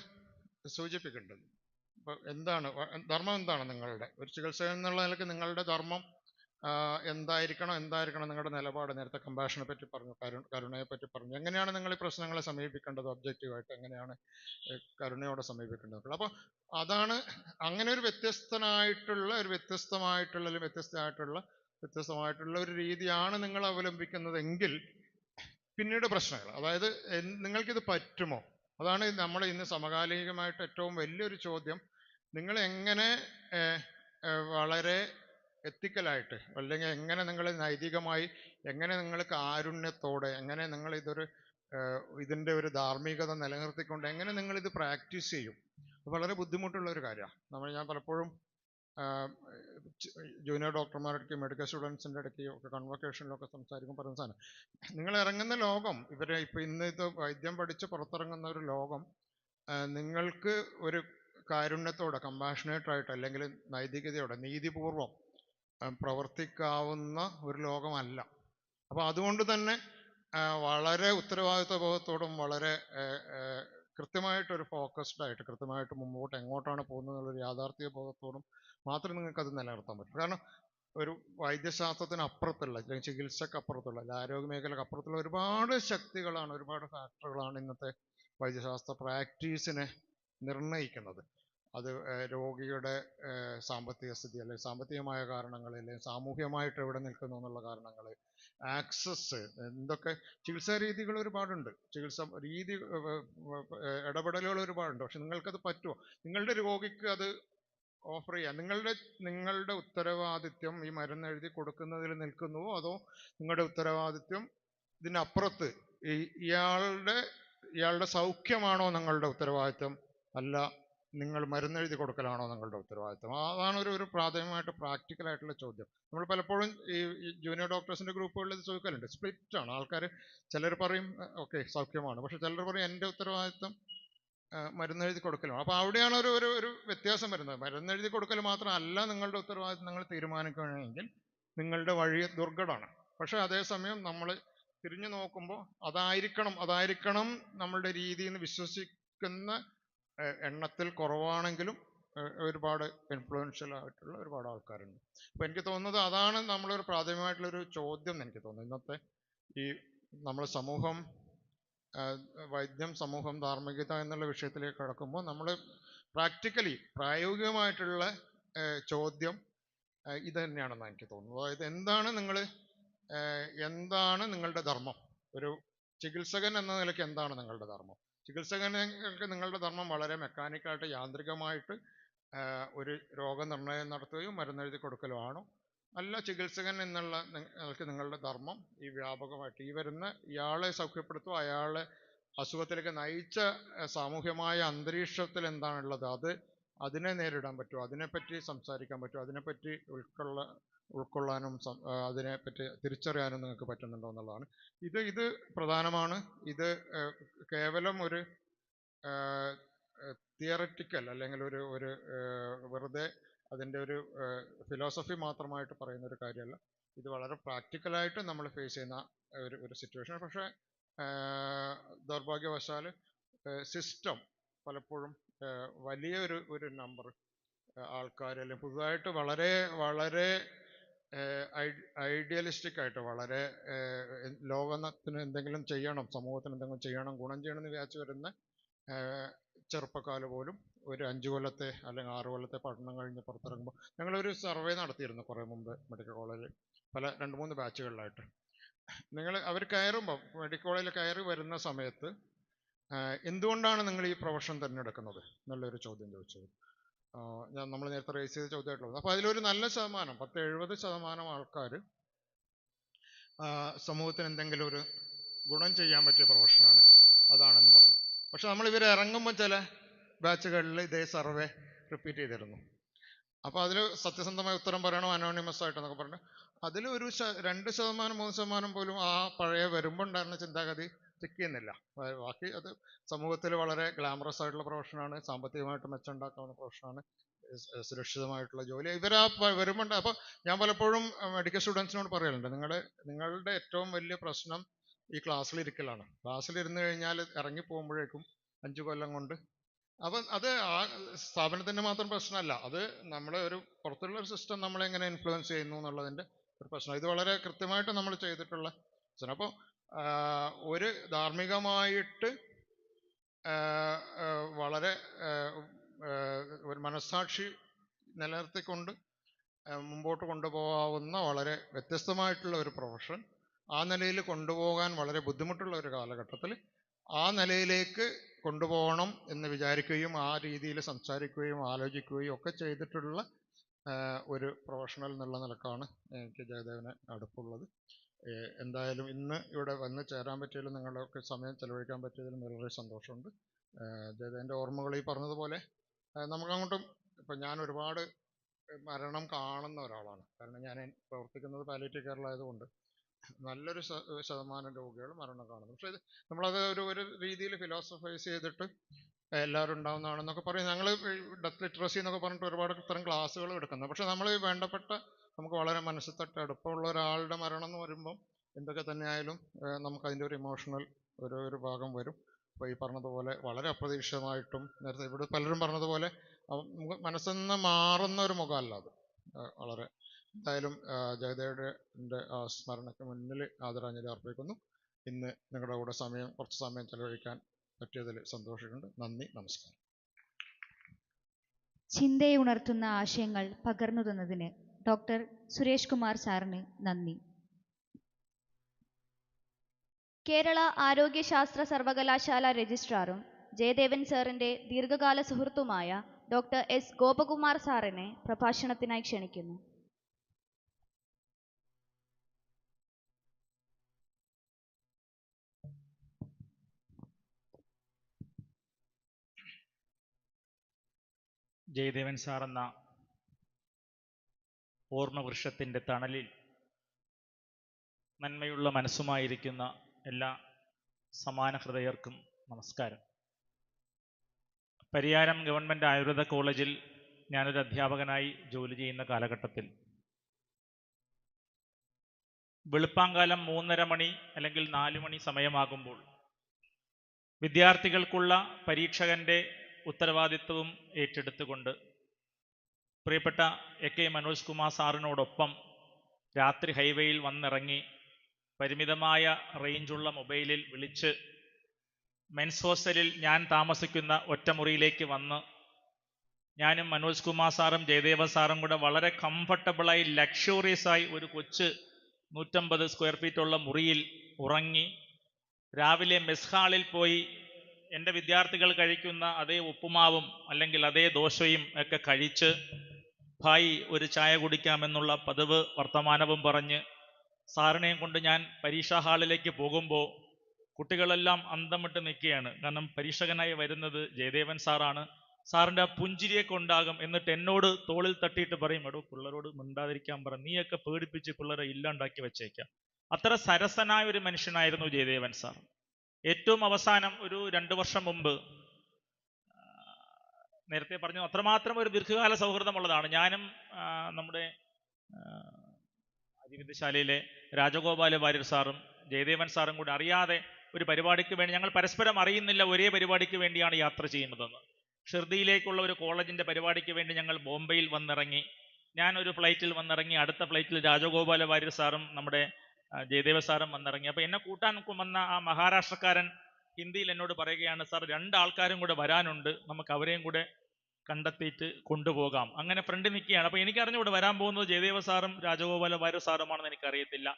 സൂചിപ്പിക്കേണ്ടത്. ഇപ്പൊ എന്താണ് ധർമ്മം, എന്താണ് നിങ്ങളുടെ ഒരു ചികിത്സകൻ എന്നുള്ള നിലയ്ക്ക് നിങ്ങളുടെ ധർമ്മം എന്തായിരിക്കണം നിങ്ങളുടെ നിലപാട്? നേരത്തെ കമ്പാഷനെ പറ്റി പറഞ്ഞു, കരുണയെ പറ്റി പറഞ്ഞു. എങ്ങനെയാണ് നിങ്ങൾ ഈ പ്രശ്നങ്ങളെ സമീപിക്കേണ്ടത്? ഒബ്ജക്റ്റീവായിട്ട് എങ്ങനെയാണ് കരുണയോടെ സമീപിക്കേണ്ടത്? അപ്പോൾ അതാണ് അങ്ങനെ ഒരു വ്യത്യസ്തമായിട്ടുള്ള ഒരു രീതിയാണ് നിങ്ങൾ അവലംബിക്കുന്നതെങ്കിൽ പിന്നീട് പ്രശ്നങ്ങൾ, അതായത് നിങ്ങൾക്കിത് പറ്റുമോ? അതാണ് നമ്മൾ ഇന്ന് സമകാലികമായിട്ട് ഏറ്റവും വലിയൊരു ചോദ്യം. നിങ്ങൾ എങ്ങനെ വളരെ എത്തിക്കലായിട്ട്, അല്ലെങ്കിൽ എങ്ങനെ നിങ്ങൾ നൈതികമായി, എങ്ങനെ നിങ്ങൾ കാരുണ്യത്തോടെ, എങ്ങനെ നിങ്ങൾ ഇതിൻ്റെ ഒരു ധാർമ്മികത നിലനിർത്തിക്കൊണ്ട് എങ്ങനെ നിങ്ങളിത് പ്രാക്ടീസ് ചെയ്യും? വളരെ ബുദ്ധിമുട്ടുള്ള ഒരു കാര്യമാണ്. ഞാൻ പലപ്പോഴും ജൂനിയർ ഡോക്ടർമാരുടെ മെഡിക്കൽ സ്റ്റുഡൻസിൻ്റെ ഇടയ്ക്ക് ഒക്കെ കൺവൊക്കേഷനിലൊക്കെ സംസാരിക്കും പറയുന്ന സാധനം, നിങ്ങൾ ഇറങ്ങുന്ന ലോകം, ഇപ്പം ഇന്ന് ഇത് വൈദ്യം പഠിച്ച് പുറത്തിറങ്ങുന്ന ഒരു ലോകം നിങ്ങൾക്ക് ഒരു കാരുണ്യത്തോടെ, കമ്പാഷനേറ്റായിട്ട്, അല്ലെങ്കിൽ നൈതികതയോടെ, നീതിപൂർവം പ്രവർത്തിക്കാവുന്ന ഒരു ലോകമല്ല. അപ്പോൾ അതുകൊണ്ട് തന്നെ വളരെ ഉത്തരവാദിത്വ ബോധത്തോടും വളരെ കൃത്യമായിട്ടൊരു ഫോക്കസ്ഡ് ആയിട്ട്, കൃത്യമായിട്ട് മുമ്പോട്ട് എങ്ങോട്ടാണ് പോകുന്നത് എന്നുള്ളൊരു യാഥാർത്ഥ്യ ബോധത്തോടും മാത്രമേ നിങ്ങൾക്കത് നിലനിർത്താൻ പറ്റൂ. കാരണം ഒരു വൈദ്യശാസ്ത്രത്തിന് അപ്പുറത്തുള്ള അല്ലെങ്കിൽ ചികിത്സക്ക് അപ്പുറത്തുള്ള അല്ലെങ്കിൽ ആരോഗ്യ മേഖലക്ക് അപ്പുറത്തുള്ള ഒരുപാട് ശക്തികളാണ്, ഒരുപാട് ഫാക്ടറുകളാണ് ഇന്നത്തെ വൈദ്യശാസ്ത്ര പ്രാക്ടീസിനെ നിർണ്ണയിക്കുന്നത്. അത് രോഗിയുടെ സാമ്പത്തിക സ്ഥിതി, അല്ലെങ്കിൽ സാമ്പത്തികമായ കാരണങ്ങൾ, അല്ലെങ്കിൽ സാമൂഹ്യമായിട്ട് എവിടെ നിൽക്കുന്നു എന്നുള്ള കാരണങ്ങൾ, ആക്സസ്, എന്തൊക്കെ ചികിത്സാ രീതികൾ ഒരുപാടുണ്ട്, ചികിത്സ രീതി ഇടപെടലുകൾ ഒരുപാടുണ്ട്. പക്ഷെ നിങ്ങൾക്കത് പറ്റുമോ? നിങ്ങളുടെ രോഗിക്ക് അത് ഓഫർ ചെയ്യാൻ നിങ്ങളുടെ ഉത്തരവാദിത്യം ഈ മരുന്ന് എഴുതി കൊടുക്കുന്നതിൽ നിൽക്കുന്നുവോ, അതോ നിങ്ങളുടെ ഉത്തരവാദിത്യം ഇതിനപ്പുറത്ത് ഇയാളുടെ സൗഖ്യമാണോ നിങ്ങളുടെ ഉത്തരവാദിത്യം, അല്ല നിങ്ങൾ മരുന്നെഴുതി കൊടുക്കലാണോ നിങ്ങളുടെ ഉത്തരവാദിത്വം? അതാണ് ഒരു പ്രാഥമികമായിട്ട് പ്രാക്ടിക്കലായിട്ടുള്ള ചോദ്യം. നമ്മൾ പലപ്പോഴും ഈ ജൂനിയർ ഡോക്ടേഴ്സിൻ്റെ ഗ്രൂപ്പുകളിൽ ഇത് ചോദിക്കലുണ്ട്. സ്പ്ലിറ്റ് ആണ് ആൾക്കാർ. ചിലർ പറയും ഓക്കെ സൗഖ്യമാണ്, പക്ഷെ ചിലർ പറയും എൻ്റെ ഉത്തരവാദിത്വം മരുന്നെഴുതി കൊടുക്കലാണ്. അപ്പോൾ അവിടെയാണ് ഒരു വ്യത്യാസം വരുന്നത്. മരുന്നെഴുതി കൊടുക്കൽ മാത്രമല്ല നിങ്ങളുടെ ഉത്തരവാദിത്വം. നിങ്ങൾ തീരുമാനിക്കുകയാണെങ്കിൽ നിങ്ങളുടെ വഴി ദുർഘടമാണ്. പക്ഷെ അതേസമയം നമ്മൾ തിരിഞ്ഞു നോക്കുമ്പോൾ അതായിരിക്കണം നമ്മളുടെ രീതി എന്ന് വിശ്വസിക്കുന്ന എണ്ണത്തിൽ കുറവാണെങ്കിലും ഒരുപാട് ഇൻഫ്ലുവൻഷ്യൽ ആയിട്ടുള്ള ഒരുപാട് ആൾക്കാരുണ്ട്. അപ്പോൾ എനിക്ക് തോന്നുന്നത് അതാണ് നമ്മളൊരു പ്രാഥമികമായിട്ടുള്ളൊരു ചോദ്യം എന്ന് എനിക്ക് തോന്നുന്നു. ഇന്നത്തെ ഈ നമ്മൾ സമൂഹം, വൈദ്യം, സമൂഹം, ധാർമ്മികത എന്നുള്ള വിഷയത്തിലേക്ക് കടക്കുമ്പോൾ നമ്മൾ പ്രായോഗികമായിട്ടുള്ള ചോദ്യം ഇത് തന്നെയാണെന്ന് എനിക്ക് തോന്നുന്നു. അതായത് എന്താണ് നിങ്ങളുടെ ധർമ്മം? ഒരു ചികിത്സകൻ എന്ന നിലയ്ക്ക് എന്താണ് നിങ്ങളുടെ ധർമ്മം? ചികിത്സകർക്ക് നിങ്ങളുടെ ധർമ്മം വളരെ മെക്കാനിക്കായിട്ട്, യാന്ത്രികമായിട്ട് ഒരു രോഗനിർണയം നടത്തുകയും മരുന്നെഴുതി കൊടുക്കലുമാണോ? അല്ല, ചികിത്സകൻ എന്നുള്ള നിങ്ങളുടെ ധർമ്മം ഈ വ്യാപകമായിട്ട് ഇയാളെ സൗഖ്യപ്പെടുത്തുക, അയാളെ അസുഖത്തിലേക്ക് നയിച്ച സാമൂഹ്യമായ അന്തരീക്ഷത്തിൽ എന്താണുള്ളത് അതിനെ നേരിടാൻ പറ്റുമോ, അതിനെപ്പറ്റി സംസാരിക്കാൻ പറ്റുമോ, അതിനെപ്പറ്റി ഉൾക്കൊള്ളാനും അതിനെപ്പറ്റി തിരിച്ചറിയാനും നിങ്ങൾക്ക് പറ്റുന്നുണ്ടോ എന്നുള്ളതാണ്. ഇത് പ്രധാനമാണ്. ഇത് കേവലം ഒരു തിയററ്റിക്കൽ അല്ലെങ്കിൽ ഒരു വെറുതെ അതിൻ്റെ ഒരു ഫിലോസഫി മാത്രമായിട്ട് പറയുന്ന ഒരു കാര്യമല്ല. ഇത് വളരെ പ്രാക്ടിക്കലായിട്ട് നമ്മൾ ഫേസ് ചെയ്യുന്ന ഒരു സിറ്റുവേഷൻ. പക്ഷേ ദൗർഭാഗ്യവശാൽ സിസ്റ്റം പലപ്പോഴും വലിയ ഒരു നമ്പർ ആൾക്കാർ, അല്ലെങ്കിൽ പുതുതായിട്ട് വളരെ വളരെ ഐഡിയലിസ്റ്റിക് ആയിട്ട്, വളരെ ലോകത്തിന് എന്തെങ്കിലും ചെയ്യണം, സമൂഹത്തിന് എന്തെങ്കിലും ചെയ്യണം, ഗുണം ചെയ്യണം എന്ന് വിചാരിച്ചു വരുന്ന ചെറുപ്പക്കാർ പോലും ഒരു 5 കൊല്ലത്തെ അല്ലെങ്കിൽ 6 കൊല്ലത്തെ പഠനം കഴിഞ്ഞ് പുറത്തിറങ്ങുമ്പോൾ, ഞങ്ങളൊരു സർവേ നടത്തിയിരുന്നു കുറേ മുമ്പ് മെഡിക്കൽ കോളേജിൽ, 2-3 ബാച്ചുകളിലായിട്ട്. അവർ കയറുമ്പോൾ, മെഡിക്കൽ കോളേജിൽ കയറി വരുന്ന സമയത്ത് എന്തുകൊണ്ടാണ് നിങ്ങൾ ഈ പ്രൊഫഷൻ തിരഞ്ഞെടുക്കുന്നത് എന്നുള്ളൊരു ചോദ്യം ചോദിച്ചത്. നമ്മൾ നേരത്തെ റേസ് ചെയ്ത ചോദ്യമായിട്ടുള്ളത്. അപ്പോൾ അതിലൊരു നല്ല ശതമാനം, 70% ആൾക്കാർ സമൂഹത്തിന് എന്തെങ്കിലും ഒരു ഗുണം ചെയ്യാൻ പറ്റിയ പ്രൊഫഷനാണ്, അതാണെന്ന് പറഞ്ഞു. പക്ഷെ നമ്മൾ ഇറങ്ങുമ്പോൾ ചില ബാച്ചുകളിൽ ഇതേ സർവേ റിപ്പീറ്റ് ചെയ്തിരുന്നു. അപ്പോൾ അതിൽ സത്യസന്ധമായ ഉത്തരം പറയണോ അനോണിമസ് ആയിട്ടെന്നൊക്കെ പറഞ്ഞു. അതിലൊരു 2%, 3% പോലും ആ പഴയ വരുമ്പോൾ ഉണ്ടായിരുന്ന ചിന്താഗതി ചെക്ക് ചെയ്യുന്നില്ല. ബാക്കി അത് സമൂഹത്തിൽ വളരെ ഗ്ലാമറസ് ആയിട്ടുള്ള പ്രൊഫഷനാണ്, സാമ്പത്തികമായിട്ട് മെച്ചമുണ്ടാക്കാവുന്ന പ്രൊഫഷനാണ്, സുരക്ഷിതമായിട്ടുള്ള ജോലി. വരുമ്പോൾ അപ്പോൾ ഞാൻ പലപ്പോഴും മെഡിക്കൽ സ്റ്റുഡൻസിനോട് പറയലുണ്ട്, നിങ്ങളുടെ ഏറ്റവും വലിയ പ്രശ്നം ഈ ക്ലാസ്സിലിരിക്കലാണ്. ക്ലാസ്സിലിരുന്ന് കഴിഞ്ഞാൽ ഇറങ്ങി പോകുമ്പോഴേക്കും 5 കൊല്ലം കൊണ്ട്, അപ്പം അത് ആ സ്ഥാപനത്തിൻ്റെ മാത്രം പ്രശ്നമല്ല, അത് നമ്മളെ ഒരു പുറത്തുള്ള ഒരു സിസ്റ്റം നമ്മളെങ്ങനെ ഇൻഫ്ലുവൻസ് ചെയ്യുന്നു എന്നുള്ളതിൻ്റെ ഒരു പ്രശ്നം. ഇത് വളരെ കൃത്യമായിട്ട് നമ്മൾ ചെയ്തിട്ടുള്ള പ്രശ്നം. അപ്പോൾ ഒരു ധാർമ്മികമായിട്ട് വളരെ ഒരു മനസ്സാക്ഷി നിലനിർത്തിക്കൊണ്ട് മുമ്പോട്ട് കൊണ്ടുപോകാവുന്ന വളരെ വ്യത്യസ്തമായിട്ടുള്ള ഒരു പ്രൊഫഷൻ, ആ നിലയിൽ കൊണ്ടുപോകാൻ വളരെ ബുദ്ധിമുട്ടുള്ള ഒരു കാലഘട്ടത്തിൽ ആ നിലയിലേക്ക് കൊണ്ടുപോകണം എന്ന് വിചാരിക്കുകയും ആ രീതിയിൽ സംസാരിക്കുകയും ആലോചിക്കുകയും ഒക്കെ ചെയ്തിട്ടുള്ള ഒരു പ്രൊഫഷണൽ എന്നുള്ള നിലക്കാണ് എനിക്ക് ജയദേവനെ അടുപ്പുള്ളത്. എന്തായാലും ഇന്ന് ഇവിടെ വന്ന് ചേരാൻ പറ്റിയതിലും നിങ്ങളുടെയൊക്കെ സമയം ചെലവഴിക്കാൻ പറ്റിയതിലും വളരെ സന്തോഷമുണ്ട്. ജയദേവൻ്റെ ഓർമ്മകൾ ഈ പറഞ്ഞതുപോലെ നമുക്കങ്ങോട്ടും, ഇപ്പം ഞാൻ ഒരുപാട് മരണം കാണുന്ന ഒരാളാണ്. കാരണം ഞാൻ പ്രവർത്തിക്കുന്നത് പാലിയേറ്റീവ് കെയറിലായതുകൊണ്ട് നല്ലൊരു ശതമാനം രോഗികൾ മരണം കാണുന്നു. പക്ഷേ നമ്മളത് ഒരു രീതിയിൽ ഫിലോസഫൈസ് ചെയ്തിട്ട് എല്ലാവരും ഉണ്ടാവുന്നതാണെന്നൊക്കെ പറയും. ഞങ്ങൾ ഡെത്ത് ലിറ്ററസി എന്നൊക്കെ പറഞ്ഞിട്ട് ഒരുപാട് ഇത്തരം ക്ലാസ്സുകൾ എടുക്കുന്നത്. പക്ഷെ നമ്മൾ വേണ്ടപ്പെട്ട നമുക്ക് വളരെ മനസ്സിൽ തട്ട് അടുപ്പമുള്ള ഒരാളുടെ മരണം എന്ന് വരുമ്പം എന്തൊക്കെ തന്നെയായാലും നമുക്കതിൻ്റെ ഒരു ഇമോഷണൽ ഒരു ഭാഗം വരും. അപ്പോൾ ഈ പറഞ്ഞതുപോലെ വളരെ അപ്രതീക്ഷിതമായിട്ടും നേരത്തെ ഇവിടെ പലരും പറഞ്ഞതുപോലെ മനസ്സിൽ നിന്ന് മാറുന്ന ഒരു മുഖമല്ല അത്. വളരെ എന്തായാലും ജയദേവൻ്റെ സ്മരണയ്ക്ക് മുന്നിൽ ആദരാഞ്ജലി അർപ്പിക്കുന്നു. ഇന്ന് നിങ്ങളുടെ കൂടെ കുറച്ച് സമയം ചെലവഴിക്കാൻ പറ്റിയതിൽ സന്തോഷമുണ്ട്. നന്ദി, നമസ്കാരം. ചിന്തയെ ഉണർത്തുന്ന ആശയങ്ങൾ പകർന്നു തന്നതിന് ഡോക്ടർ സുരേഷ് കുമാർ സാറിന് നന്ദി. കേരള ആരോഗ്യശാസ്ത്ര സർവകലാശാല രജിസ്ട്രാറും ജയദേവൻ സാറിൻ്റെ ദീർഘകാല സുഹൃത്തുമായ ഡോക്ടർ എസ് ഗോപകുമാർ സാറിനെ പ്രഭാഷണത്തിനായി ക്ഷണിക്കുന്നു. ജയദേവൻ സാർ എന്ന ഓർമ്മവൃക്ഷത്തിൻ്റെ തണലിൽ നന്മയുള്ള മനസ്സുമായിരിക്കുന്ന എല്ലാ സമാന ഹൃദയർക്കും നമസ്കാരം. പരിയാരം ഗവൺമെൻറ് ആയുർവേദ കോളേജിൽ ഞാനൊരു അധ്യാപകനായി ജോലി ചെയ്യുന്ന കാലഘട്ടത്തിൽ വെളുപ്പാങ്കാലം 3:30 മണി അല്ലെങ്കിൽ 4 മണി സമയമാകുമ്പോൾ വിദ്യാർത്ഥികൾക്കുള്ള പരീക്ഷകൻ്റെ ഉത്തരവാദിത്വവും ഏറ്റെടുത്തുകൊണ്ട് പ്രിയപ്പെട്ട AK മനോജ് കുമാർ സാറിനോടൊപ്പം രാത്രി ഹൈവേയിൽ വന്നിറങ്ങി പരിമിതമായ റേഞ്ചുള്ള മൊബൈലിൽ വിളിച്ച് മെൻസ് ഹോസ്റ്റലിൽ ഞാൻ താമസിക്കുന്ന ഒറ്റമുറിയിലേക്ക് വന്ന് ഞാനും മനോജ് കുമാർ സാറും ജയദേവ സാറും കൂടെ വളരെ കംഫർട്ടബിളായി ലക്ഷറിയസായി ഒരു കൊച്ച് 150 സ്ക്വയർ ഫീറ്റുള്ള മുറിയിൽ ഉറങ്ങി രാവിലെ മെസ് ഹാളിൽ പോയി എൻ്റെ വിദ്യാർത്ഥികൾ കഴിക്കുന്ന അതേ ഉപ്പുമാവും അല്ലെങ്കിൽ അതേ ദോശയും ഒക്കെ കഴിച്ച് ഭായി ഒരു ചായ കുടിക്കാമെന്നുള്ള പതിവ് വർത്തമാനവും പറഞ്ഞ് സാറിനെയും കൊണ്ട് ഞാൻ പരീക്ഷാ ഹാളിലേക്ക് പോകുമ്പോൾ കുട്ടികളെല്ലാം അന്തമിട്ട് നിൽക്കുകയാണ്. കാരണം പരീക്ഷകനായി വരുന്നത് ജയദേവൻ സാറാണ്. സാറിൻ്റെ ആ പുഞ്ചിരിയെ കൊണ്ടാകും. എന്നിട്ട് എന്നോട് തോളിൽ തട്ടിയിട്ട് പറയും, എടോ പിള്ളേരോട് മിണ്ടാതിരിക്കാൻ പറ, നീയൊക്കെ പേടിപ്പിച്ച് പിള്ളേരെ ഇല്ലാണ്ടാക്കി വെച്ചേക്കാം. അത്ര സരസനായ ഒരു മനുഷ്യനായിരുന്നു ജയദേവൻ സാർ. ഏറ്റവും അവസാനം ഒരു 2 വർഷം മുമ്പ്, നേരത്തെ പറഞ്ഞു അത്രമാത്രം ഒരു ദീർഘകാല സൗഹൃദമുള്ളതാണ്. ഞാനും നമ്മുടെ അതിവിദ്യശാലയിലെ രാജഗോപാല വാര്യർ സാറും ജയദേവൻ സാറും കൂടി അറിയാതെ ഒരു പരിപാടിക്ക് വേണ്ടി, ഞങ്ങൾ പരസ്പരം അറിയുന്നില്ല, ഒരേ പരിപാടിക്ക് വേണ്ടിയാണ് യാത്ര ചെയ്യുന്നതെന്ന്. ഷിർദിയിലേക്കുള്ള ഒരു കോളേജിൻ്റെ പരിപാടിക്ക് വേണ്ടി ഞങ്ങൾ ബോംബെയിൽ വന്നിറങ്ങി. ഞാനൊരു ഫ്ലൈറ്റിൽ വന്നിറങ്ങി, അടുത്ത ഫ്ലൈറ്റിൽ രാജഗോപാല വാര്യർ സാറും നമ്മുടെ ജയദേവ സാറും വന്നിറങ്ങി. അപ്പോൾ എന്നെ കൂട്ടാൻ വന്ന ആ മഹാരാഷ്ട്രക്കാരൻ ഹിന്ദിയിൽ എന്നോട് പറയുകയാണ്, സാർ 2 ആൾക്കാരും കൂടെ വരാനുണ്ട്, നമുക്ക് അവരെയും കൂടെ കണ്ടെത്തിയിട്ട് കൊണ്ടുപോകാം. അങ്ങനെ ഫ്രണ്ട് നിൽക്കുകയാണ്. അപ്പോൾ എനിക്കറിഞ്ഞുകൂടെ വരാൻ പോകുന്നത് ജയദേവ സാറും രാജഗോപാല വാര്യർ സാറുമാണെന്ന് എനിക്കറിയത്തില്ല.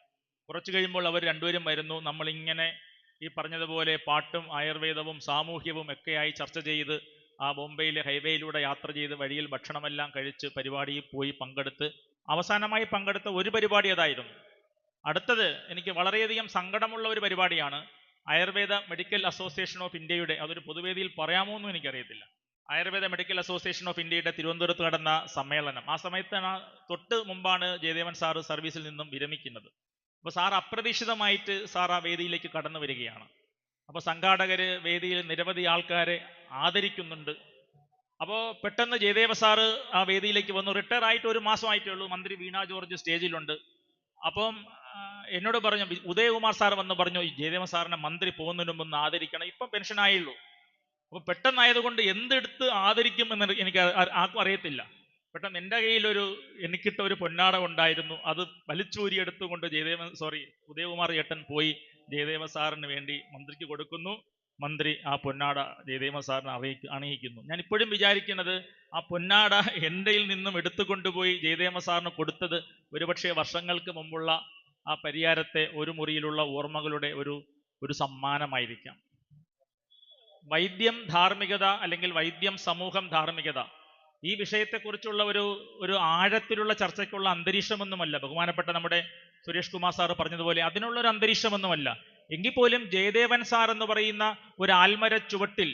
കുറച്ച് കഴിയുമ്പോൾ അവർ രണ്ടുപേരും വരുന്നു. നമ്മളിങ്ങനെ ഈ പറഞ്ഞതുപോലെ പാട്ടും ആയുർവേദവും സാമൂഹ്യവും ഒക്കെയായി ചർച്ച ചെയ്ത് ആ ബോംബെയിലെ ഹൈവേയിലൂടെ യാത്ര ചെയ്ത് വഴിയിൽ ഭക്ഷണമെല്ലാം കഴിച്ച് പരിപാടിയിൽ പോയി പങ്കെടുത്ത് അവസാനമായി പങ്കെടുത്ത ഒരു പരിപാടി അതായിരുന്നു. അടുത്തത് എനിക്ക് വളരെയധികം സങ്കടമുള്ള ഒരു പരിപാടിയാണ്. ആയുർവേദ മെഡിക്കൽ അസോസിയേഷൻ ഓഫ് ഇന്ത്യയുടെ, അതൊരു പൊതുവേദിയിൽ പറയാമോ എന്നും എനിക്കറിയത്തില്ല, ആയുർവേദ മെഡിക്കൽ അസോസിയേഷൻ ഓഫ് ഇന്ത്യയുടെ തിരുവനന്തപുരത്ത് നടന്ന സമ്മേളനം. ആ സമയത്താണ്, തൊട്ട് മുമ്പാണ് ജയദേവൻ സാറ് സർവീസിൽ നിന്നും വിരമിക്കുന്നത്. അപ്പോൾ സാർ അപ്രതീക്ഷിതമായിട്ട് സാർ ആ വേദിയിലേക്ക് കടന്നു വരികയാണ്. അപ്പോൾ സംഘാടകർ വേദിയിൽ നിരവധി ആൾക്കാരെ ആദരിക്കുന്നുണ്ട്. അപ്പോൾ പെട്ടെന്ന് ജയദേവ സാറ് ആ വേദിയിലേക്ക് വന്നു. റിട്ടയർ ആയിട്ട് 1 മാസമായിട്ടേ ഉള്ളൂ. മന്ത്രി വീണ ജോർജ് സ്റ്റേജിലുണ്ട്. അപ്പം എന്നോട് പറഞ്ഞു, ഉദയകുമാർ സാർ വന്ന് പറഞ്ഞു, ജയദേവ സാറിനെ മന്ത്രി പോകുന്നതിന് മുമ്പ് ആദരിക്കണം, ഇപ്പം പെൻഷനായുള്ളൂ. അപ്പോൾ പെട്ടെന്നായതുകൊണ്ട് എന്തെടുത്ത് ആദരിക്കും എന്ന് എനിക്ക് ആർക്കും അറിയത്തില്ല. പെട്ടെന്ന് എൻ്റെ കയ്യിലൊരു എനിക്കിട്ട ഒരു പൊന്നാട ഉണ്ടായിരുന്നു. അത് വലിച്ചൂരിയെടുത്തുകൊണ്ട് ഉദയകുമാർ ചേട്ടൻ പോയി ജയദേവ സാറിന് വേണ്ടി മന്ത്രിക്ക് കൊടുക്കുന്നു. മന്ത്രി ആ പൊന്നാട ജയദേവ സാറിന് അണിയിക്കുന്നു. ഞാൻ ഇപ്പോഴും വിചാരിക്കുന്നത്, ആ പൊന്നാട എൻ്റെയിൽ നിന്നും എടുത്തുകൊണ്ടുപോയി ജയദേവ സാറിന് കൊടുത്തത് ഒരുപക്ഷെ വർഷങ്ങൾക്ക് മുമ്പുള്ള ആ പരിയാരത്തെ ഒരു മുറിയിലുള്ള ഓർമ്മകളുടെ ഒരു സമ്മാനമായിരിക്കാം. വൈദ്യം ധാർമ്മികത അല്ലെങ്കിൽ വൈദ്യം സമൂഹം ധാർമ്മികത, ഈ വിഷയത്തെക്കുറിച്ചുള്ള ഒരു ആഴത്തിലുള്ള ചർച്ചയ്ക്കുള്ള അന്തരീക്ഷമൊന്നുമല്ല. ബഹുമാനപ്പെട്ട നമ്മുടെ സുരേഷ് കുമാർ സാറ് പറഞ്ഞതുപോലെ അതിനുള്ളൊരു അന്തരീക്ഷമൊന്നുമല്ല. എങ്കിൽ പോലും ജയദേവൻ സാർ എന്ന് പറയുന്ന ഒരു ആൽമര ചുവട്ടിൽ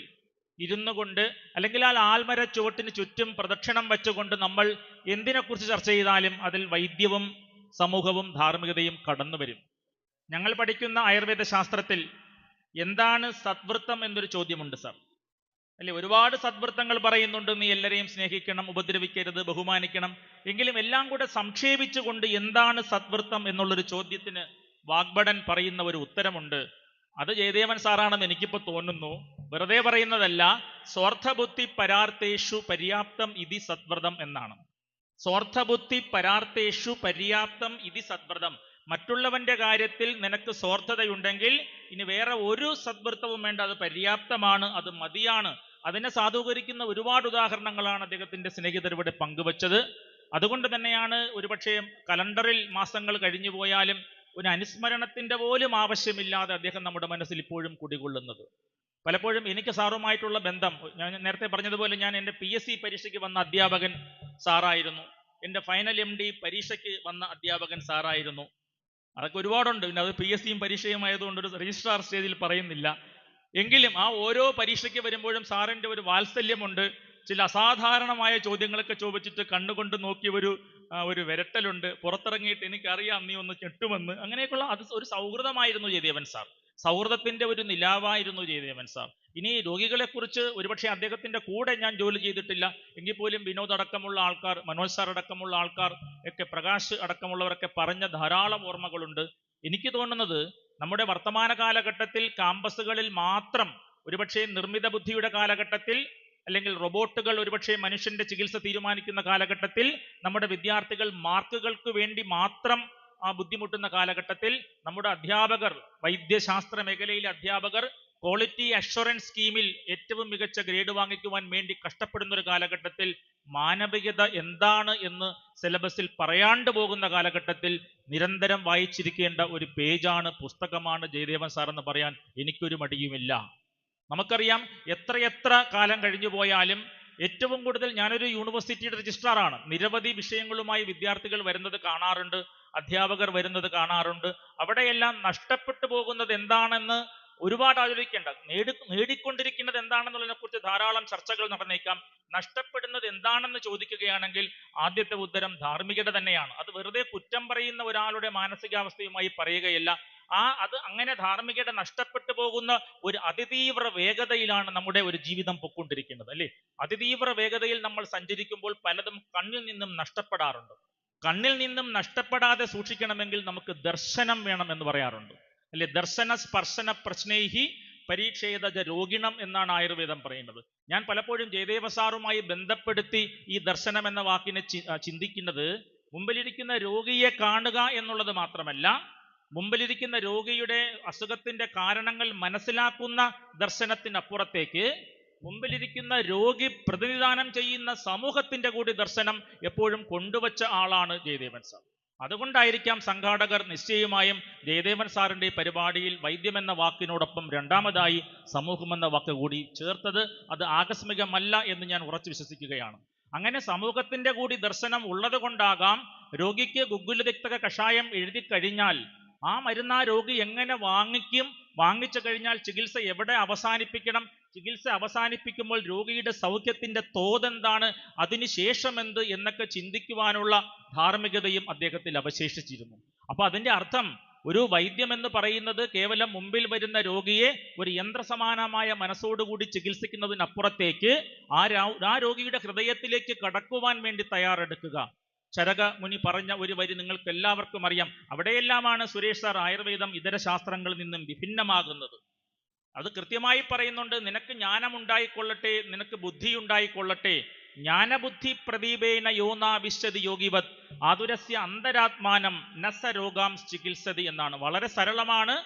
ഇരുന്നു കൊണ്ട്, അല്ലെങ്കിൽ ആ ആൽമര ചുവട്ടിന് ചുറ്റും പ്രദക്ഷിണം വെച്ചുകൊണ്ട് നമ്മൾ എന്തിനെക്കുറിച്ച് ചർച്ച ചെയ്താലും അതിൽ വൈദ്യവും സമൂഹവും ധാർമ്മികതയും കടന്നു വരും. ഞങ്ങൾ പഠിക്കുന്ന ആയുർവേദ ശാസ്ത്രത്തിൽ എന്താണ് സദ്വൃത്തം എന്നൊരു ചോദ്യമുണ്ട് സാർ, അല്ലെ? ഒരുപാട് സദ്വൃത്തങ്ങൾ പറയുന്നുണ്ട്, നീ എല്ലാവരെയും സ്നേഹിക്കണം, ഉപദ്രവിക്കരുത്, ബഹുമാനിക്കണം. എങ്കിലും എല്ലാം കൂടെ സംക്ഷേപിച്ചുകൊണ്ട് എന്താണ് സദ്വൃത്തം എന്നുള്ളൊരു ചോദ്യത്തിന് വാഗ്ഭടൻ പറയുന്ന ഒരു ഉത്തരമുണ്ട്. അത് ജയദേവൻ സാറാണെന്ന് എനിക്കിപ്പോൾ തോന്നുന്നു. വെറുതെ പറയുന്നതല്ല. സ്വാർത്ഥബുദ്ധി പരാർത്ഥേഷു പര്യാപ്തം ഇതി സദ്വ്രതം എന്നാണ്. സ്വാർത്ഥബുദ്ധി പരാർത്ഥേഷു പര്യാപ്തം ഇതി സദ്വ്രതം. മറ്റുള്ളവന്റെ കാര്യത്തിൽ നിനക്ക് സ്വാർത്ഥതയുണ്ടെങ്കിൽ ഇനി വേറെ ഒരു സദ്വൃത്തവും വേണ്ട, അത് പര്യാപ്തമാണ്, അത് മതിയാണ്. അതിനെ സാധൂകരിക്കുന്ന ഒരുപാട് ഉദാഹരണങ്ങളാണ് അദ്ദേഹത്തിന്റെ സ്നേഹിതർ ഇവിടെ പങ്കുവച്ചത്. അതുകൊണ്ട് തന്നെയാണ് ഒരുപക്ഷെ കലണ്ടറിൽ മാസങ്ങൾ കഴിഞ്ഞു പോയാലും ഒരു അനുസ്മരണത്തിന്റെ പോലും ആവശ്യമില്ലാതെ അദ്ദേഹം നമ്മുടെ മനസ്സിൽ ഇപ്പോഴും കുടികൊള്ളുന്നത്. പലപ്പോഴും എനിക്ക് സാറുമായിട്ടുള്ള ബന്ധം, ഞാൻ നേരത്തെ പറഞ്ഞതുപോലെ ഞാൻ എൻ്റെ PSC പരീക്ഷയ്ക്ക് വന്ന അധ്യാപകൻ സാറായിരുന്നു, എൻ്റെ ഫൈനൽ MD പരീക്ഷയ്ക്ക് വന്ന അധ്യാപകൻ സാറായിരുന്നു. അതൊക്കെ ഒരുപാടുണ്ട്. പിന്നെ അത് PSCയും പരീക്ഷയും ആയതുകൊണ്ട് ഒരു രജിസ്ട്രാർ സ്റ്റേജിൽ പറയുന്നില്ല. എങ്കിലും ആ ഓരോ പരീക്ഷയ്ക്ക് വരുമ്പോഴും സാറിൻ്റെ ഒരു വാത്സല്യമുണ്ട്. ചില അസാധാരണമായ ചോദ്യങ്ങളൊക്കെ ചോദിച്ചിട്ട് കണ്ണുകൊണ്ട് നോക്കിയ ഒരു വിരട്ടലുണ്ട്. പുറത്തിറങ്ങിയിട്ട് എനിക്കറിയാം നീ ഒന്ന് ഞെട്ടുമെന്ന്. അങ്ങനെയൊക്കെയുള്ള അത് ഒരു സൗഹൃദമായിരുന്നു ജയദേവൻ സാർ. സൗഹൃദത്തിന്റെ ഒരു നിലാവായിരുന്നു ജയദേവൻ സാർ. ഇനി രോഗികളെ കുറിച്ച് ഒരുപക്ഷെ അദ്ദേഹത്തിന്റെ കൂടെ ഞാൻ ജോലി ചെയ്തിട്ടില്ല എങ്കിൽ പോലും വിനോദ് അടക്കമുള്ള ആൾക്കാർ, മനോജ് സാർ അടക്കമുള്ള ആൾക്കാർ ഒക്കെ, പ്രകാശ് അടക്കമുള്ളവരൊക്കെ പറഞ്ഞ ധാരാളം ഓർമ്മകളുണ്ട്. എനിക്ക് തോന്നുന്നത് നമ്മുടെ വർത്തമാന കാലഘട്ടത്തിൽ ക്യാമ്പസുകളിൽ മാത്രം, ഒരുപക്ഷെ നിർമ്മിത ബുദ്ധിയുടെ കാലഘട്ടത്തിൽ അല്ലെങ്കിൽ റോബോട്ടുകൾ ഒരുപക്ഷെ മനുഷ്യന്റെ ചികിത്സ തീരുമാനിക്കുന്ന കാലഘട്ടത്തിൽ നമ്മുടെ വിദ്യാർത്ഥികൾ മാർക്കുകൾക്ക് വേണ്ടി മാത്രം ബുദ്ധിമുട്ടുന്ന കാലഘട്ടത്തിൽ നമ്മുടെ അധ്യാപകർ, വൈദ്യശാസ്ത്ര മേഖലയിലെ അധ്യാപകർ ക്വാളിറ്റി അഷ്വറൻസ് സ്കീമിൽ ഏറ്റവും മികച്ച ഗ്രേഡ് വാങ്ങിക്കുവാൻ വേണ്ടി കഷ്ടപ്പെടുന്ന ഒരു കാലഘട്ടത്തിൽ മാനവികത എന്താണ് എന്ന് സിലബസിൽ പറയാണ്ട് പോകുന്ന കാലഘട്ടത്തിൽ നിരന്തരം വായിച്ചിരിക്കേണ്ട ഒരു പേജാണ്, പുസ്തകമാണ് ജയദേവൻ സാർ എന്ന് പറയാൻ എനിക്കൊരു മടിയുമില്ല. നമുക്കറിയാം എത്രയെത്ര കാലം കഴിഞ്ഞു പോയാലും ഏറ്റവും കൂടുതൽ, ഞാനൊരു യൂണിവേഴ്സിറ്റിയുടെ രജിസ്ട്രാറാണ്, നിരവധി വിഷയങ്ങളുമായി വിദ്യാർത്ഥികൾ വരുന്നത് കാണാറുണ്ട്, അധ്യാപകർ വരുന്നത് കാണാറുണ്ട്. അവിടെയെല്ലാം നഷ്ടപ്പെട്ടു പോകുന്നത് എന്താണെന്ന് ഒരുപാട് ആലോചിക്കേണ്ട, നേടിക്കൊണ്ടിരിക്കുന്നത് എന്താണെന്നുള്ളതിനെ കുറിച്ച് ധാരാളം ചർച്ചകൾ നടന്നേക്കാം. നഷ്ടപ്പെടുന്നത് എന്താണെന്ന് ചോദിക്കുകയാണെങ്കിൽ ആദ്യത്തെ ഉത്തരം ധാർമ്മികത തന്നെയാണ്. അത് വെറുതെ കുറ്റം പറയുന്ന ഒരാളുടെ മാനസികാവസ്ഥയുമായി പറയുകയല്ല. അത് അങ്ങനെ ധാർമ്മികത നഷ്ടപ്പെട്ടു പോകുന്ന ഒരു അതിതീവ്ര വേഗതയിലാണ് നമ്മുടെ ഒരു ജീവിതം പൊക്കൊണ്ടിരിക്കുന്നത്, അല്ലേ? അതിതീവ്ര വേഗതയിൽ നമ്മൾ സഞ്ചരിക്കുമ്പോൾ പലതും കണ്ണിൽ നിന്നും നഷ്ടപ്പെടാറുണ്ട്. കണ്ണിൽ നിന്നും നഷ്ടപ്പെടാതെ സൂക്ഷിക്കണമെങ്കിൽ നമുക്ക് ദർശനം വേണം എന്ന് പറയാറുണ്ട്, അല്ലെ? ദർശന സ്പർശന പ്രശ്നൈഹി പരീക്ഷേത രോഗിണം എന്നാണ് ആയുർവേദം പറയുന്നത്. ഞാൻ പലപ്പോഴും ജയദേവ സാറുമായി ബന്ധപ്പെടുത്തി ഈ ദർശനം എന്ന വാക്കിനെ ചിന്തിക്കുന്നത്, മുമ്പിലിരിക്കുന്ന രോഗിയെ കാണുക എന്നുള്ളത് മാത്രമല്ല, മുമ്പിലിരിക്കുന്ന രോഗിയുടെ അസുഖത്തിന്റെ കാരണങ്ങൾ മനസ്സിലാക്കുന്ന ദർശനത്തിനപ്പുറത്തേക്ക് മുമ്പിലിരിക്കുന്ന രോഗി പ്രതിനിധാനം ചെയ്യുന്ന സമൂഹത്തിന്റെ കൂടി ദർശനം എപ്പോഴും കൊണ്ടുവച്ച ആളാണ് ജയദേവൻ സാർ. അതുകൊണ്ടായിരിക്കാം സംഘാടകർ നിശ്ചയമായും ജയദേവൻ സാറിന്റെ പരിപാടിയിൽ വൈദ്യം എന്ന വാക്കിനോടൊപ്പം രണ്ടാമതായി സമൂഹം എന്ന വാക്ക് കൂടി ചേർത്തത്. അത് ആകസ്മികമല്ല എന്ന് ഞാൻ ഉറച്ചു വിശ്വസിക്കുകയാണ്. അങ്ങനെ സമൂഹത്തിന്റെ കൂടി ദർശനം ഉള്ളത് കൊണ്ടാകാം രോഗിക്ക് ഗുഗ്ഗുലതിക്തക കഷായം എഴുതി കഴിഞ്ഞാൽ ആ മരുന്ന് ആ രോഗി എങ്ങനെ വാങ്ങിക്കും, വാങ്ങിച്ചു കഴിഞ്ഞാൽ ചികിത്സ എവിടെ അവസാനിപ്പിക്കണം, ചികിത്സ അവസാനിപ്പിക്കുമ്പോൾ രോഗിയുടെ സൗഖ്യത്തിന്റെ തോതെന്താണ്, അതിനുശേഷം എന്ത് എന്നൊക്കെ ചിന്തിക്കുവാനുള്ള ധാർമ്മികതയും അദ്ദേഹത്തിൽ അവശേഷിച്ചിരുന്നു. അപ്പൊ അതിന്റെ അർത്ഥം ഒരു വൈദ്യം എന്ന് പറയുന്നത് കേവലം മുമ്പിൽ വരുന്ന രോഗിയെ ഒരു യന്ത്രസമാനമായ മനസ്സോടുകൂടി ചികിത്സിക്കുന്നതിനപ്പുറത്തേക്ക് ആ രോഗിയുടെ ഹൃദയത്തിലേക്ക് കടക്കുവാൻ വേണ്ടി തയ്യാറെടുക്കുക. ചരക മുനി പറഞ്ഞ ഒരു വരി നിങ്ങൾക്ക് എല്ലാവർക്കും അറിയാം. അവിടെയെല്ലാമാണ് സുരേഷ് സാർ ആയുർവേദം ഇതര ശാസ്ത്രങ്ങളിൽ നിന്നും വിഭിന്നമാകുന്നത്. അത് കൃത്യമായി പറയുന്നുണ്ട്. നിനക്ക് ജ്ഞാനമുണ്ടായിക്കൊള്ളട്ടെ, നിനക്ക് ബുദ്ധി ഉണ്ടായിക്കൊള്ളട്ടെ. ജ്ഞാനബുദ്ധി പ്രദീപേന യോനാ വിശ്വതി യോഗിവത് ആതുരസ്യ അന്തരാത്മാനം നസ രോഗാം ചികിത്സതി എന്നാണ്. വളരെ സരളമാണ്.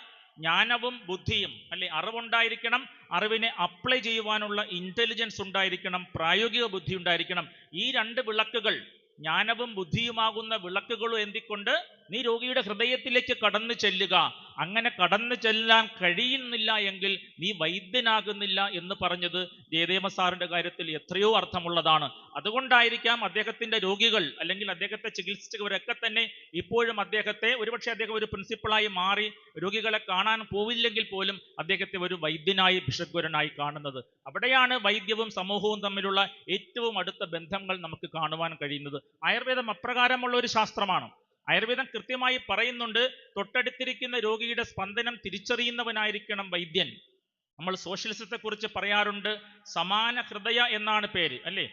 ജ്ഞാനവും ബുദ്ധിയും, അല്ലെ? അറിവുണ്ടായിരിക്കണം, അറിവിനെ അപ്ലൈ ചെയ്യുവാനുള്ള ഇന്റലിജൻസ് ഉണ്ടായിരിക്കണം, പ്രായോഗിക ബുദ്ധി ഉണ്ടായിരിക്കണം. ഈ രണ്ട് വിളക്കുകൾ, ജ്ഞാനവും ബുദ്ധിയുമാകുന്ന വിളക്കുകളും എന്തിക്കൊണ്ട് നീ രോഗിയുടെ ഹൃദയത്തിലേക്ക് കടന്നു ചെല്ലുക. അങ്ങനെ കടന്നു ചെല്ലാൻ കഴിയുന്നില്ല എങ്കിൽ നീ വൈദ്യനാകുന്നില്ല എന്ന് പറഞ്ഞത് ജയദേവ സാറിന്റെ കാര്യത്തിൽ എത്രയോ അർത്ഥമുള്ളതാണ്. അതുകൊണ്ടായിരിക്കാം അദ്ദേഹത്തിന്റെ രോഗികൾ അല്ലെങ്കിൽ അദ്ദേഹത്തെ ചികിത്സിച്ചവരൊക്കെ തന്നെ ഇപ്പോഴും അദ്ദേഹത്തെ, ഒരുപക്ഷെ അദ്ദേഹം ഒരു പ്രിൻസിപ്പളായി മാറി രോഗികളെ കാണാൻ പോവില്ലെങ്കിൽ പോലും അദ്ദേഹത്തെ ഒരു വൈദ്യനായി, ഭിഷഗ്വരനായി കാണുന്നത്. അവിടെയാണ് വൈദ്യവും സമൂഹവും തമ്മിലുള്ള ഏറ്റവും അടുത്ത ബന്ധങ്ങൾ നമുക്ക് കാണുവാൻ കഴിയുന്നത്. ആയുർവേദം അപ്രകാരമുള്ള ഒരു ശാസ്ത്രമാണ്. ആയുർവേദം കൃത്യമായി പറയുന്നുണ്ട്, തൊട്ടടുത്തിരിക്കുന്ന രോഗിയുടെ സ്പന്ദനം തിരിച്ചറിയുന്നവനായിരിക്കണം വൈദ്യൻ. നമ്മൾ സോഷ്യലിസത്തെ കുറിച്ച് പറയാറുണ്ട്, സമാന ഹൃദയ എന്നാണ് പേര്, അല്ലേ?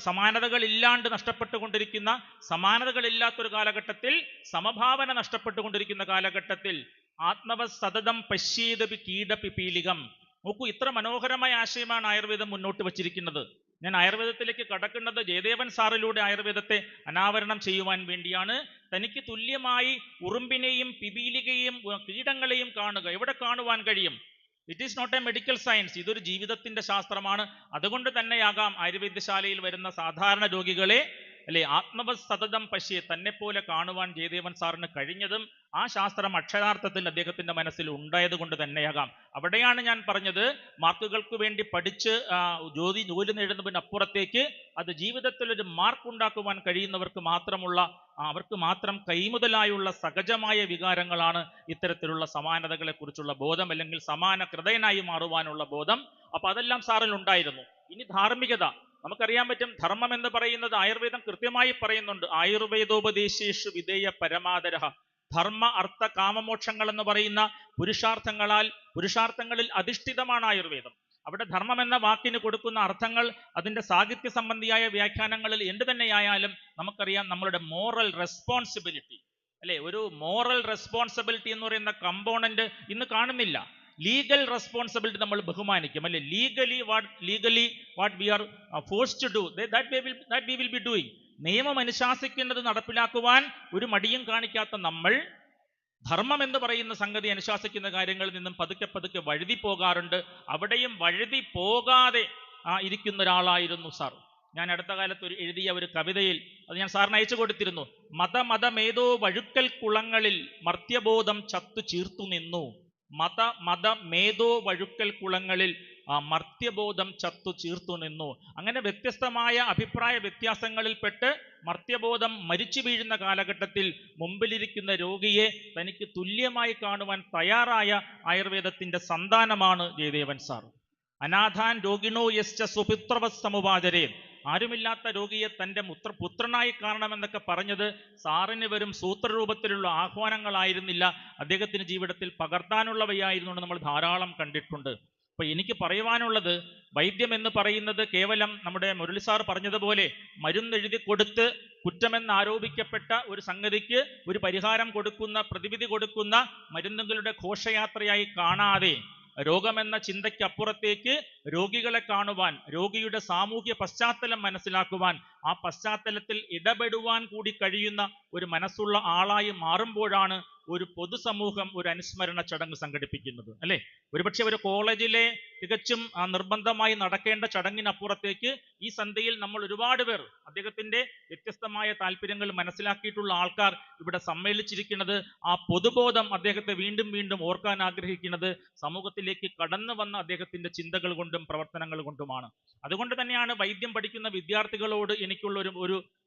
സമാനതകൾ ഇല്ലാണ്ട് നഷ്ടപ്പെട്ടുകൊണ്ടിരിക്കുന്ന, സമാനതകളില്ലാത്തൊരു കാലഘട്ടത്തിൽ, സമഭാവന നഷ്ടപ്പെട്ടുകൊണ്ടിരിക്കുന്ന കാലഘട്ടത്തിൽ ആത്മവ സതതം പശ്യേദപി കീടപി പീലികം. നോക്കൂ, ഇത്ര മനോഹരമായ ആശയമാണ് ആയുർവേദം മുന്നോട്ട് വച്ചിരിക്കുന്നത്. ഞാൻ ആയുർവേദത്തിലേക്ക് കടക്കുന്നത് ജയദേവൻ സാറിലൂടെ ആയുർവേദത്തെ അനാവരണം ചെയ്യുവാൻ വേണ്ടിയാണ്. തനിക്ക് തുല്യമായി ഉറുമ്പിനെയും പിപീലികയും കീടങ്ങളെയും കാണുക എവിടെ കാണുവാൻ കഴിയും? It is not a medical science, ഇതൊരു ജീവിതത്തിന്റെ ശാസ്ത്രമാണ്. അതുകൊണ്ട് തന്നെയാകാം ആയുർവേദ്യശാലയിൽ വരുന്ന സാധാരണ രോഗികളെ അല്ലെ ആത്മവത് സതതം പശ്യെ തന്നെ പോലെ കാണുവാൻ ജയദേവൻ സാറിന് കഴിഞ്ഞതും ആ ശാസ്ത്രം അക്ഷരാർത്ഥത്തിൽ അദ്ദേഹത്തിന്റെ മനസ്സിൽ ഉണ്ടായത് കൊണ്ട് തന്നെയാകാം. അവിടെയാണ് ഞാൻ പറഞ്ഞത്, മാർക്കുകൾക്ക് വേണ്ടി പഠിച്ച് ജോലി നേടുന്നതിനപ്പുറത്തേക്ക് അത് ജീവിതത്തിൽ ഒരു മാർക്ക് ഉണ്ടാക്കുവാൻ കഴിയുന്നവർക്ക് മാത്രമുള്ള അവർക്ക് മാത്രം കൈമുതലായുള്ള സഹജമായ വികാരങ്ങളാണ് ഇത്തരത്തിലുള്ള സമാനതകളെ കുറിച്ചുള്ള ബോധം, അല്ലെങ്കിൽ സമാന ഹൃദയനായി മാറുവാനുള്ള ബോധം. അപ്പൊ അതെല്ലാം സാറിൽ ഉണ്ടായിരുന്നു. ഇനി ധാർമ്മികത നമുക്കറിയാൻ പറ്റും. ധർമ്മം എന്ന് പറയുന്നത് ആയുർവേദം കൃത്യമായി പറയുന്നുണ്ട്, ആയുർവേദോപദേശേഷു വിധേയ പരമാദരഃ. ധർമ്മ അർത്ഥ കാമമോക്ഷങ്ങൾ എന്ന് പറയുന്ന പുരുഷാർത്ഥങ്ങളിൽ അധിഷ്ഠിതമാണ് ആയുർവേദം. അവിടെ ധർമ്മം എന്ന വാക്കിന് കൊടുക്കുന്ന അർത്ഥങ്ങൾ അതിൻ്റെ സാഹിത്യ സംബന്ധിയായ വ്യാഖ്യാനങ്ങളിൽ എന്ത് തന്നെയായാലും നമുക്കറിയാം നമ്മളുടെ മോറൽ റെസ്പോൺസിബിലിറ്റി അല്ലെ, ഒരു മോറൽ റെസ്പോൺസിബിലിറ്റി എന്ന് പറയുന്ന കമ്പോണന്റ് ഇന്ന് കാണുന്നില്ല. ലീഗൽ റെസ്പോൺസിബിലിറ്റി നമ്മൾ ബഹുമാനിക്കും അല്ലെ, legally what we are forced to do that we will be doing. നിയമം അനുശാസിക്കുന്നത് നടപ്പിലാക്കുവാൻ ഒരു മടിയും കാണിക്കാത്ത നമ്മൾ ധർമ്മം എന്ന് പറയുന്ന സംഗതി അനുശാസിക്കുന്ന കാര്യങ്ങളിൽ നിന്നും പതുക്കെ വഴുതി പോകാറുണ്ട്. അവിടെയും വഴുതി പോകാതെ ഇരിക്കുന്ന ഒരാളായിരുന്നു സാർ. ഞാൻ അടുത്ത കാലത്ത് എഴുതിയ ഒരു കവിതയിൽ അത് ഞാൻ സാറിന് അയച്ചു കൊടുത്തിരുന്നു. മതമേതോ വഴുക്കൽ കുളങ്ങളിൽ മർത്യബോധം ചത്തു ചീർത്തു നിന്നു. മതമേതോ വഴുക്കൽ കുളങ്ങളിൽ മർത്യബോധം ചത്തു ചീർത്തു നിന്നു. അങ്ങനെ വ്യത്യസ്തമായ അഭിപ്രായ വ്യത്യാസങ്ങളിൽപ്പെട്ട് മർത്യബോധം മരിച്ചു വീഴുന്ന കാലഘട്ടത്തിൽ മുമ്പിലിരിക്കുന്ന രോഗിയെ തനിക്ക് തുല്യമായി കാണുവാൻ തയ്യാറായ ആയുർവേദത്തിന്റെ സന്താനമാണ് ജയദേവൻ സാർ. അനാഥാൻ രോഗിണോ യശ്ച സുപിത്രവത് സമുപാചരേ, ആരുമില്ലാത്ത രോഗിയെ തൻ്റെ പുത്രനായി കാണണമെന്നൊക്കെ പറഞ്ഞത് സാറിന് വരും സൂത്രരൂപത്തിലുള്ള ആഹ്വാനങ്ങളായിരുന്നില്ല, അദ്ദേഹത്തിന് ജീവിതത്തിൽ പകർത്താനുള്ളവയായിരുന്നു നമ്മൾ ധാരാളം കണ്ടിട്ടുണ്ട്. അപ്പൊ എനിക്ക് പറയുവാനുള്ളത്, വൈദ്യം എന്ന് പറയുന്നത് കേവലം നമ്മുടെ മുരളി സാർ പറഞ്ഞതുപോലെ മരുന്നെഴുതി കൊടുത്ത് കുറ്റമെന്ന് ആരോപിക്കപ്പെട്ട ഒരു സംഗതിക്ക് ഒരു പരിഹാരം കൊടുക്കുന്ന, പ്രതിവിധി കൊടുക്കുന്ന മരുന്നുകളുടെ ഘോഷയാത്രയായി കാണാതെ രോഗമെന്ന ചിന്തയ്ക്കപ്പുറത്തേക്ക് രോഗികളെ കാണുവാൻ, രോഗിയുടെ സാമൂഹ്യ പശ്ചാത്തലം മനസ്സിലാക്കുവാൻ, ആ പശ്ചാത്തലത്തിൽ ഇടപെടുവാൻ കൂടി കഴിയുന്ന ഒരു മനസ്സുള്ള ആളായി മാറുമ്പോഴാണ് ഒരു പൊതുസമൂഹം ഒരു അനുസ്മരണ ചടങ്ങ് സംഘടിപ്പിക്കുന്നത് അല്ലെ. ഒരുപക്ഷെ ഒരു കോളേജിലെ തികച്ചും നിർബന്ധമായി നടക്കേണ്ട ചടങ്ങിനപ്പുറത്തേക്ക് ഈ സന്ധ്യയിൽ നമ്മൾ ഒരുപാട് പേർ അദ്ദേഹത്തിന്റെ വ്യത്യസ്തമായ താല്പര്യങ്ങൾ മനസ്സിലാക്കിയിട്ടുള്ള ആൾക്കാർ ഇവിടെ സമ്മേളിച്ചിരിക്കുന്നത് ആ പൊതുബോധം അദ്ദേഹത്തെ വീണ്ടും വീണ്ടും ഓർക്കാൻ ആഗ്രഹിക്കുന്നത് സമൂഹത്തിലേക്ക് കടന്നു വന്ന അദ്ദേഹത്തിന്റെ ചിന്തകൾ കൊണ്ടും പ്രവർത്തനങ്ങൾ കൊണ്ടുമാണ്. അതുകൊണ്ട് തന്നെയാണ് വൈദ്യം പഠിക്കുന്ന വിദ്യാർത്ഥികളോട് എനിക്കുള്ള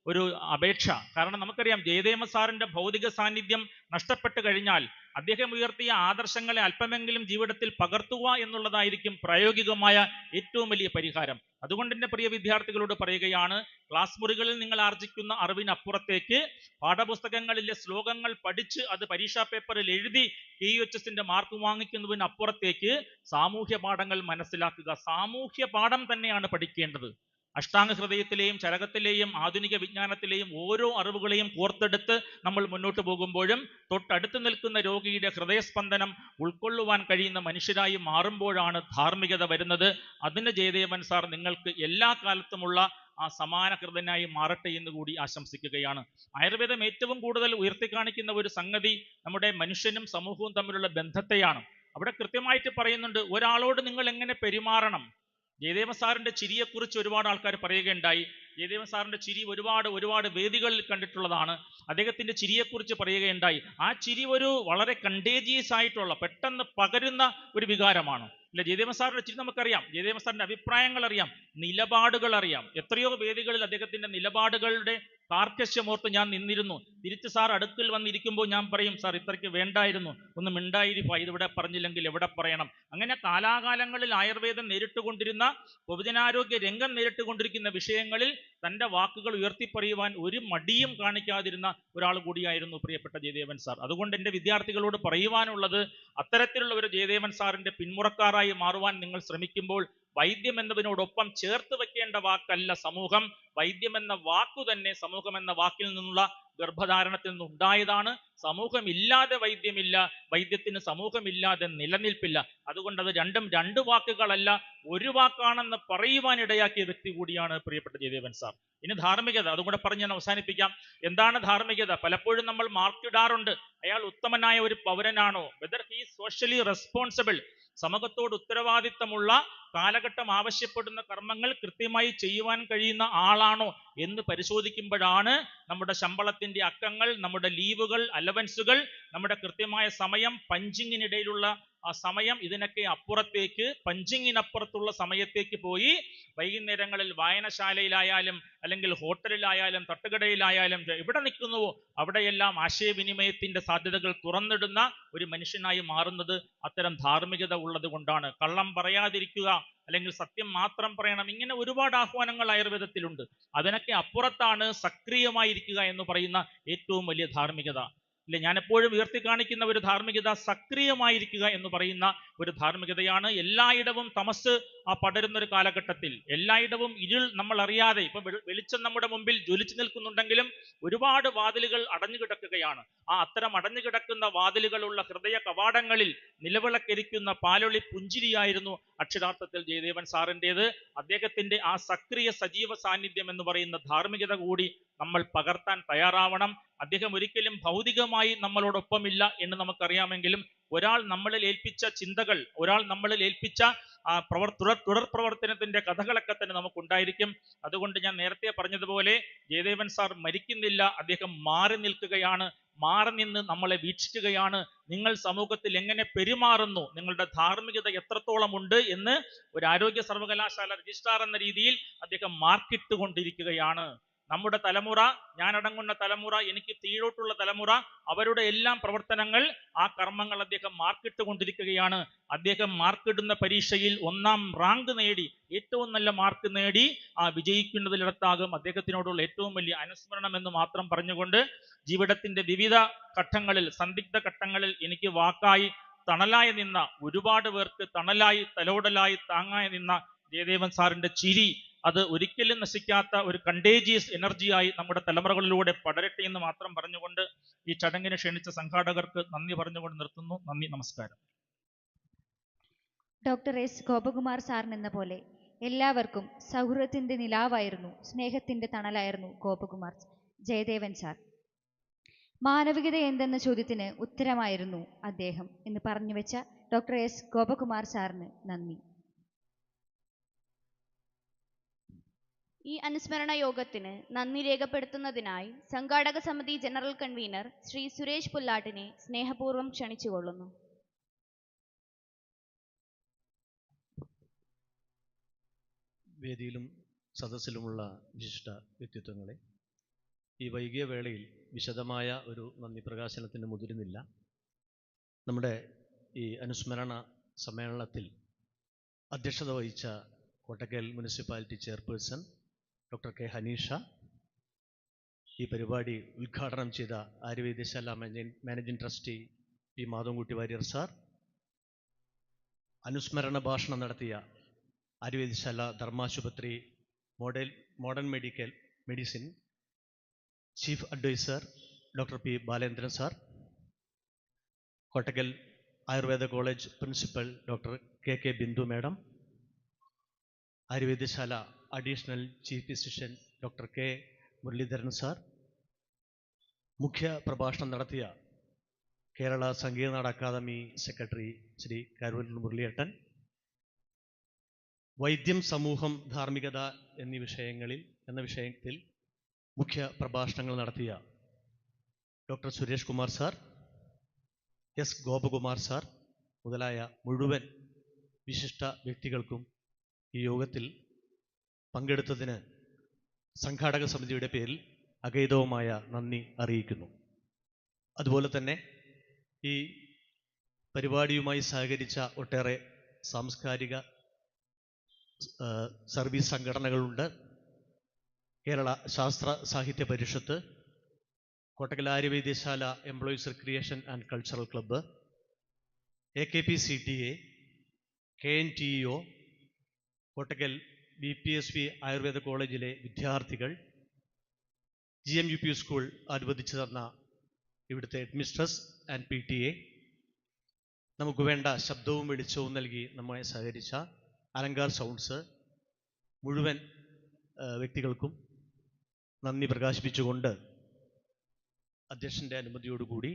ഒരു അപേക്ഷ. കാരണം നമുക്കറിയാം ജയദേവ സാറിന്റെ ഭൗതിക സാന്നിധ്യം നഷ്ടപ്പെട്ടു കഴിഞ്ഞാൽ അദ്ദേഹം ഉയർത്തിയ ആദർശങ്ങളെ അല്പമെങ്കിലും ജീവിതത്തിൽ പകർത്തുക എന്നുള്ളതായിരിക്കും പ്രായോഗികമായ ഏറ്റവും വലിയ പരിഹാരം. അതുകൊണ്ട് എൻ്റെ പ്രിയ വിദ്യാർത്ഥികളോട് പറയുകയാണ്, ക്ലാസ് മുറികളിൽ നിങ്ങൾ ആർജിക്കുന്ന അറിവിനപ്പുറത്തേക്ക് പാഠപുസ്തകങ്ങളിലെ ശ്ലോകങ്ങൾ പഠിച്ച് അത് പരീക്ഷാ പേപ്പറിൽ എഴുതി KUHSന്റെ മാർക്ക് വാങ്ങിക്കുന്നതിനപ്പുറത്തേക്ക് സാമൂഹ്യ പാഠങ്ങൾ മനസ്സിലാക്കുക. സാമൂഹ്യ പാഠം തന്നെയാണ് പഠിക്കേണ്ടത്. അഷ്ടാംഗ ഹൃദയത്തിലെയും ചരകത്തിലെയും ആധുനിക വിജ്ഞാനത്തിലെയും ഓരോ അറിവുകളെയും കോർത്തെടുത്ത് നമ്മൾ മുന്നോട്ട് പോകുമ്പോഴും തൊട്ടടുത്ത് നിൽക്കുന്ന രോഗിയുടെ ഹൃദയസ്പന്ദനം ഉൾക്കൊള്ളുവാൻ കഴിയുന്ന മനുഷ്യരായി മാറുമ്പോഴാണ് ധാർമ്മികത വരുന്നത്. അതിന് ജയദേവൻ സാർ നിങ്ങൾക്ക് എല്ലാ കാലത്തുമുള്ള ആ സമാനകൃതനായി മാറട്ടെ എന്ന് കൂടി ആശംസിക്കുകയാണ്. ആയുർവേദം ഏറ്റവും കൂടുതൽ ഉയർത്തിക്കാണിക്കുന്ന ഒരു സംഗതി നമ്മുടെ മനുഷ്യനും സമൂഹവും തമ്മിലുള്ള ബന്ധത്തെയാണ്. അവിടെ കൃത്യമായിട്ട് പറയുന്നുണ്ട്, ഒരാളോട് നിങ്ങൾ എങ്ങനെ പെരുമാറണം. ജയദേവ സാറിന്റെ ചിരിയെക്കുറിച്ച് ഒരുപാട് ആൾക്കാർ പറയുകയുണ്ടായി. ജയദേവൻ സാറിന്റെ ചിരി ഒരുപാട് വേദികളിൽ കണ്ടിട്ടുള്ളതാണ്. അദ്ദേഹത്തിന്റെ ചിരിയെക്കുറിച്ച് പറയുകയുണ്ടായി. ആ ചിരി ഒരു വളരെ കണ്ടേജിയസ് ആയിട്ടുള്ള, പെട്ടെന്ന് പകരുന്ന ഒരു വികാരമാണ് അല്ലെ. ജയദേവൻ സാറിന്റെ ചിരി നമുക്കറിയാം, ജയദേവൻ സാറിന്റെ അഭിപ്രായങ്ങൾ അറിയാം, നിലപാടുകൾ അറിയാം. എത്രയോ വേദികളിൽ അദ്ദേഹത്തിന്റെ നിലപാടുകളുടെ കാർക്കശ്യമോർത്ത് ഞാൻ നിന്നിരുന്നു. തിരിച്ച് സാർ അടുക്കൽ വന്നിരിക്കുമ്പോൾ ഞാൻ പറയും, സാർ ഇത്രയ്ക്ക് വേണ്ടായിരുന്നു, ഒന്ന് മിണ്ടായിരിക്കുക, ഇതിവിടെ പറഞ്ഞില്ലെങ്കിൽ എവിടെ പറയണം. അങ്ങനെ കാലാകാലങ്ങളിൽ ആയുർവേദം നേരിട്ടുകൊണ്ടിരുന്ന, പൊതുജനാരോഗ്യ രംഗം നേരിട്ടുകൊണ്ടിരിക്കുന്ന വിഷയങ്ങളിൽ തൻ്റെ വാക്കുകൾ ഉയർത്തിപ്പറയുവാൻ ഒരു മടിയും കാണിക്കാതിരുന്ന ഒരാൾ കൂടിയായിരുന്നു പ്രിയപ്പെട്ട ജയദേവൻ സാർ. അതുകൊണ്ട് എൻ്റെ വിദ്യാർത്ഥികളോട് പറയുവാനുള്ളത്, അത്തരത്തിലുള്ള ഒരു ജയദേവൻ സാറിന്റെ പിന്മുറക്കാരായി മാറുവാൻ നിങ്ങൾ ശ്രമിക്കുമ്പോൾ വൈദ്യം എന്നതിനോടൊപ്പം ചേർത്ത് വെക്കേണ്ട വാക്കല്ല സമൂഹം. വൈദ്യം എന്ന വാക്കു തന്നെ സമൂഹം എന്ന വാക്കിൽ നിന്നുള്ള ഗർഭധാരണത്തിൽ നിന്നുണ്ടായതാണ്. സമൂഹമില്ലാതെ വൈദ്യമില്ല, വൈദ്യത്തിന് സമൂഹമില്ലാതെ നിലനിൽപ്പില്ല. അതുകൊണ്ട് അത് രണ്ടും രണ്ട് വാക്കുകളല്ല, ഒരു വാക്കാണെന്ന് പറയുവാൻ ഇടയാക്കിയ വ്യക്തി കൂടിയാണ് പ്രിയപ്പെട്ട ജയദേവൻ സാർ. ഇനി ധാർമ്മികത, അതുകൂടെ പറഞ്ഞ് ഞാൻ അവസാനിപ്പിക്കാം. എന്താണ് ധാർമ്മികത? പലപ്പോഴും നമ്മൾ മാർക്കിടാറുണ്ട്, അയാൾ ഉത്തമനായ ഒരു പൗരനാണോ, whether he is socially responsible, സമൂഹത്തോട് ഉത്തരവാദിത്തമുള്ള, കാലഘട്ടം ആവശ്യപ്പെടുന്ന കർമ്മങ്ങൾ കൃത്യമായി ചെയ്യുവാൻ കഴിയുന്ന ആളാണോ എന്ന് പരിശോധിക്കുമ്പോഴാണ് നമ്മുടെ ശമ്പളത്തിന്റെ അക്കങ്ങൾ, നമ്മുടെ ലീവുകൾ, അലവൻസുകൾ, നമ്മുടെ കൃത്യമായ സമയം, പഞ്ചിങ്ങിനിടയിലുള്ള ആ സമയം, ഇതിനൊക്കെ അപ്പുറത്തേക്ക്, പഞ്ചിങ്ങിനപ്പുറത്തുള്ള സമയത്തേക്ക് പോയി വൈകുന്നേരങ്ങളിൽ വായനശാലയിലായാലും അല്ലെങ്കിൽ ഹോട്ടലിലായാലും തട്ടുകടയിലായാലും എവിടെ നിൽക്കുന്നുവോ അവിടെയെല്ലാം ആശയവിനിമയത്തിന്റെ സാധ്യതകൾ തുറന്നിടുന്ന ഒരു മനുഷ്യനായി മാറുന്നത് അത്തരം ധാർമ്മികത ഉള്ളത് കൊണ്ടാണ്. കള്ളം പറയാതിരിക്കുക, അല്ലെങ്കിൽ സത്യം മാത്രം പറയണം, ഇങ്ങനെ ഒരുപാട് ആഹ്വാനങ്ങൾ ആയുർവേദത്തിലുണ്ട്. അതിനൊക്കെ അപ്പുറത്താണ് സക്രിയമായിരിക്കുക എന്ന് പറയുന്ന ഏറ്റവും വലിയ ധാർമ്മികത. അല്ലെ, ഞാൻ എപ്പോഴും ഉയർത്തി കാണിക്കുന്ന ഒരു ധാർമ്മികത സക്രിയമായിരിക്കുക എന്ന് പറയുന്ന ഒരു ധാർമ്മികതയാണ്. എല്ലായിടവും തമസ് പടരുന്ന ഒരു കാലഘട്ടത്തിൽ, എല്ലായിടവും ഇരുൾ നമ്മൾ അറിയാതെ, ഇപ്പൊ വെളിച്ചം നമ്മുടെ മുമ്പിൽ ജ്വലിച്ചു നിൽക്കുന്നുണ്ടെങ്കിലും ഒരുപാട് വാതിലുകൾ അടഞ്ഞു കിടക്കുകയാണ്. അത്തരം അടഞ്ഞു കിടക്കുന്ന വാതിലുകളുള്ള ഹൃദയ കവാടങ്ങളിൽ നിലവിളക്കരിക്കുന്ന പാലൊളി പുഞ്ചിരിയായിരുന്നു അക്ഷരാർത്ഥത്തിൽ ജയദേവൻ സാറിൻ്റെത്. അദ്ദേഹത്തിന്റെ ആ സക്രിയ സജീവ സാന്നിധ്യം എന്ന് പറയുന്ന ധാർമ്മികത കൂടി നമ്മൾ പകർത്താൻ തയ്യാറാവണം. അദ്ദേഹം ഒരിക്കലും ഭൗതികമായി നമ്മളോടൊപ്പമില്ല എന്ന് നമുക്കറിയാമെങ്കിലും ഒരാൾ നമ്മളിൽ ഏൽപ്പിച്ച ചിന്തകൾ, ഒരാൾ നമ്മളിൽ ഏൽപ്പിച്ച തുടർ പ്രവർത്തനത്തിന്റെ കഥകളൊക്കെ തന്നെ നമുക്കുണ്ടായിരിക്കും. അതുകൊണ്ട് ഞാൻ നേരത്തെ പറഞ്ഞതുപോലെ ജയദേവൻ സാർ മരിക്കുന്നില്ല, അദ്ദേഹം മാറി നിൽക്കുകയാണ്, മാറി നിന്ന് നമ്മളെ വീക്ഷിക്കുകയാണ്. നിങ്ങൾ സമൂഹത്തിൽ എങ്ങനെ പെരുമാറുന്നു, നിങ്ങളുടെ ധാർമ്മികത എത്രത്തോളം ഉണ്ട് എന്ന് ഒരു ആരോഗ്യ സർവകലാശാല രജിസ്ട്രാർ എന്ന രീതിയിൽ അദ്ദേഹം മാർക്കിട്ട് കൊണ്ടിരിക്കുകയാണ്. നമ്മുടെ തലമുറ, ഞാനടങ്ങുന്ന തലമുറ, എനിക്ക് കീഴോട്ടുള്ള തലമുറ, അവരുടെ എല്ലാം പ്രവർത്തനങ്ങൾ, ആ കർമ്മങ്ങൾ അദ്ദേഹം മാർക്കിട്ട് കൊണ്ടിരിക്കുകയാണ്. അദ്ദേഹം മാർക്കിടുന്ന പരീക്ഷയിൽ 1ാം റാങ്ക് നേടി, ഏറ്റവും നല്ല മാർക്ക് നേടി വിജയിക്കുന്നതിലിടത്താകും അദ്ദേഹത്തിനോടുള്ള ഏറ്റവും വലിയ അനുസ്മരണം എന്ന് മാത്രം പറഞ്ഞുകൊണ്ട്, ജീവിതത്തിന്റെ വിവിധ ഘട്ടങ്ങളിൽ, സന്ദിഗ്ധ ഘട്ടങ്ങളിൽ എനിക്ക് വാക്കായി തണലായി നിന്ന, ഒരുപാട് പേർക്ക് തണലായി, തലോടലായി, താങ്ങായി നിന്ന ജയദേവൻ സാറിന്റെ ചിരി, അത് ഒരിക്കലും നശിക്കാത്ത ഒരു കണ്ടേജിയസ് എനർജിയായി നമ്മുടെ തലമുറകളിലൂടെ പടരട്ടെ എന്ന് മാത്രം പറഞ്ഞുകൊണ്ട് ഈ ചടങ്ങിന് ക്ഷണിച്ച സംഘാടകർക്ക് നന്ദി പറഞ്ഞുകൊണ്ട് നിർത്തുന്നു. നന്ദി, നമസ്കാരം. ഡോക്ടർ എസ് ഗോപകുമാർ സാറിനെന്ന പോലെ എല്ലാവർക്കും സൗഹൃദത്തിന്റെ നിലാവായിരുന്നു, സ്നേഹത്തിന്റെ തണലായിരുന്നു ജയദേവൻ സാർ. മാനവികത എന്തെന്ന ചോദ്യത്തിന് ഉത്തരമായിരുന്നു അദ്ദേഹം എന്ന് പറഞ്ഞു വെച്ച ഡോക്ടർ എസ് ഗോപകുമാർ സാറിന് നന്ദി. ഈ അനുസ്മരണ യോഗത്തിന് നന്ദി രേഖപ്പെടുത്തുന്നതിനായി സംഘാടക സമിതി ജനറൽ കൺവീനർ ശ്രീ സുരേഷ് പുല്ലാട്ടിനെ സ്നേഹപൂർവ്വം ക്ഷണിച്ചുകൊള്ളുന്നു. വേദിയിലും സദസ്സിലുമുള്ള വിശിഷ്ട വ്യക്തിത്വങ്ങളെ, ഈ വൈകിയ വേളയിൽ വിശദമായ ഒരു നന്ദി പ്രകാശനത്തിന് മുതിരുന്നില്ല. നമ്മുടെ ഈ അനുസ്മരണ സമ്മേളനത്തിൽ അധ്യക്ഷത വഹിച്ച Kottakkal municipality chairperson doctor K Hanisha, ഈ പരിപാടി ഉദ്ഘാടനം ചെയ്ത Arya Vaidya Sala managing trustee P Madhavankutty Varier sir, അനുസ്മരണ ഭാഷണം നടത്തിയ ആര്യവൈദ്യശാല ധർമാശുപത്രി modern medicine chief adviser doctor P Balendran sir, Kottakkal Ayurveda college principal doctor K K Bindu madam, Ayurveda Sala additional chief physician doctor K Muraleedharan sir, മുഖ്യ പ്രഭാഷണം നടത്തിയ കേരള സംഗീതനാട അക്കാദമി സെക്രട്ടറി ശ്രീ കരുവല്ലൂർ മുരളിയേട്ടൻ, വൈദ്യം, സമൂഹം, ധാർമ്മികത എന്ന വിഷയത്തിൽ മുഖ്യ പ്രഭാഷണങ്ങൾ നടത്തിയ doctor Suresh Kumar sir, S Gopakumar sir മുതലായ മുഴുവൻ വിശിഷ്ട വ്യക്തികൾക്കും ഈ യോഗത്തിൽ പങ്കെടുത്തതിന് സംഘാടക സമിതിയുടെ പേരിൽ അഗൈതവുമായ നന്ദി അറിയിക്കുന്നു. അതുപോലെ തന്നെ ഈ പരിപാടിയുമായി സഹകരിച്ച ഒട്ടേറെ സാംസ്കാരിക service സംഘടനകളുണ്ട്. Kerala Sastra Sahitya Parishad, Kottakkal Arya Vaidya Sala employees recreation and cultural club, AKPCTA, KNTEO, Kottakkal BPSV Ayurveda കോളേജിലെ വിദ്യാർത്ഥികൾ, GMUP സ്കൂൾ അനുവദിച്ചു തന്ന ഇവിടുത്തെ ഹെഡ്മിസ്ട്രസ് ആൻഡ് PTA, നമുക്ക് വേണ്ട ശബ്ദവും വെളിച്ചവും നൽകി നമ്മെ സഹകരിച്ച അലങ്കാർ സൗണ്ട്സ്, മുഴുവൻ വ്യക്തികൾക്കും നന്ദി പ്രകാശിപ്പിച്ചുകൊണ്ട് അധ്യക്ഷൻ്റെ അനുമതിയോടുകൂടി